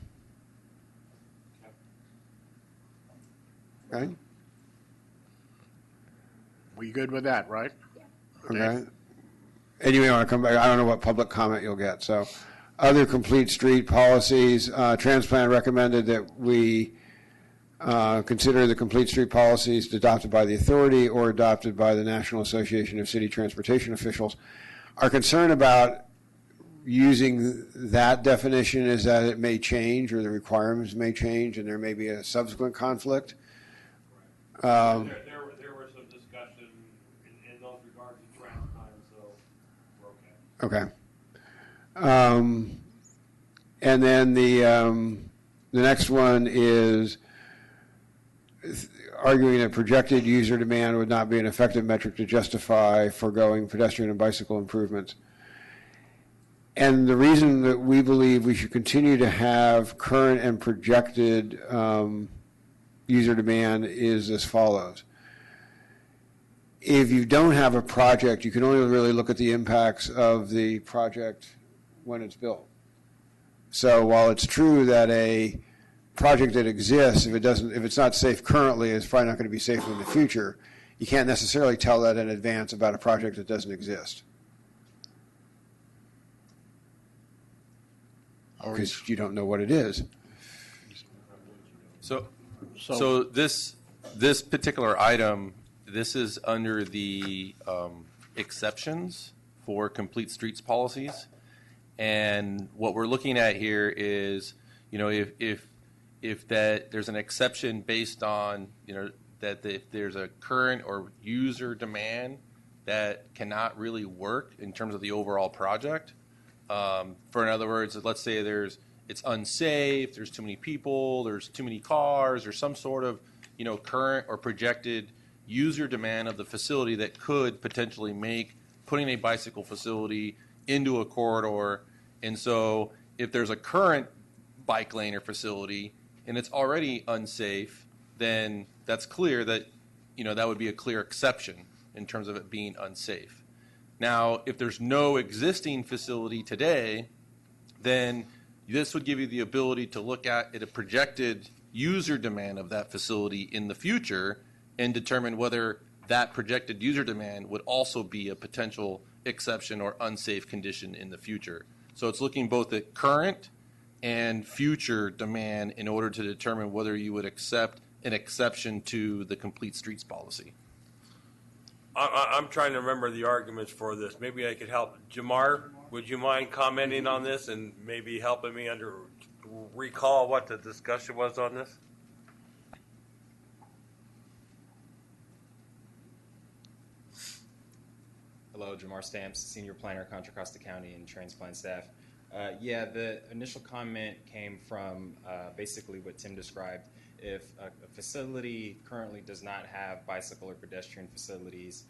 Okay? We good with that, right? Okay. And you may want to come back. I don't know what public comment you'll get. So other complete street policies, Transplan recommended that we consider the complete street policies adopted by the authority or adopted by the National Association of City Transportation Officials. Our concern about using that definition is that it may change, or the requirements may change, and there may be a subsequent conflict. There was some discussion in those regards to Transplan, so Okay. And then the next one is arguing that projected user demand would not be an effective metric to justify foregoing pedestrian and bicycle improvements. And the reason that we believe we should continue to have current and projected user demand is as follows. If you don't have a project, you can only really look at the impacts of the project when it's built. So while it's true that a project that exists, if it's not safe currently, it's probably not going to be safe in the future, you can't necessarily tell that in advance about a project that doesn't exist. Because you don't know what it is. So this particular item, this is under the exceptions for complete streets policies, and what we're looking at here is, you know, if that there's an exception based on, you know, that if there's a current or user demand that cannot really work in terms of the overall project. For in other words, let's say it's unsafe, there's too many people, there's too many cars, or some sort of, you know, current or projected user demand of the facility that could potentially make putting a bicycle facility into a corridor. And so if there's a current bike lane or facility and it's already unsafe, then that's clear that, you know, that would be a clear exception in terms of it being unsafe. Now, if there's no existing facility today, then this would give you the ability to look at a projected user demand of that facility in the future and determine whether that projected user demand would also be a potential exception or unsafe condition in the future. So it's looking both at current and future demand in order to determine whether you would accept an exception to the complete streets policy. I'm trying to remember the arguments for this. Maybe I could help. Jamar, would you mind commenting on this and maybe helping me recall what the discussion was on this? Hello, Jamar Stamps, Senior Planner, Contra Costa County and Transplant staff. Yeah, the initial comment came from basically what Tim described. If a facility currently does not have bicycle or pedestrian facilities,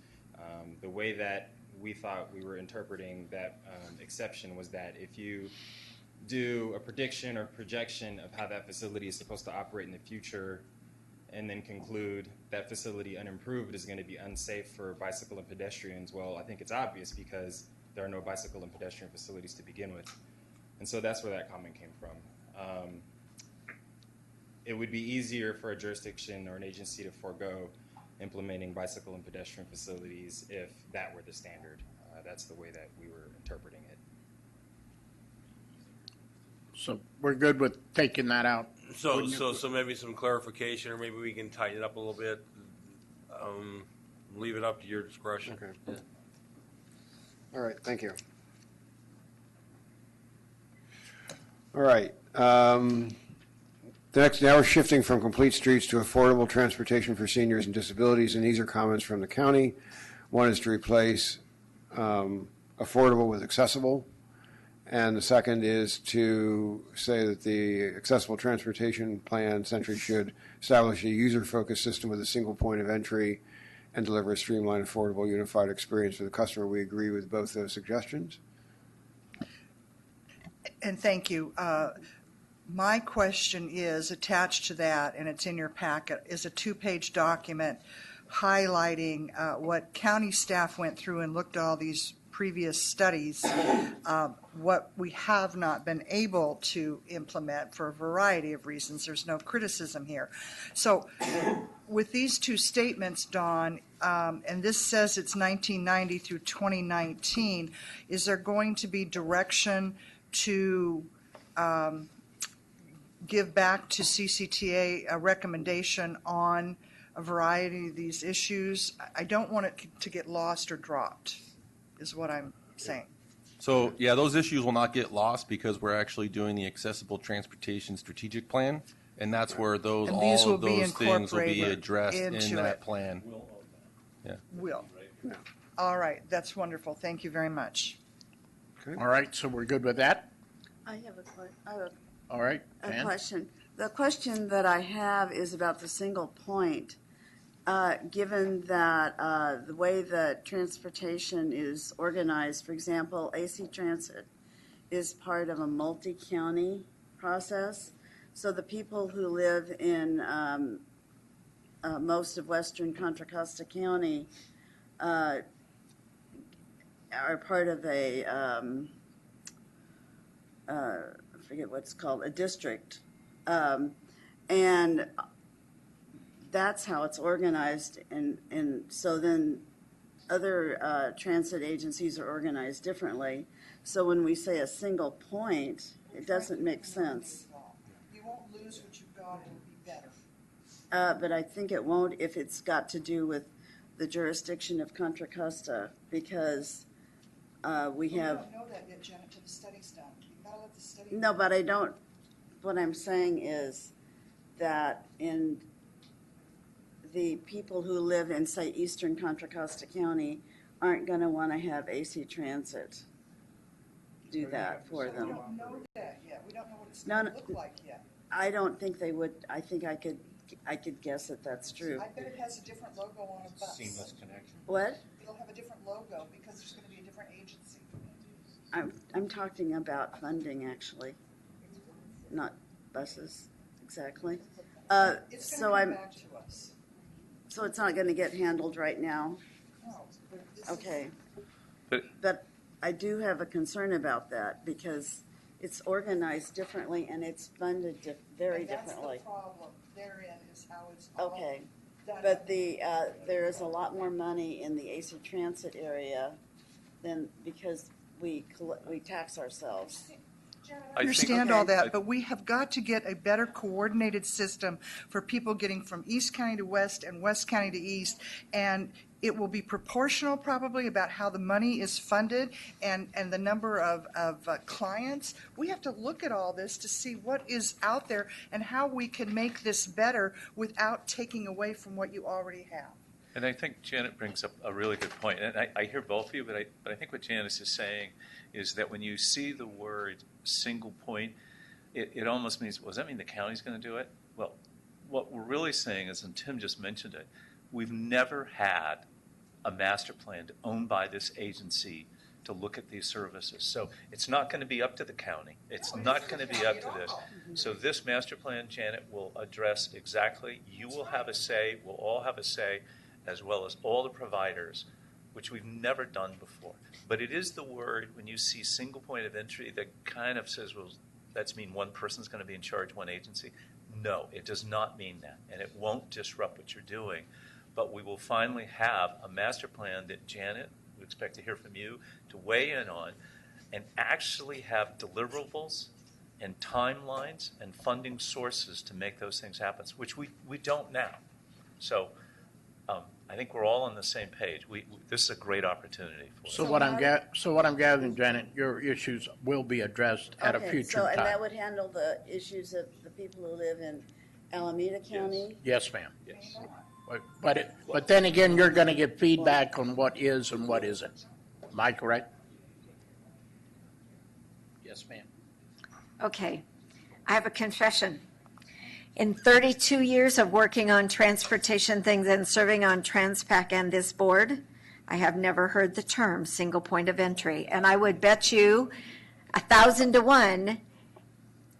the way that we thought we were interpreting that exception was that if you do a prediction or projection of how that facility is supposed to operate in the future and then conclude that facility unimproved is going to be unsafe for bicycle and pedestrians, well, I think it's obvious because there are no bicycle and pedestrian facilities to begin with. And so that's where that comment came from. It would be easier for a jurisdiction or an agency to forego implementing bicycle and pedestrian facilities if that were the standard. That's the way that we were interpreting it. So we're good with taking that out. So maybe some clarification, or maybe we can tighten it up a little bit. Leave it up to your discretion. Okay. Yeah. All right. Thank you. All right. Now we're shifting from complete streets to affordable transportation for seniors and disabilities, and these are comments from the county. One is to replace affordable with accessible, and the second is to say that the accessible transportation plan Century should establish a user-focused system with a single point of entry and deliver a streamlined, affordable, unified experience for the customer. We agree with both those suggestions. And thank you. My question is attached to that, and it's in your packet, is a 2-page document highlighting what county staff went through and looked at all these previous studies, what we have not been able to implement for a variety of reasons. There's no criticism here. So with these two statements, Dawn, and this says it's 1990 through 2019, is there going to be direction to give back to CCTA a recommendation on a variety of these issues? I don't want it to get lost or dropped, is what I'm saying. So, yeah, those issues will not get lost because we're actually doing the accessible transportation strategic plan, and that's where all of those things will be addressed in that plan. Will. All right, that's wonderful. Thank you very much. All right, so we're good with that? I have a All right, a Jan? question. The question that I have is about the single point. Given that the way that transportation is organized, for example, AC Transit is part of a multi-county process. So the people who live in most of western Contra Costa County are part of a, I forget what it's called, a district. And that's how it's organized. And so then other transit agencies are organized differently. So when we say a single point, it doesn't make sense. You won't lose what you've got, it'll be better. But I think it won't if it's got to do with the jurisdiction of Contra Costa, because we have. We don't know that yet, Janet, till the study's done. You've got to let the study. No, but I don't. What I'm saying is that in the people who live in, say, eastern Contra Costa County aren't going to want to have AC Transit do that for them. We don't know that yet. We don't know what it's No, going to look like yet. I don't think they would. I think I could guess that that's true. I bet it has a different logo on a bus. Seamless connection. What? It'll have a different logo because there's going to be a different agency. I'm talking about funding, actually, not buses exactly. It's So going to I'm. come back to us. So it's not going to get handled right now. No, but this Okay. But- But I do have a concern about that because it's organized differently and it's funded very differently. That's the problem. Therein is how it's all Okay. done. But there is a lot more money in the AC Transit area than because we tax ourselves. I understand all Okay. that, but we have got to get a better coordinated system for people getting from East County to West and West County to East. And it will be proportional probably about how the money is funded and the number of clients. We have to look at all this to see what is out there and how we can make this better without taking away from what you already have. And I think Janet brings up a really good point. And I hear both of you, but I think what Janice is saying is that when you see the word single point, it almost means, well, does that mean the county's going to do it? Well, what we're really saying is, and Tim just mentioned it, we've never had a master plan owned by this agency to look at these services. So it's not going to be up to the county. It's not going to be up to this. So this master plan, Janet, will address exactly, you will have a say, we'll all have a say, as well as all the providers, which we've never done before. But it is the word, when you see single point of entry, that kind of says, well, that's mean one person's going to be in charge, one agency. No, it does not mean that, and it won't disrupt what you're doing. But we will finally have a master plan that Janet, we expect to hear from you, to weigh in on, and actually have deliverables and timelines and funding sources to make those things happen, which we don't now. So I think we're all on the same page. This is a great opportunity for us. So what I'm gathering, Janet, your issues will be addressed at a Okay, future so, and that time. would handle the issues of the people who live in Alameda County? Yes, ma'am. Yes. But then again, you're going to get feedback on what is and what isn't. Am I correct? Yes, ma'am. Okay, I have a confession. In 32 years of working on transportation things and serving on Transpac and this board, I have never heard the term single point of entry. And I would bet you 1,000 to 1,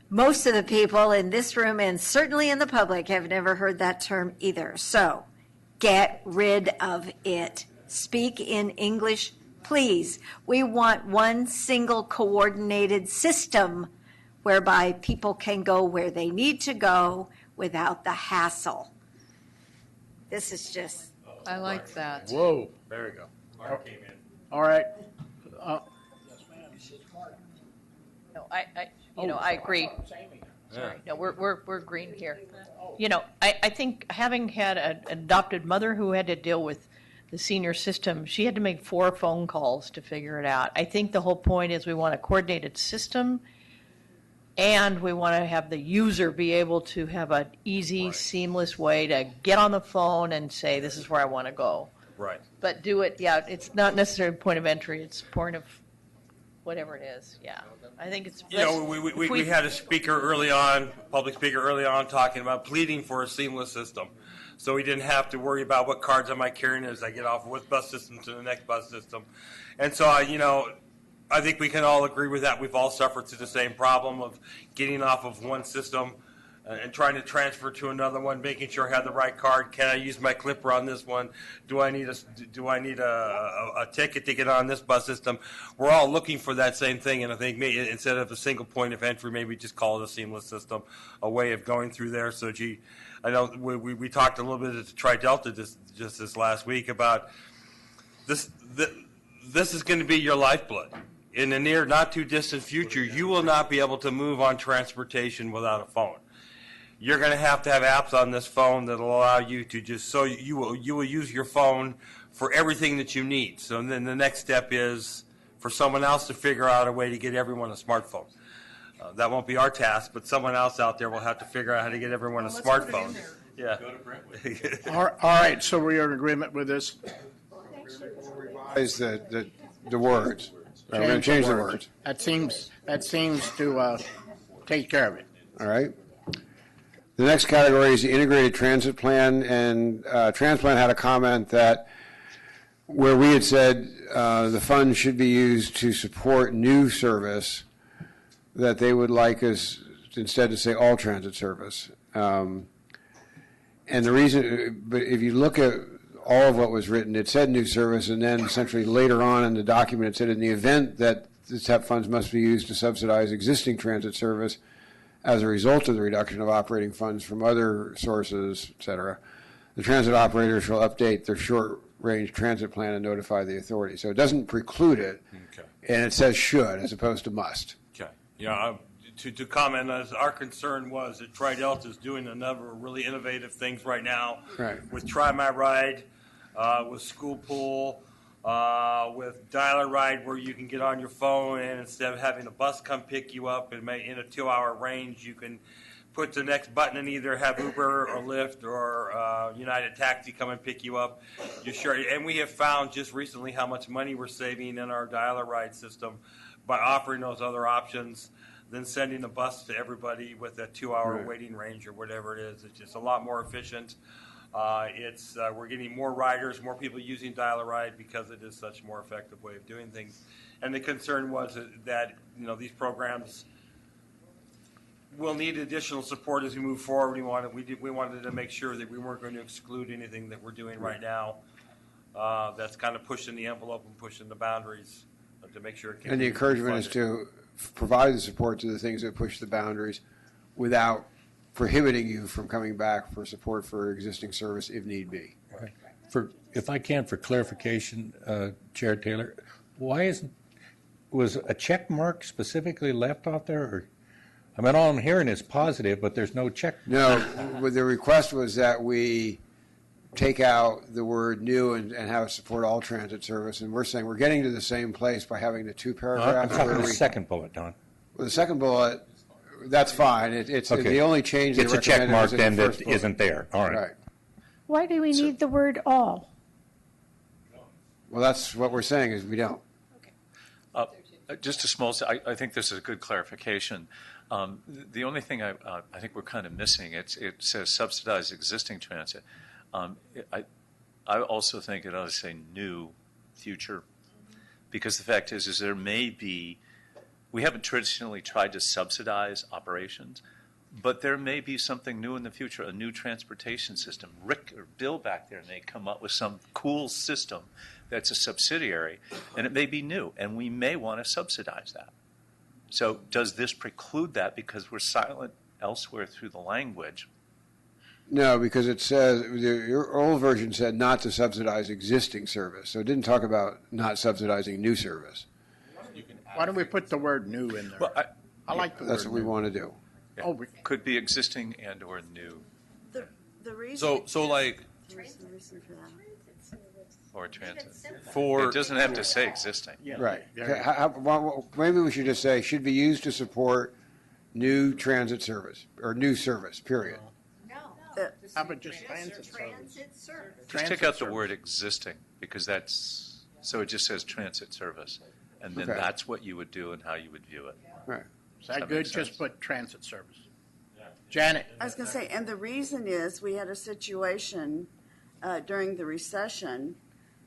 most of the people in this room and certainly in the public have never heard that term either. So get rid of it. Speak in English, please. We want one single coordinated system whereby people can go where they need to go without the hassle. This is just. I like that. Whoa, there we go. Mark came in. All right. No, I agree. Sorry. No, we're green here. You know, I think having had an adopted mother who had to deal with the senior system, she had to make 4 phone calls to figure it out. I think the whole point is we want a coordinated system, and we want to have the user be able to have an easy, seamless way to get on the phone and say, this is where I want to go. Right. But do it, yeah, it's not necessarily point of entry, it's point of whatever it is, yeah. I think it's. You know, we had a speaker early on, public speaker early on, talking about pleading for a seamless system. So we didn't have to worry about what cards am I carrying as I get off of what bus system to the next bus system. And so, I think we can all agree with that. We've all suffered through the same problem of getting off of one system and trying to transfer to another one, making sure I have the right card. Can I use my clipper on this one? Do I need a ticket to get on this bus system? We're all looking for that same thing, and I think maybe instead of a single point of entry, maybe just call it a seamless system, a way of going through there. So, I know we talked a little bit at the Tri-Delta just this last week about this. This is going to be your lifeblood. In the near, not too distant future, you will not be able to move on transportation without a phone. You're going to have apps on this phone that will allow you to you will use your phone for everything that you need. So then the next step is for someone else to figure out a way to get everyone a smartphone. That won't be our task, but someone else out there will have to figure out how to get everyone a smartphone. Yeah. All right, so we are in agreement with this? Is the words. We're going to change the words. That seems to take care of it. All right. The next category is the integrated transit plan, and Transplant had a comment that where we had said the funds should be used to support new service, that they would like us instead to say all transit service. And the reason, but if you look at all of what was written, it said new service, and then essentially later on in the document it said in the event that the TEP funds must be used to subsidize existing transit service as a result of the reduction of operating funds from other sources, et cetera, the transit operator shall update their short-range transit plan and notify the authority. So it doesn't preclude it, Okay. and it says should as opposed to must. Okay. Yeah. To comment, as our concern was that Tri-Delta is doing a number of really innovative things right now. Right. With Try My Ride, with School Pool, with Dial a Ride, where you can get on your phone and instead of having a bus come pick you up in a 2-hour range, you can put the next button and either have Uber or Lyft or United Taxi come and pick you up. And we have found just recently how much money we're saving in our Dial a Ride system by offering those other options than sending a bus to everybody with a 2-hour waiting range or whatever it is. It's just a lot more efficient. We're getting more riders, more people using Dial a Ride because it is such a more effective way of doing things. And the concern was that these programs will need additional support as we move forward. We wanted to make sure that we weren't going to exclude anything that we're doing right now. That's kind of pushing the envelope and pushing the boundaries to make sure it can. And the encouragement is to provide the support to the things that push the boundaries without prohibiting you from coming back for support for existing service if need be. If I can, for clarification, Chair Taylor, was a check mark specifically left out there? Or, all I'm hearing is positive, but there's no check. No, the request was that we take out the word new and have it support all transit service, and we're saying we're getting to the same place by having the two paragraphs. I'm talking the second bullet, Don. Well, the second bullet, that's fine. It's okay. The only change. It's a check mark then that isn't there. All right. Why do we need the word all? Well, that's what we're saying is we don't. Just a small, I think this is a good clarification. The only thing I think we're kind of missing, it says subsidize existing transit. I also think it ought to say new future, because the fact is there may be, we haven't traditionally tried to subsidize operations, but there may be something new in the future, a new transportation system. Rick or Bill back there may come up with some cool system that's a subsidiary, and it may be new, and we may want to subsidize that. So does this preclude that because we're silent elsewhere through the language? No, because it says, your old version said not to subsidize existing service, so it didn't talk about not subsidizing new service. Why don't we put the word new in there? Well, I like the word That's what we want to do. Yeah. Oh, could be existing and or new. The reason. So like. The reason for that. Or transit. It doesn't have to say existing. Yeah. Right. Maybe we should just say should be used to support new transit service or new service. Period. How about just transit service? Just take out the word existing because so it just says transit service. And then Okay. that's what you would do and how you would view it. Right. Is that That good? makes sense. Just put transit service. Janet? I was going to say, and the reason is we had a situation during the recession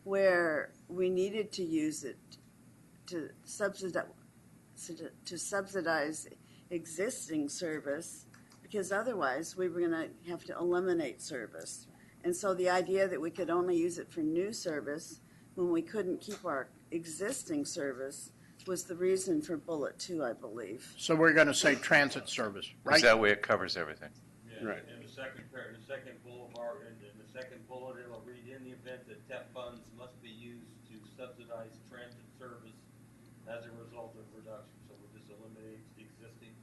where we needed to use it to subsidize existing service, because otherwise we were going to have to eliminate service. And so the idea that we could only use it for new service when we couldn't keep our existing service was the reason for bullet 2, I believe. So we're going to say transit service, right? Because that way it covers everything. Right. In the second boulevard, in the second bullet, it'll read, in the event that TEP funds must be used to subsidize transit service as a result of reduction. So we'll just eliminate the existing.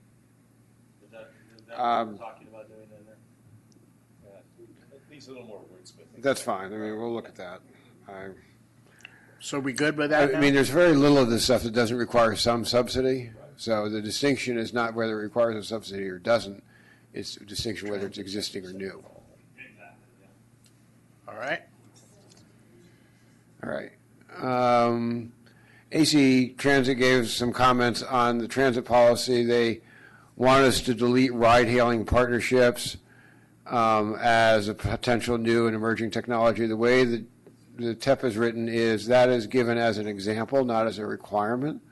Is that what we're talking about doing in there? It needs a little more wordsmithing. That's fine. I mean, we'll look at that. So we good with that I now? mean, there's very little of this stuff that doesn't require some subsidy. So the distinction is not whether it requires a subsidy or doesn't. It's a distinction whether it's existing or new. All right. All right. AC Transit gave some comments on the transit policy. They want us to delete ride-hailing partnerships as a potential new and emerging technology. The way that the TEP is written is that is given as an example, not as a requirement.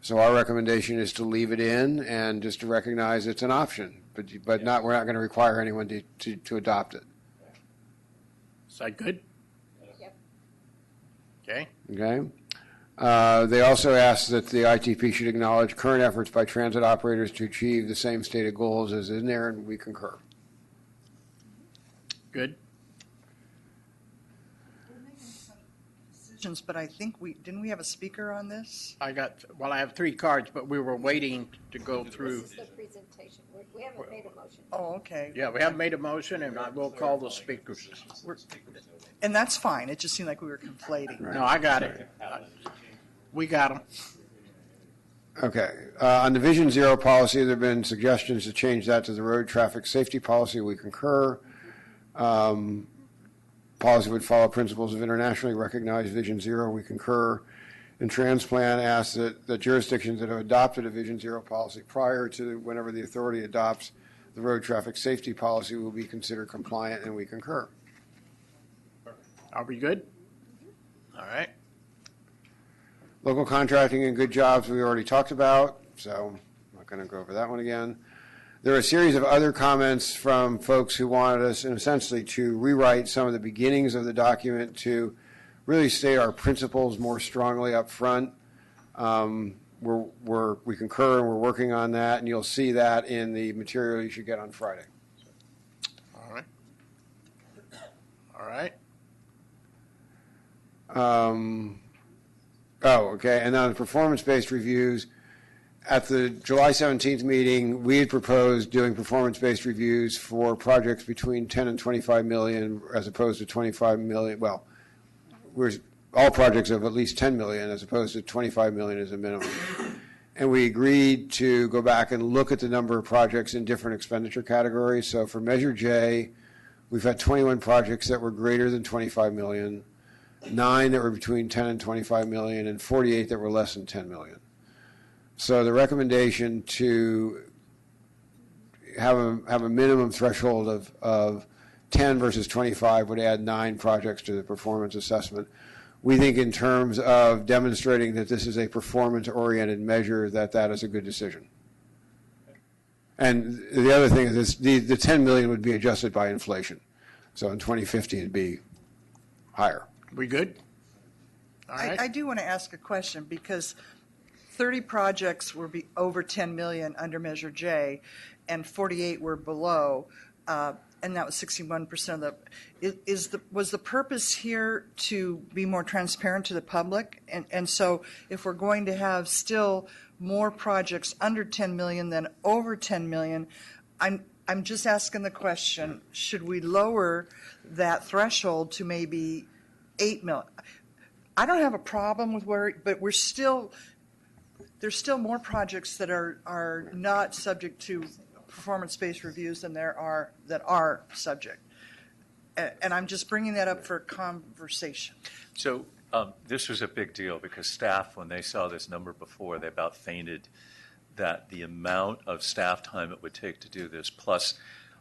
So our recommendation is to leave it in and just to recognize it's an option, but not, we're not going to require anyone to adopt it. Is that good? Yep. Okay. Okay. They also asked that the ITP should acknowledge current efforts by transit operators to achieve the same stated goals as in there, and we concur. Good. But I think didn't we have a speaker on this? I have 3 cards, but we were waiting to go through. This is the presentation. We haven't made a motion. Oh, okay. Yeah, we haven't made a motion, and I will call the speakers. And that's fine. It just seemed like we were conflating. No, I got it. We got them. Okay. On the Vision Zero policy, there have been suggestions to change that to the road traffic safety policy. We concur. Policy would follow principles of internationally recognized Vision Zero. We concur. And Transplan asks that jurisdictions that have adopted a Vision Zero policy prior to whenever the authority adopts the road traffic safety policy will be considered compliant, and we concur. Are we good? All right. Local contracting and good jobs we already talked about, so I'm not going to go over that one again. There are a series of other comments from folks who wanted us, essentially, to rewrite some of the beginnings of the document to really state our principles more strongly up front. We concur and we're working on that, and you'll see that in the material you should get on Friday. All right. All right. Okay. And on performance-based reviews, at the July 17th meeting, we had proposed doing performance-based reviews for projects between 10 and 25 million, as opposed to 25 million. Well, all projects of at least 10 million, as opposed to 25 million as a minimum. And we agreed to go back and look at the number of projects in different expenditure categories. So for Measure J, we've had 21 projects that were greater than 25 million, 9 that were between 10 and 25 million, and 48 that were less than 10 million. So the recommendation to have a minimum threshold of 10 versus 25 would add 9 projects to the performance assessment. We think in terms of demonstrating that this is a performance-oriented measure, that is a good decision. And the other thing is the 10 million would be adjusted by inflation. So in 2050, it'd be higher. We good? All right. I do want to ask a question, because 30 projects were over 10 million under Measure J, and 48 were below, and that was 61% of the. Was the purpose here to be more transparent to the public? And so, if we're going to have still more projects under 10 million than over 10 million, I'm just asking the question: should we lower that threshold to maybe 8 million? I don't have a problem with but we're still. There's still more projects that are not subject to performance-based reviews than there are that are subject. And I'm just bringing that up for conversation. So This was a big deal because staff, when they saw this number before, they about fainted that the amount of staff time it would take to do this, plus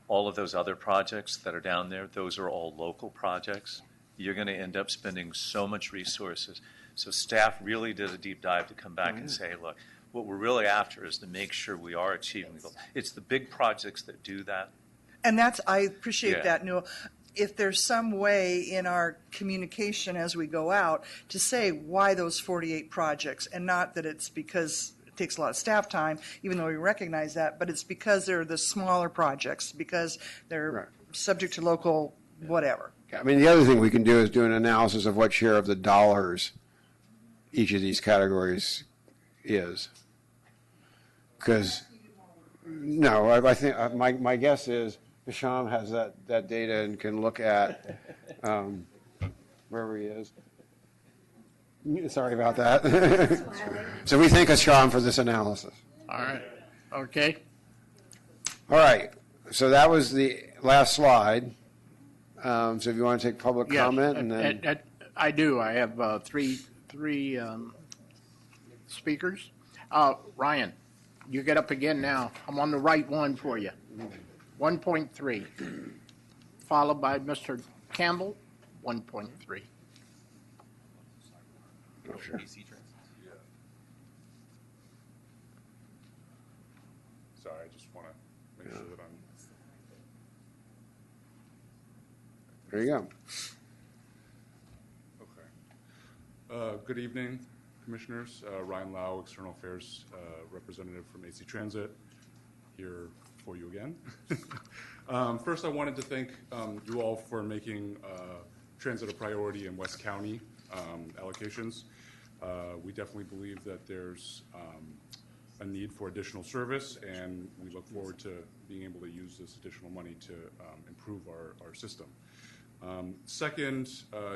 all of those other projects that are down there, those are all local projects. You're going to end up spending so much resources. So staff really did a deep dive to come back and say, look, what we're really after is to make sure we are achieving the goal. It's the big projects that do that. And I appreciate Yeah. that, Newell. If there's some way in our communication as we go out to say why those 48 projects, and not that it's because it takes a lot of staff time, even though we recognize that, but it's because they're the smaller projects, because they're subject to local whatever. I mean, the other thing we can do is do an analysis of what share of the dollars each of these categories is. Because, no, I think my guess is Hisham has that data and can look at wherever he is. Sorry about that. So we thank Hisham for this analysis. All right. Okay. All right. So that was the last slide. So if you want to take public Yes, comment, and then I do. I have three speakers. Ryan, you get up again now. I'm on the right one for you. 1.3, followed by Mr. Campbell, 1.3. Oh, sure. Sorry, I just want to make sure that I'm. There you go. Okay. Good evening, Commissioners. Ryan Lau, External Affairs Representative from AC Transit, here for you again. First, I wanted to thank you all for making transit a priority in West County allocations. We definitely believe that there's a need for additional service, and we look forward to being able to use this additional money to improve our system. Second,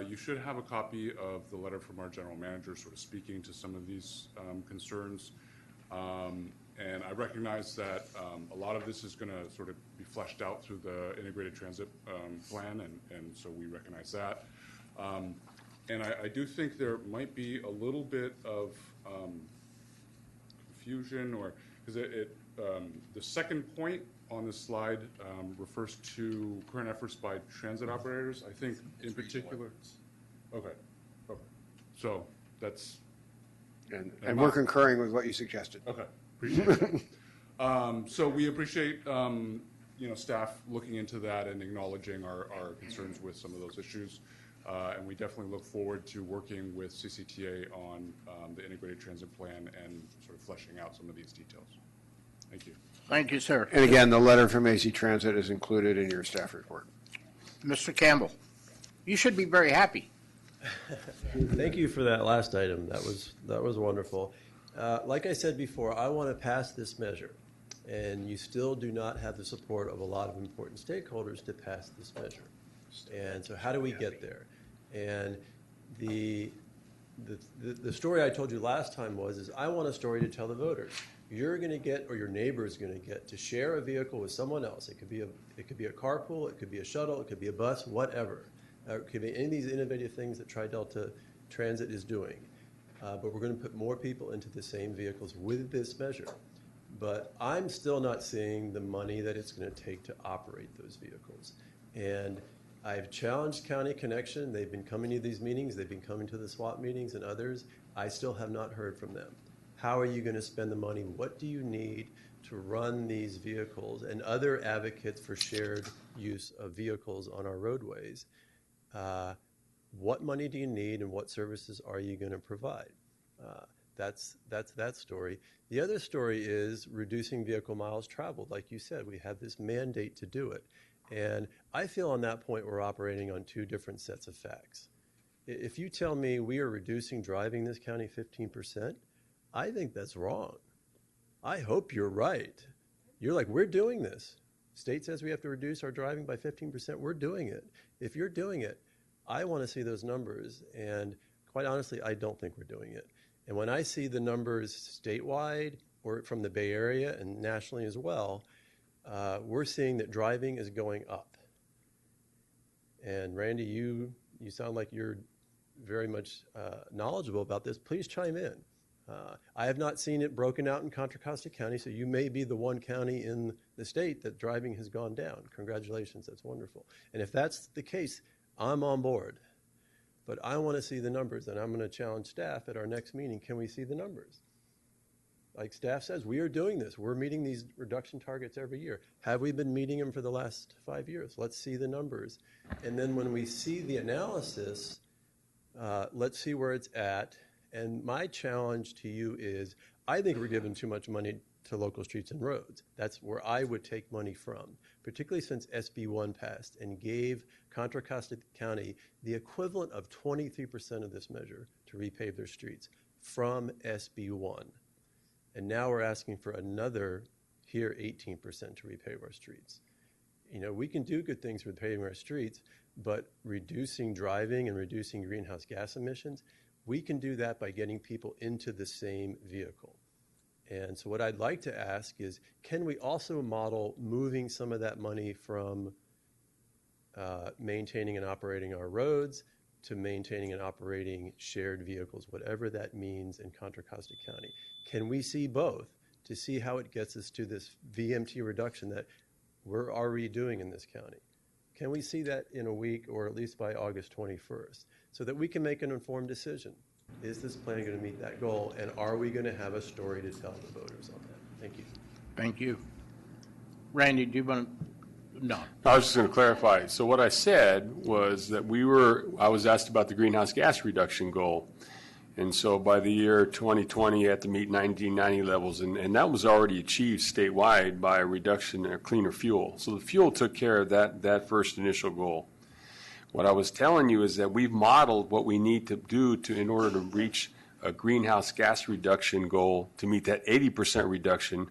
you should have a copy of the letter from our general manager sort of speaking to some of these concerns. And I recognize that a lot of this is going to sort of be fleshed out through the integrated transit plan, and so we recognize that. And I do think there might be a little bit of confusion, or because the second point on this slide refers to current efforts by transit operators. I think in particular. Okay. So that's. And we're concurring with what you suggested. Okay. Appreciate it. So we appreciate staff looking into that and acknowledging our concerns with some of those issues. And we definitely look forward to working with CCTA on the integrated transit plan and sort of fleshing out some of these details. Thank you. Thank you, sir. And again, the letter from AC Transit is included in your staff report. Mr. Campbell, you should be very happy. Thank you for that last item. That was wonderful. Like I said before, I want to pass this measure, and you still do not have the support of a lot of important stakeholders to pass this measure. And so how do we get there? And the story I told you last time is I want a story to tell the voters. You're going to get, or your neighbor is going to get, to share a vehicle with someone else. It could be a carpool, it could be a shuttle, it could be a bus, whatever. It could be any of these innovative things that Tri-Delta Transit is doing. But we're going to put more people into the same vehicles with this measure. But I'm still not seeing the money that it's going to take to operate those vehicles. And I've challenged County Connection. They've been coming to these meetings. They've been coming to the SWAT meetings and others. I still have not heard from them. How are you going to spend the money? What do you need to run these vehicles and other advocates for shared use of vehicles on our roadways? What money do you need, and what services are you going to provide? That's that story. The other story is reducing vehicle miles traveled. Like you said, we have this mandate to do it. And I feel on that point we're operating on two different sets of facts. If you tell me we are reducing driving in this county 15%, I think that's wrong. I hope you're right. You're like, we're doing this. State says we have to reduce our driving by 15%. We're doing it. If you're doing it, I want to see those numbers. And quite honestly, I don't think we're doing it. And when I see the numbers statewide or from the Bay Area and nationally as well, we're seeing that driving is going up. And Randy, you sound like you're very much knowledgeable about this, please chime in. I have not seen it broken out in Contra Costa County, so you may be the one county in the state that driving has gone down. Congratulations, that's wonderful. And if that's the case, I'm on board. But I want to see the numbers, and I'm going to challenge staff at our next meeting. Can we see the numbers? Like staff says, we are doing this. We're meeting these reduction targets every year. Have we been meeting them for the last 5 years? Let's see the numbers. And then when we see the analysis, let's see where it's at. And my challenge to you is, I think we're giving too much money to local streets and roads. That's where I would take money from, particularly since SB1 passed and gave Contra Costa County the equivalent of 23% of this measure to repave their streets from SB1. And now we're asking for another, here, 18% to repave our streets. You know, we can do good things with paving our streets, but reducing driving and reducing greenhouse gas emissions, we can do that by getting people into the same vehicle. And so what I'd like to ask is, can we also model moving some of that money from maintaining and operating our roads to maintaining and operating shared vehicles, whatever that means in Contra Costa County? Can we see both to see how it gets us to this VMT reduction that we're already doing in this county? Can we see that in a week or at least by August 21st so that we can make an informed decision? Is this plan going to meet that goal, and are we going to have a story to tell the voters on that? Thank you. Thank you. Randy, do you want to? No. I was just going to clarify. So what I said was that I was asked about the greenhouse gas reduction goal. And so by the year 2020, you had to meet 1990 levels, and that was already achieved statewide by a reduction in cleaner fuel. So the fuel took care of that first initial goal. What I was telling you is that we've modeled what we need to do in order to reach a greenhouse gas reduction goal to meet that 80% reduction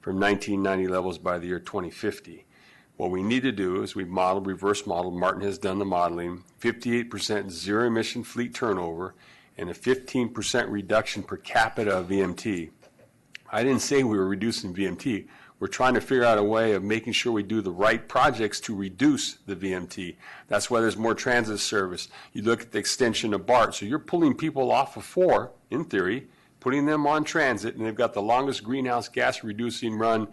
from 1990 levels by the year 2050. What we need to do is we've modeled, reverse modeled, Martin has done the modeling, 58% zero emission fleet turnover, and a 15% reduction per capita of VMT. I didn't say we were reducing VMT. We're trying to figure out a way of making sure we do the right projects to reduce the VMT. That's why there's more transit service. You look at the extension of BART. So you're pulling people off of 4, in theory, putting them on transit, and they've got the longest greenhouse gas reducing run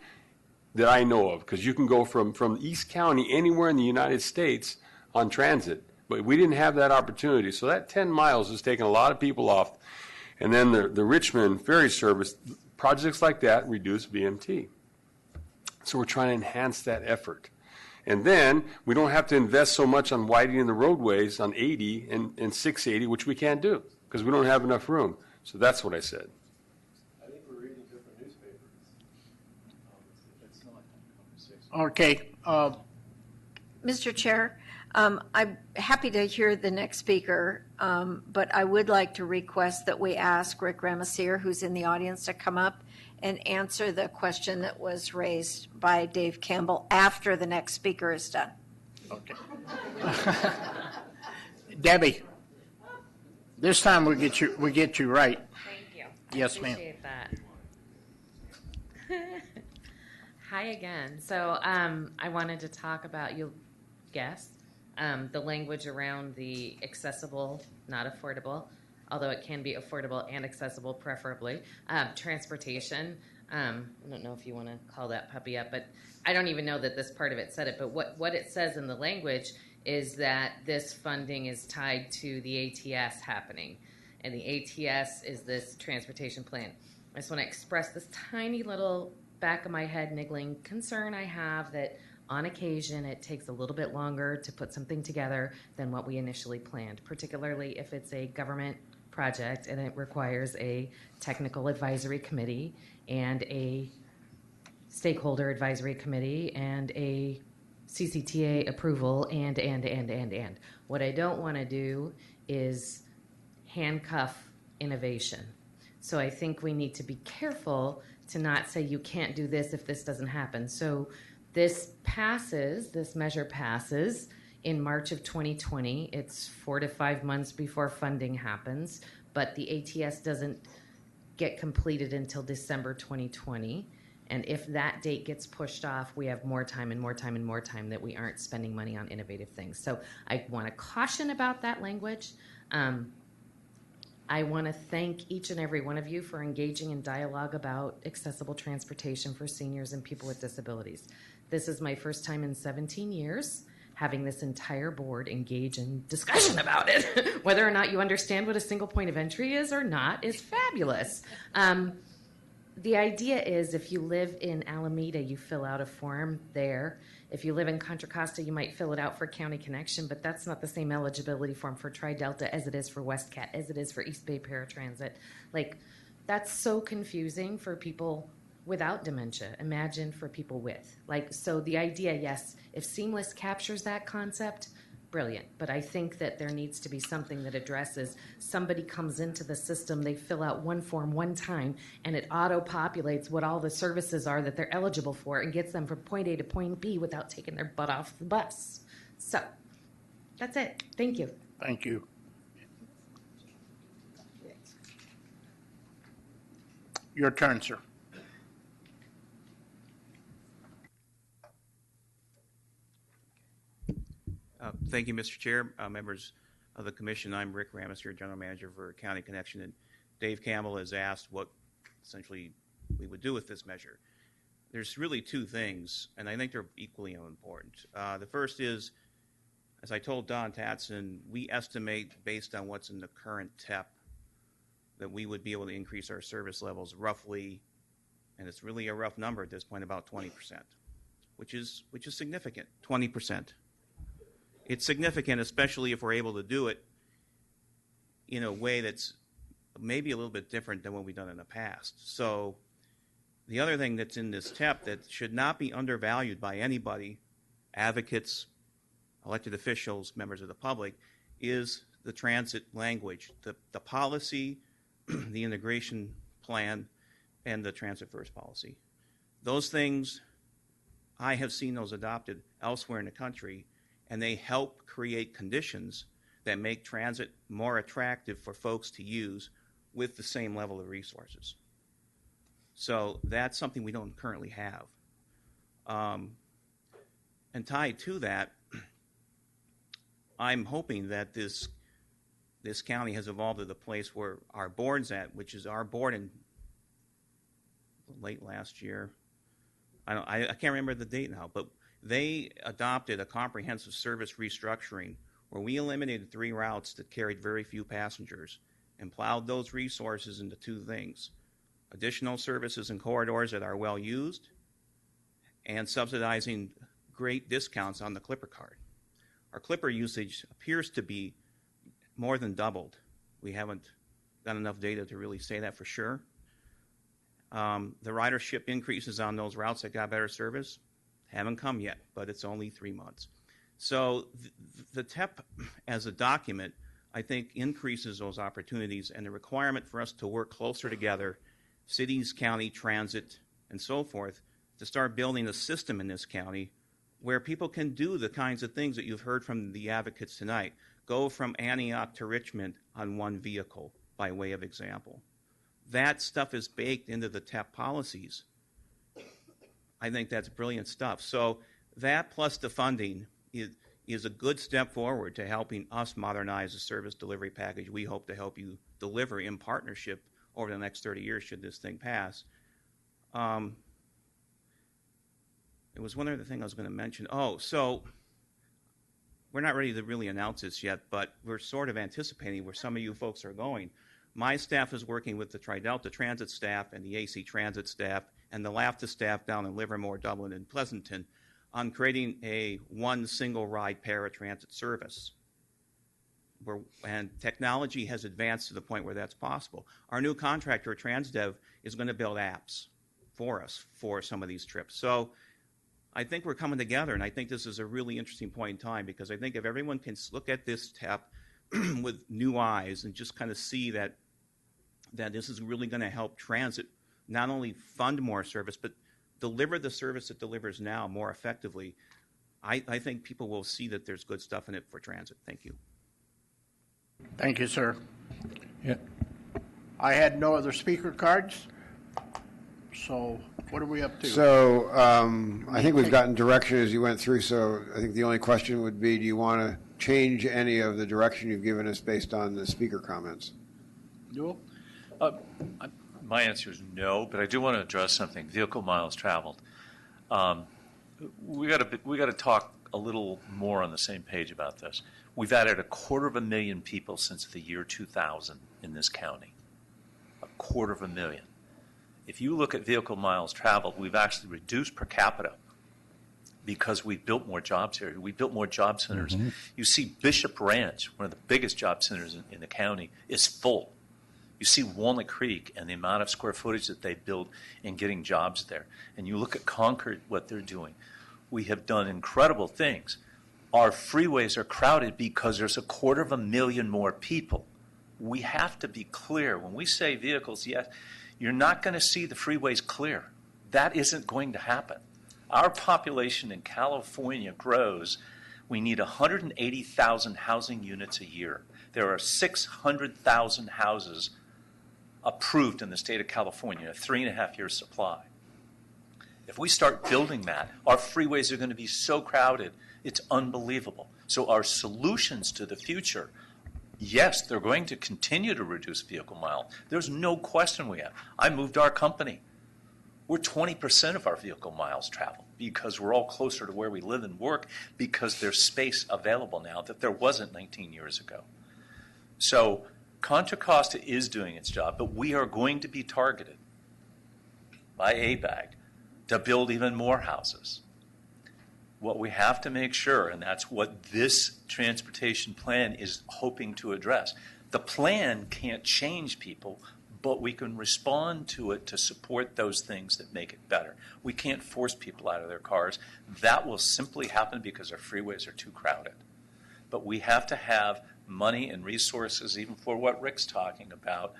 that I know of, because you can go from East County anywhere in the United States on transit. But we didn't have that opportunity. So that 10 miles has taken a lot of people off. And then the Richmond ferry service, projects like that reduce VMT. So we're trying to enhance that effort. And then we don't have to invest so much on widening the roadways on 80 and 680, which we can't do because we don't have enough room. So that's what I said. I think we're reading different newspapers. It's not Okay. Mr. Chair, I'm happy to hear the next speaker, but I would like to request that we ask Rick Ramasir, who's in the audience, to come up and answer the question that was raised by Dave Campbell after the next speaker is done. Okay. Debbie, this time we get you right. Thank you. Yes, I ma'am. appreciate that. Hi again. So I wanted to talk about, you'll guess, the language around the accessible, not affordable, although it can be affordable and accessible preferably, transportation. I don't know if you want to call that puppy up, but I don't even know that this part of it said it, but what it says in the language is that this funding is tied to the ATS happening, and the ATS is this transportation plan. I just want to express this tiny little back of my head niggling concern I have that on occasion it takes a little bit longer to put something together than what we initially planned, particularly if it's a government project and it requires a technical advisory committee and a stakeholder advisory committee and a CCTA approval and. What I don't want to do is handcuff innovation. So I think we need to be careful to not say you can't do this if this doesn't happen. So this measure passes in March of 2020. It's 4 to 5 months before funding happens, but the ATS doesn't get completed until December 2020. And if that date gets pushed off, we have more time and more time and more time that we aren't spending money on innovative things. So I want to caution about that language. I want to thank each and every one of you for engaging in dialogue about accessible transportation for seniors and people with disabilities. This is my first time in 17 years having this entire board engage in discussion about it. Whether or not you understand what a single point of entry is or not is fabulous. The idea is if you live in Alameda, you fill out a form there. If you live in Contra Costa, you might fill it out for County Connection, but that's not the same eligibility form for Tri-Delta as it is for WestCat, as it is for East Bay Paratransit. Like, that's so confusing for people without dementia. Imagine for people with. Like, so the idea, yes, if Seamless captures that concept, brilliant. But I think that there needs to be something that addresses somebody comes into the system, they fill out one form one time, and it auto-populates what all the services are that they're eligible for and gets them from point A to point B without taking their butt off the bus. So, that's it. Thank you. Thank you. Your turn, sir. Thank you, Mr. Chair, members of the commission. I'm Rick Ramister, General Manager for County Connection, and Dave Campbell has asked what essentially we would do with this measure. There's really two things, and I think they're equally important. The first is, as I told Don Tatson, we estimate based on what's in the current TEP that we would be able to increase our service levels roughly, and it's really a rough number at this point, about 20%, which is significant, 20%. It's significant, especially if we're able to do it in a way that's maybe a little bit different than what we've done in the past. So the other thing that's in this TEP that should not be undervalued by anybody, advocates, elected officials, members of the public, is the transit language, the policy, the integration plan, and the transit first policy. Those things, I have seen those adopted elsewhere in the country, and they help create conditions that make transit more attractive for folks to use with the same level of resources. So that's something we don't currently have. And tied to that, I'm hoping that this county has evolved to the place where our board's at, which is our board in late last year. I can't remember the date now, but they adopted a comprehensive service restructuring where we eliminated 3 routes that carried very few passengers and plowed those resources into 2 things: additional services and corridors that are well used and subsidizing great discounts on the Clipper card. Our Clipper usage appears to be more than doubled. We haven't got enough data to really say that for sure. The ridership increases on those routes that got better service haven't come yet, but it's only 3 months. So the TEP as a document, I think, increases those opportunities, and the requirement for us to work closer together, cities, county, transit, and so forth, to start building a system in this county where people can do the kinds of things that you've heard from the advocates tonight. Go from Antioch to Richmond on one vehicle, by way of example. That stuff is baked into the TEP policies. I think that's brilliant stuff. So that plus the funding is a good step forward to helping us modernize the service delivery package we hope to help you deliver in partnership over the next 30 years should this thing pass. There was one other thing I was going to mention. Oh, so we're not ready to really announce this yet, but we're sort of anticipating where some of you folks are going. My staff is working with the Tri-Delta Transit staff and the AC Transit staff and the LAFTA staff down in Livermore, Dublin, and Pleasanton on creating a one single ride paratransit service. And technology has advanced to the point where that's possible. Our new contractor, Transdev, is going to build apps for us for some of these trips. So I think we're coming together, and I think this is a really interesting point in time, because I think if everyone can look at this TEP with new eyes and just kind of see that this is really going to help transit not only fund more service, but deliver the service it delivers now more effectively, I think people will see that there's good stuff in it for transit. Thank you. Thank you, sir. Yeah. I had no other speaker cards. So what are we up to? So I think we've gotten direction as you went through, so I think the only question would be, do you want to change any of the direction you've given us based on the speaker comments? Newell? My answer is no, but I do want to address something. Vehicle miles traveled. We got to talk a little more on the same page about this. We've added 250,000 people since the year 2000 in this county. 250,000. If you look at vehicle miles traveled, we've actually reduced per capita because we built more jobs here. We built more job centers. Mm-hmm. You see Bishop Ranch, one of the biggest job centers in the county, is full. You see Walnut Creek and the amount of square footage that they build in getting jobs there. And you look at Concord, what they're doing. We have done incredible things. Our freeways are crowded because there's 250,000 more people. We have to be clear. When we say vehicles, yes, you're not going to see the freeways clear. That isn't going to happen. Our population in California grows. We need 180,000 housing units a year. There are 600,000 houses approved in the state of California, a 3.5-year supply. If we start building that, our freeways are going to be so crowded, it's unbelievable. So our solutions to the future, yes, they're going to continue to reduce vehicle miles. There's no question we have. I moved our company. We're 20% of our vehicle miles traveled because we're all closer to where we live and work because there's space available now that there wasn't 19 years ago. So Contra Costa is doing its job, but we are going to be targeted by ABAG to build even more houses. What we have to make sure, and that's what this transportation plan is hoping to address, the plan can't change people, but we can respond to it to support those things that make it better. We can't force people out of their cars. That will simply happen because our freeways are too crowded. But we have to have money and resources, even for what Rick's talking about.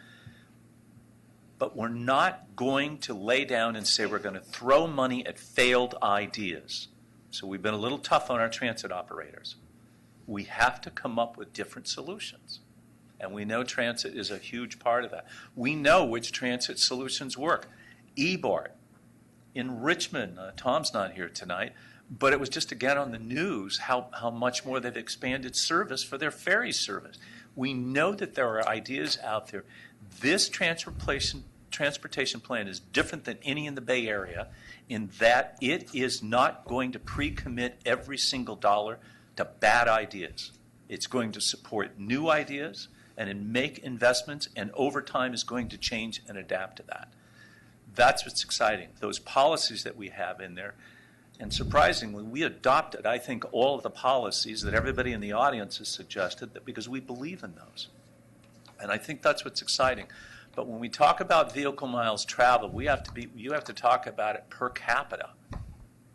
But we're not going to lay down and say we're going to throw money at failed ideas. So we've been a little tough on our transit operators. We have to come up with different solutions. And we know transit is a huge part of that. We know which transit solutions work. eBART in Richmond, Tom's not here tonight, but it was just again on the news how much more they've expanded service for their ferry service. We know that there are ideas out there. This transportation plan is different than any in the Bay Area in that it is not going to pre-commit every single dollar to bad ideas. It's going to support new ideas and make investments, and over time is going to change and adapt to that. That's what's exciting, those policies that we have in there. And surprisingly, we adopted, I think, all of the policies that everybody in the audience has suggested because we believe in those. And I think that's what's exciting. But when we talk about vehicle miles traveled, you have to talk about it per capita.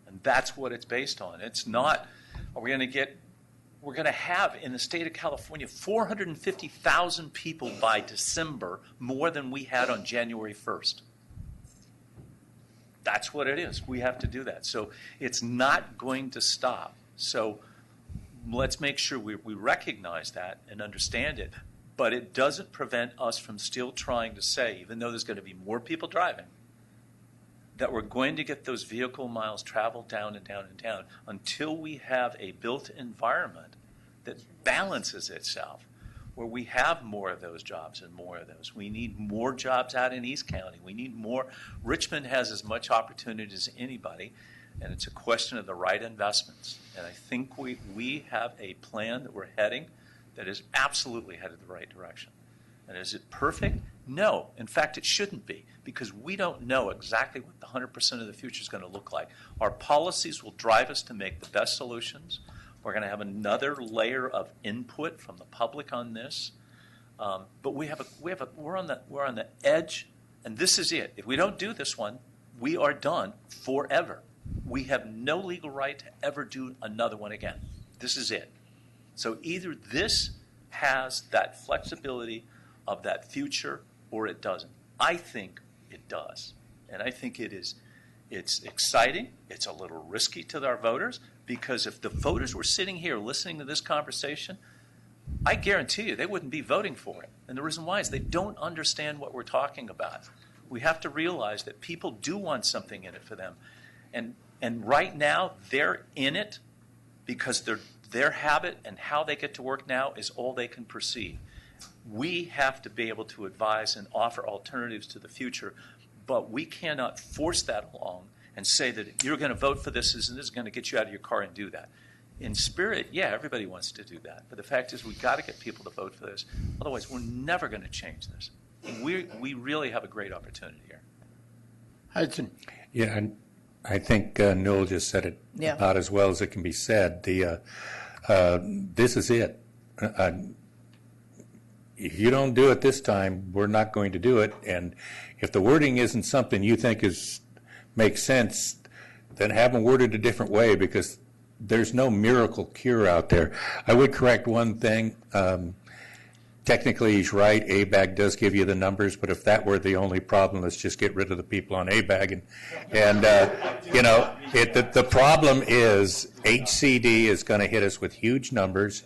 And that's what it's based on. It's not, we're going to have in the state of California 450,000 people by December, more than we had on January 1st. That's what it is. We have to do that. So it's not going to stop. So let's make sure we recognize that and understand it. But it doesn't prevent us from still trying to say, even though there's going to be more people driving, that we're going to get those vehicle miles traveled down and down and down until we have a built environment that balances itself, where we have more of those jobs and more of those. We need more jobs out in East County. We need more. Richmond has as much opportunity as anybody, and it's a question of the right investments. And I think we have a plan that we're heading that is absolutely headed the right direction. And is it perfect? No. In fact, it shouldn't be, because we don't know exactly what the 100% of the future is going to look like. Our policies will drive us to make the best solutions. We're going to have another layer of input from the public on this. But we're on the edge, and this is it. If we don't do this one, we are done forever. We have no legal right to ever do another one again. This is it. So either this has that flexibility of that future or it doesn't. I think it does. And I think it's exciting. It's a little risky to our voters, because if the voters were sitting here listening to this conversation, I guarantee you they wouldn't be voting for it. And the reason why is they don't understand what we're talking about. We have to realize that people do want something in it for them. And right now they're in it because their habit and how they get to work now is all they can perceive. We have to be able to advise and offer alternatives to the future, but we cannot force that along and say that you're going to vote for this and this is going to get you out of your car and do that. In spirit, yeah, everybody wants to do that. But the fact is we've got to get people to vote for this. Otherwise, we're never going to change this. We really have a great opportunity here. Hudson. Yeah, and I think Newell just said it about as well as it can be said. This is it. If you don't do it this time, we're not going to do it. And if the wording isn't something you think makes sense, then have them worded a different way, because there's no miracle cure out there. I would correct one thing. Technically, he's right. ABAG does give you the numbers, but if that were the only problem, let's just get rid of the people on ABAG. The problem is HCD is going to hit us with huge numbers,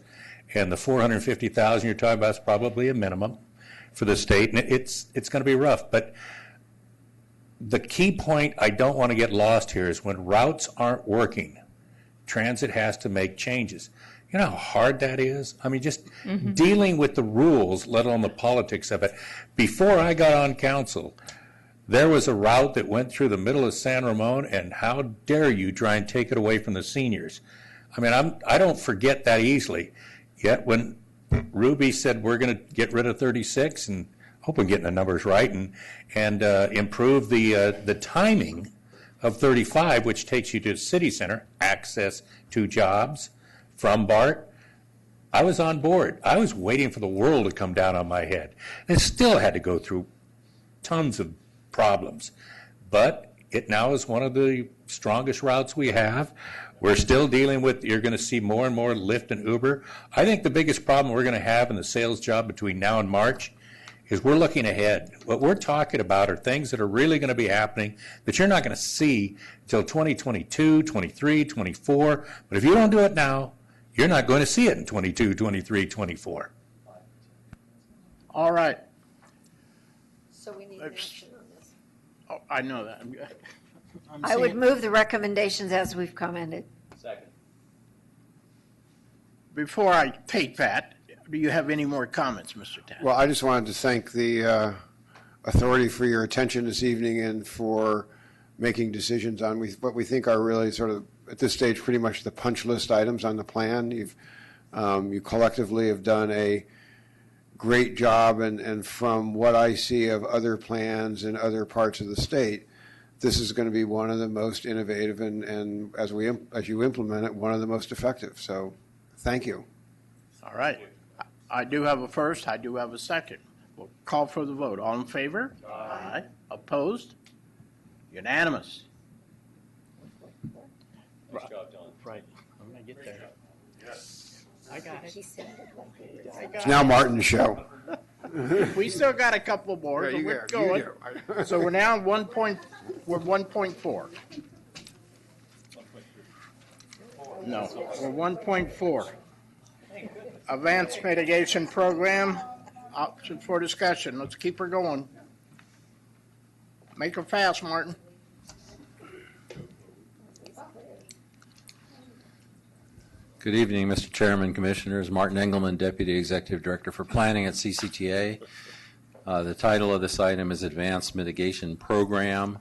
and the 450,000 you're talking about is probably a minimum for the state, and it's going to be rough. But the key point I don't want to get lost here is when routes aren't working, transit has to make changes. You know how hard that is? I mean, just dealing with the rules, let alone the politics of it. Before I got on council, there was a route that went through the middle of San Ramon, and how dare you try and take it away from the seniors? I mean, I don't forget that easily. Yet when Ruby said we're going to get rid of 36, and I hope I'm getting the numbers right, and improve the timing of 35, which takes you to the city center, access to jobs from BART, I was on board. I was waiting for the world to come down on my head. And it still had to go through tons of problems. But it now is one of the strongest routes we have. We're still dealing with, you're going to see more and more Lyft and Uber. I think the biggest problem we're going to have in the sales job between now and March is we're looking ahead. What we're talking about are things that are really going to be happening that you're not going to see until 2022, 23, 24. But if you don't do it now, you're not going to see it in 22, 23, 24. All right. So we need action on this. Oh, I know that. I would move the recommendations as we've commented. Second. Before I take that, do you have any more comments, Mr. Taft? Well, I just wanted to thank the authority for your attention this evening and for making decisions on what we think are really sort of, at this stage, pretty much the punch list items on the plan. You collectively have done a great job, and from what I see of other plans in other parts of the state, this is going to be one of the most innovative and as you implement it, one of the most effective. So thank you. All right. I do have a first. I do have a second. We'll call for the vote. All in favor? Aye. Opposed? Unanimous. Nice job, John. Right. I'm going to get there. I got it. It's now Martin's show. We still got a couple more, Yeah, but we're going. So we're now 1.4. No, we're 1.4. Advanced mitigation program, option for discussion. Let's keep her going. Make her fast, Martin. Good evening, Mr. Chairman, Commissioners. Martin Engelman, Deputy Executive Director for Planning at CCTA. The title of this item is Advanced Mitigation Program,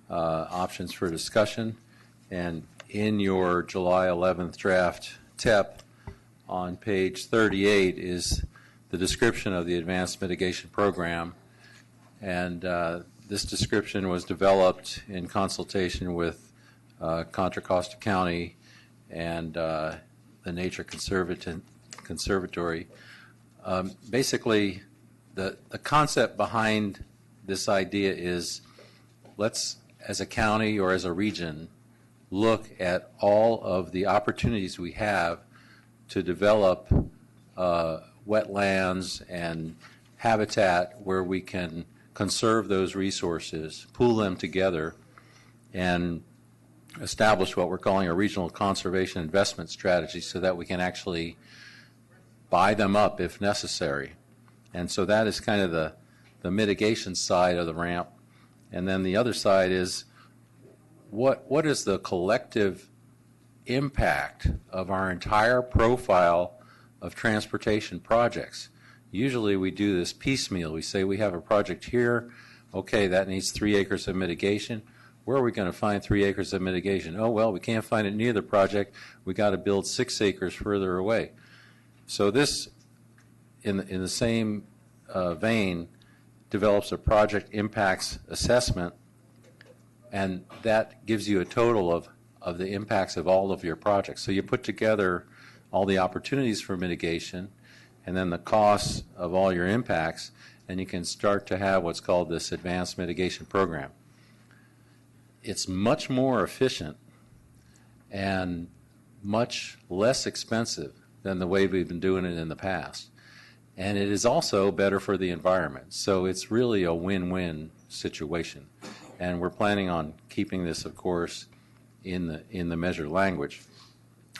options for discussion. And in your July 11th draft TEP on page 38 is the description of the Advanced Mitigation Program. And this description was developed in consultation with Contra Costa County and the Nature Conservatory. Basically, the concept behind this idea is let's, as a county or as a region, look at all of the opportunities we have to develop wetlands and habitat where we can conserve those resources, pool them together, and establish what we're calling a regional conservation investment strategy so that we can actually buy them up if necessary. And so that is kind of the mitigation side of the ramp. And then the other side is what is the collective impact of our entire profile of transportation projects. Usually we do this piecemeal. We say we have a project here. Okay, that needs 3 acres of mitigation. Where are we going to find 3 acres of mitigation? Oh, well, we can't find it near the project. We got to build 6 acres further away. So this, in the same vein, develops a project impacts assessment, and that gives you a total of the impacts of all of your projects. So you put together all the opportunities for mitigation and then the costs of all your impacts, and you can start to have what's called this advanced mitigation program. It's much more efficient and much less expensive than the way we've been doing it in the past. And it is also better for the environment. So it's really a win-win situation. And we're planning on keeping this, of course, in the measure language.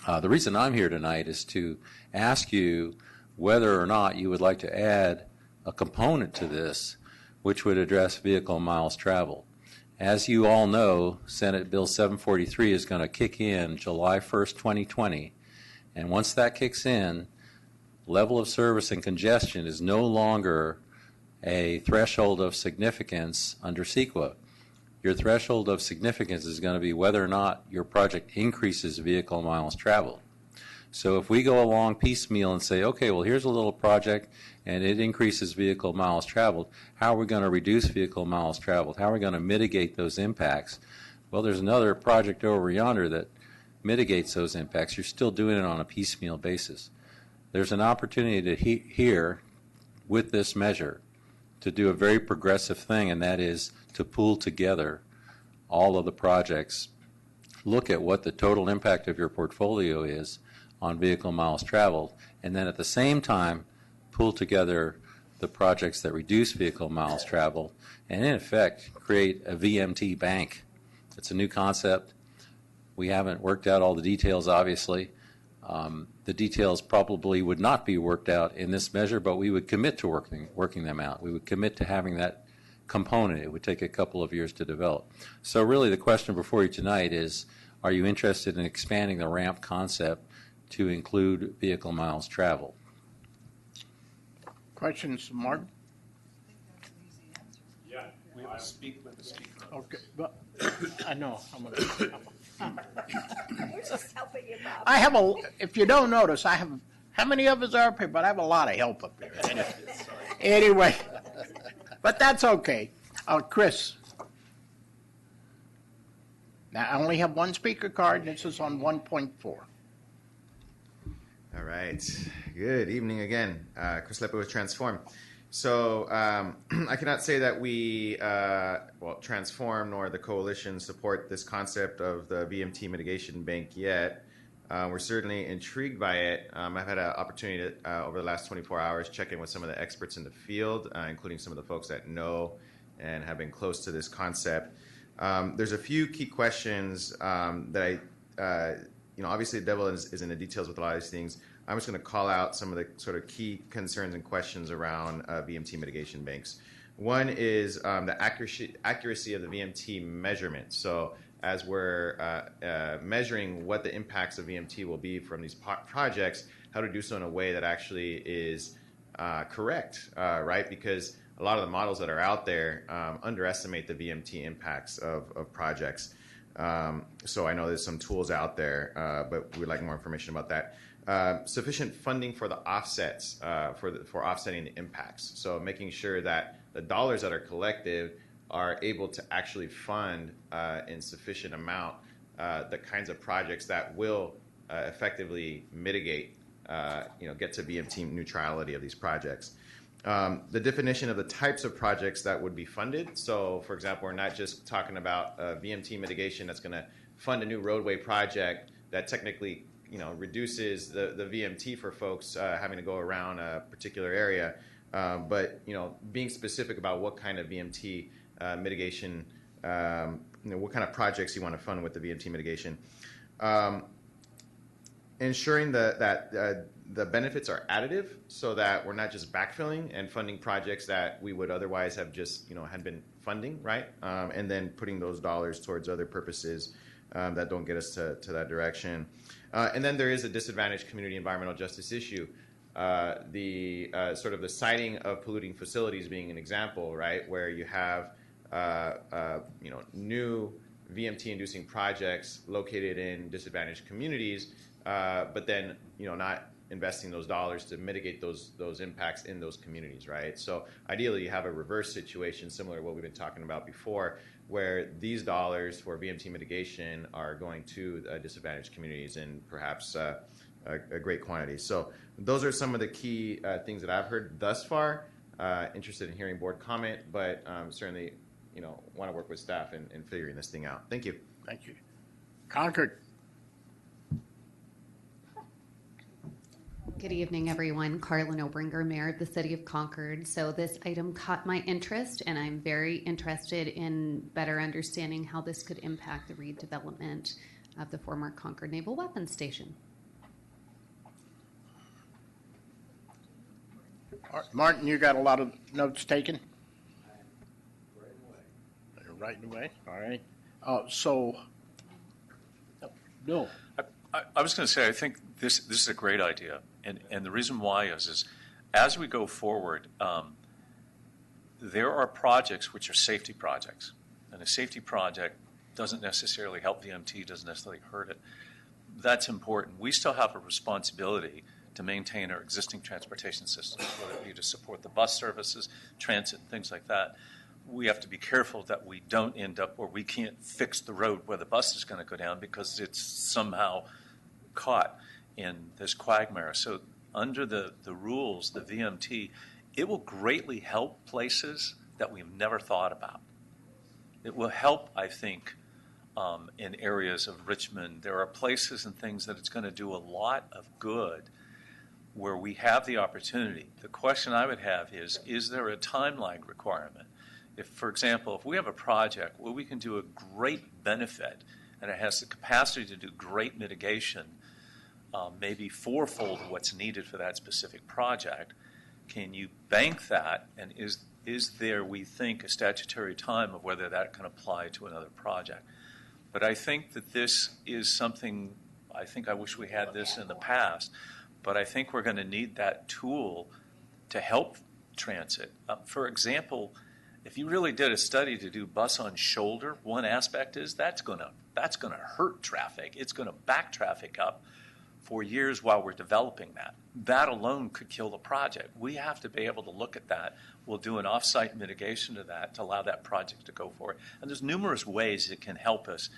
The reason I'm here tonight is to ask you whether or not you would like to add a component to this which would address vehicle miles traveled. As you all know, Senate Bill 743 is going to kick in July 1st, 2020. And once that kicks in, level of service and congestion is no longer a threshold of significance under CEQA. Your threshold of significance is going to be whether or not your project increases vehicle miles traveled. So if we go along piecemeal and say, okay, well, here's a little project and it increases vehicle miles traveled, how are we going to reduce vehicle miles traveled? How are we going to mitigate those impacts? Well, there's another project over yonder that mitigates those impacts. You're still doing it on a piecemeal basis. There's an opportunity to here, with this measure, to do a very progressive thing, and that is to pool together all of the projects, look at what the total impact of your portfolio is on vehicle miles traveled, and then at the same time pool together the projects that reduce vehicle miles traveled, and in effect create a VMT bank. It's a new concept. We haven't worked out all the details, obviously. The details probably would not be worked out in this measure, but we would commit to working them out. We would commit to having that component. It would take a couple of years to develop. So really the question before you tonight is, are you interested in expanding the RAMP concept to include vehicle miles traveled? Questions, Mark? Yeah, we will speak with the speaker. Okay, but I know. We're just helping you, Bob. I have if you don't notice, I have, how many of us are up here? But I have a lot of help up here. Anyway, but that's okay. Chris. Now, I only have one speaker card. This is on 1.4. All right. Good evening again. Chris Lepper with Transform. So I cannot say that we, Transform nor the coalition support this concept of the VMT mitigation bank yet. We're certainly intrigued by it. I've had an opportunity to, over the last 24 hours, check in with some of the experts in the field, including some of the folks that know and have been close to this concept. There's a few key questions that obviously the devil is in the details with a lot of these things. I'm just going to call out some of the sort of key concerns and questions around VMT mitigation banks. One is the accuracy of the VMT measurement. So as we're measuring what the impacts of VMT will be from these projects, how to do so in a way that actually is correct, right? Because a lot of the models that are out there underestimate the VMT impacts of projects. So I know there's some tools out there, but we'd like more information about that. Sufficient funding for the offsets, for offsetting the impacts. So making sure that the dollars that are collected are able to actually fund in sufficient amount the kinds of projects that will effectively mitigate, get to VMT neutrality of these projects. The definition of the types of projects that would be funded. So, for example, we're not just talking about VMT mitigation that's going to fund a new roadway project that technically, reduces the VMT for folks having to go around a particular area, but being specific about what kind of VMT mitigation, what kind of projects you want to fund with the VMT mitigation. Ensuring that the benefits are additive so that we're not just backfilling and funding projects that we would otherwise have just, had been funding, right? And then putting those dollars towards other purposes that don't get us to that direction. And then there is a disadvantaged community environmental justice issue. The sort of the siting of polluting facilities being an example, right, where you have new VMT-inducing projects located in disadvantaged communities, but then not investing those dollars to mitigate those impacts in those communities, right? So ideally, you have a reverse situation similar to what we've been talking about before, where these dollars for VMT mitigation are going to disadvantaged communities in perhaps a great quantity. So those are some of the key things that I've heard thus far. Interested in hearing board comment, but certainly, want to work with staff in figuring this thing out. Thank you. Thank you. Concord. Good evening, everyone. Carlin Obringer, Mayor of the City of Concord. So this item caught my interest, and I'm very interested in better understanding how this could impact the redevelopment of the former Concord Naval Weapons Station. Martin, you got a lot of notes taken? Right away. All right. Bill. I was going to say, I think this is a great idea. And the reason why is as we go forward, there are projects which are safety projects. And a safety project doesn't necessarily help VMT, doesn't necessarily hurt it. That's important. We still have a responsibility to maintain our existing transportation systems, whether it be to support the bus services, transit, things like that. We have to be careful that we don't end up where we can't fix the road where the bus is going to go down because it's somehow caught in this quagmire. So under the rules, the VMT, it will greatly help places that we've never thought about. It will help, I think, in areas of Richmond. There are places and things that it's going to do a lot of good where we have the opportunity. The question I would have is there a timeline requirement? If, for example, if we have a project where we can do a great benefit and it has the capacity to do great mitigation, maybe fourfold what's needed for that specific project, can you bank that? And is there, we think, a statutory time of whether that can apply to another project? But I think that this is something, I think I wish we had this in the past, but I think we're going to need that tool to help transit. For example, if you really did a study to do bus on shoulder, one aspect is that's going to hurt traffic. It's going to back traffic up for years while we're developing that. That alone could kill the project. We have to be able to look at that. We'll do an off-site mitigation to that to allow that project to go forward. And there's numerous ways it can help us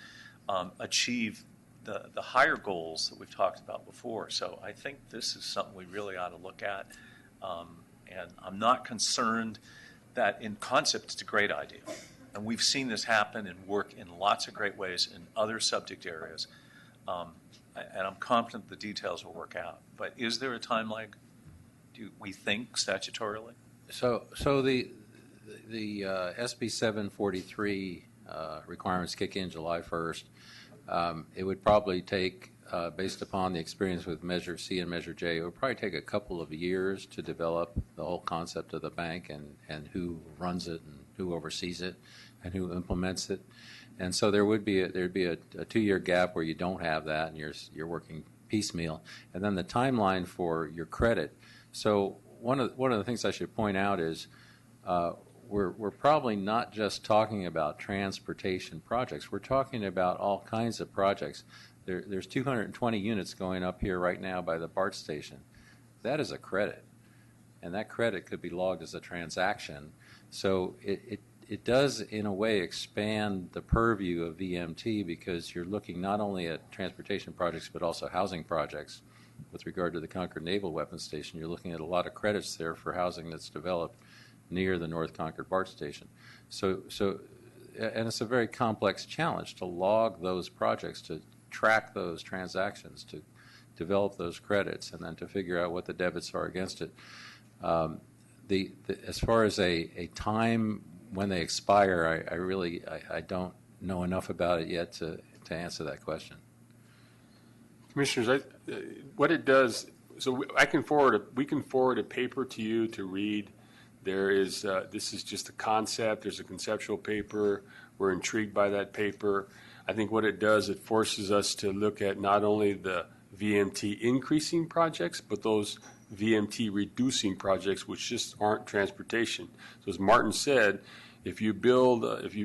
achieve the higher goals that we've talked about before. So I think this is something we really ought to look at. And I'm not concerned that in concept it's a great idea. And we've seen this happen and work in lots of great ways in other subject areas. And I'm confident the details will work out. But is there a timeline, do we think, statutorily? So the SB 743 requirements kick in July 1st. It would probably take, based upon the experience with Measure C and Measure J, it would probably take a couple of years to develop the whole concept of the bank and who runs it and who oversees it and who implements it. And so there'd be a 2-year gap where you don't have that and you're working piecemeal. And then the timeline for your credit. So one of the things I should point out is we're probably not just talking about transportation projects. We're talking about all kinds of projects. There's 220 units going up here right now by the BART station. That is a credit, and that credit could be logged as a transaction. So it does, in a way, expand the purview of VMT because you're looking not only at transportation projects but also housing projects. With regard to the Concord Naval Weapons Station, you're looking at a lot of credits there for housing that's developed near the North Concord BART station. So, and it's a very complex challenge to log those projects, to track those transactions, to develop those credits, and then to figure out what the debits are against it. As far as a time when they expire, I don't know enough about it yet to answer that question. Commissioners, what it does, so we can forward a paper to you to read. There is, this is just a concept. There's a conceptual paper. We're intrigued by that paper. I think what it does, it forces us to look at not only the VMT increasing projects, but those VMT reducing projects, which just aren't transportation. So as Martin said, if you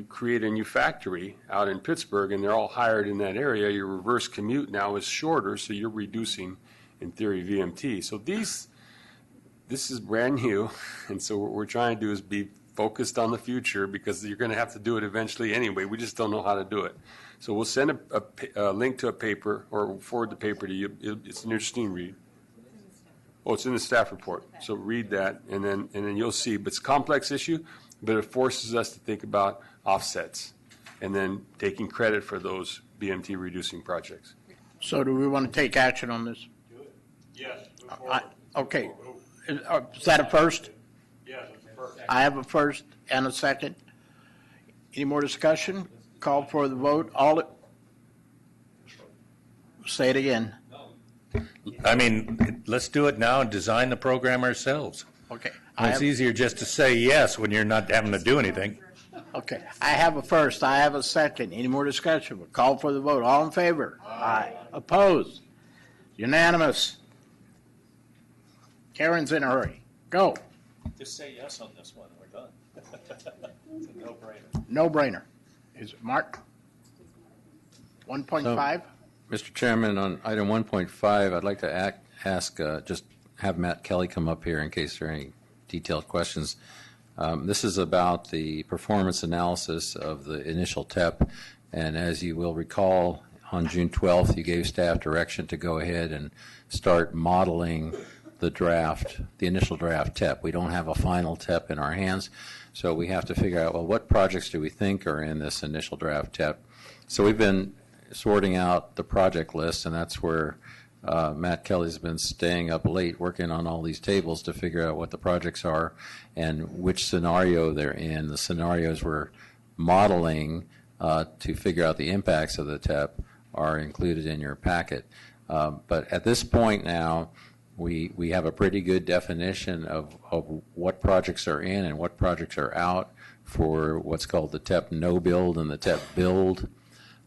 create a new factory out in Pittsburgh and they're all hired in that area, your reverse commute now is shorter, so you're reducing, in theory, VMT. So this is brand new, and so what we're trying to do is be focused on the future, because you're going to have to do it eventually anyway. We just don't know how to do it. So we'll send a link to a paper, or forward the paper to you. It's an interesting read. Oh, it's in the staff report. So read that, and then you'll see. But it's a complex issue, but it forces us to think about offsets and then taking credit for those BMT reducing projects. So do we want to take action on this? Yes. Okay. Is that a first? Yes, it's a first. I have a first and a second. Any more discussion? Call for the vote. Say it again. I mean, let's do it now and design the program ourselves. Okay. It's easier just to say yes when you're not having to do anything. Okay. I have a first. I have a second. Any more discussion? Call for the vote. All in favor? Aye. Opposed? Unanimous. Karen's in a hurry. Go. Just say yes on this one, we're done. It's a no-brainer. No-brainer. Is it Mark? 1.5? Mr. Chairman, on item 1.5, I'd like to ask, just have Matt Kelly come up here in case there are any detailed questions. This is about the performance analysis of the initial TEP, and as you will recall, on June 12th, you gave staff direction to go ahead and start modeling the initial draft TEP. We don't have a final TEP in our hands, so we have to figure out, well, what projects do we think are in this initial draft TEP? So we've been sorting out the project list, and that's where Matt Kelly's been staying up late working on all these tables to figure out what the projects are and which scenario they're in. The scenarios we're modeling to figure out the impacts of the TEP are included in your packet. But at this point now, we have a pretty good definition of what projects are in and what projects are out for what's called the TEP no build and the TEP build.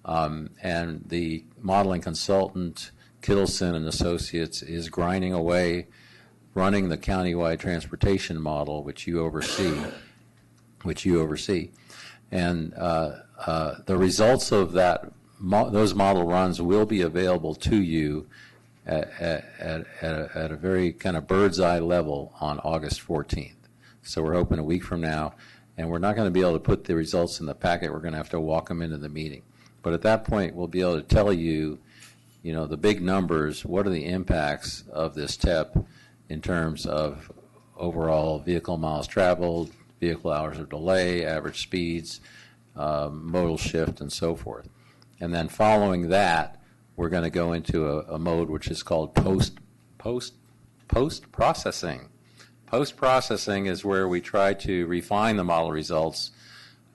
And the modeling consultant, Kittleson and Associates, is grinding away, running the countywide transportation model, which you oversee. And the results of those model runs will be available to you at a very kind of bird's eye level on August 14th. So we're hoping a week from now, and we're not going to be able to put the results in the packet. We're going to have to walk them into the meeting. But at that point, we'll be able to tell you, the big numbers, what are the impacts of this TEP in terms of overall vehicle miles traveled, vehicle hours of delay, average speeds, modal shift, and so forth. And then following that, we're going to go into a mode which is called post-processing. Post-processing is where we try to refine the model results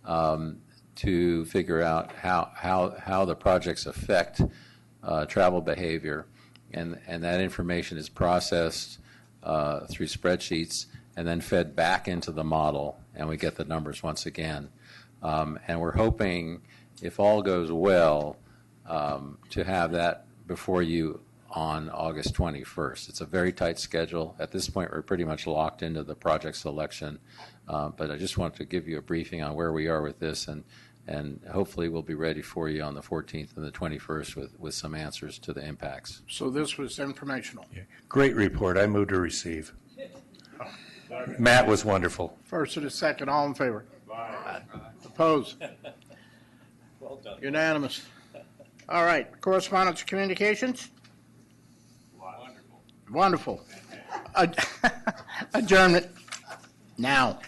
to figure out how the projects affect travel behavior, and that information is processed through spreadsheets and then fed back into the model, and we get the numbers once again. And we're hoping, if all goes well, to have that before you on August 21st. It's a very tight schedule. At this point, we're pretty much locked into the project selection, but I just wanted to give you a briefing on where we are with this, and hopefully we'll be ready for you on the 14th and the 21st with some answers to the impacts. So this was informational. Yeah. Great report. I move to receive. Matt was wonderful. First and a second, all in favor? Aye. Opposed? Well done. Unanimous. All right, correspondence communications? Wonderful. Adjournment now.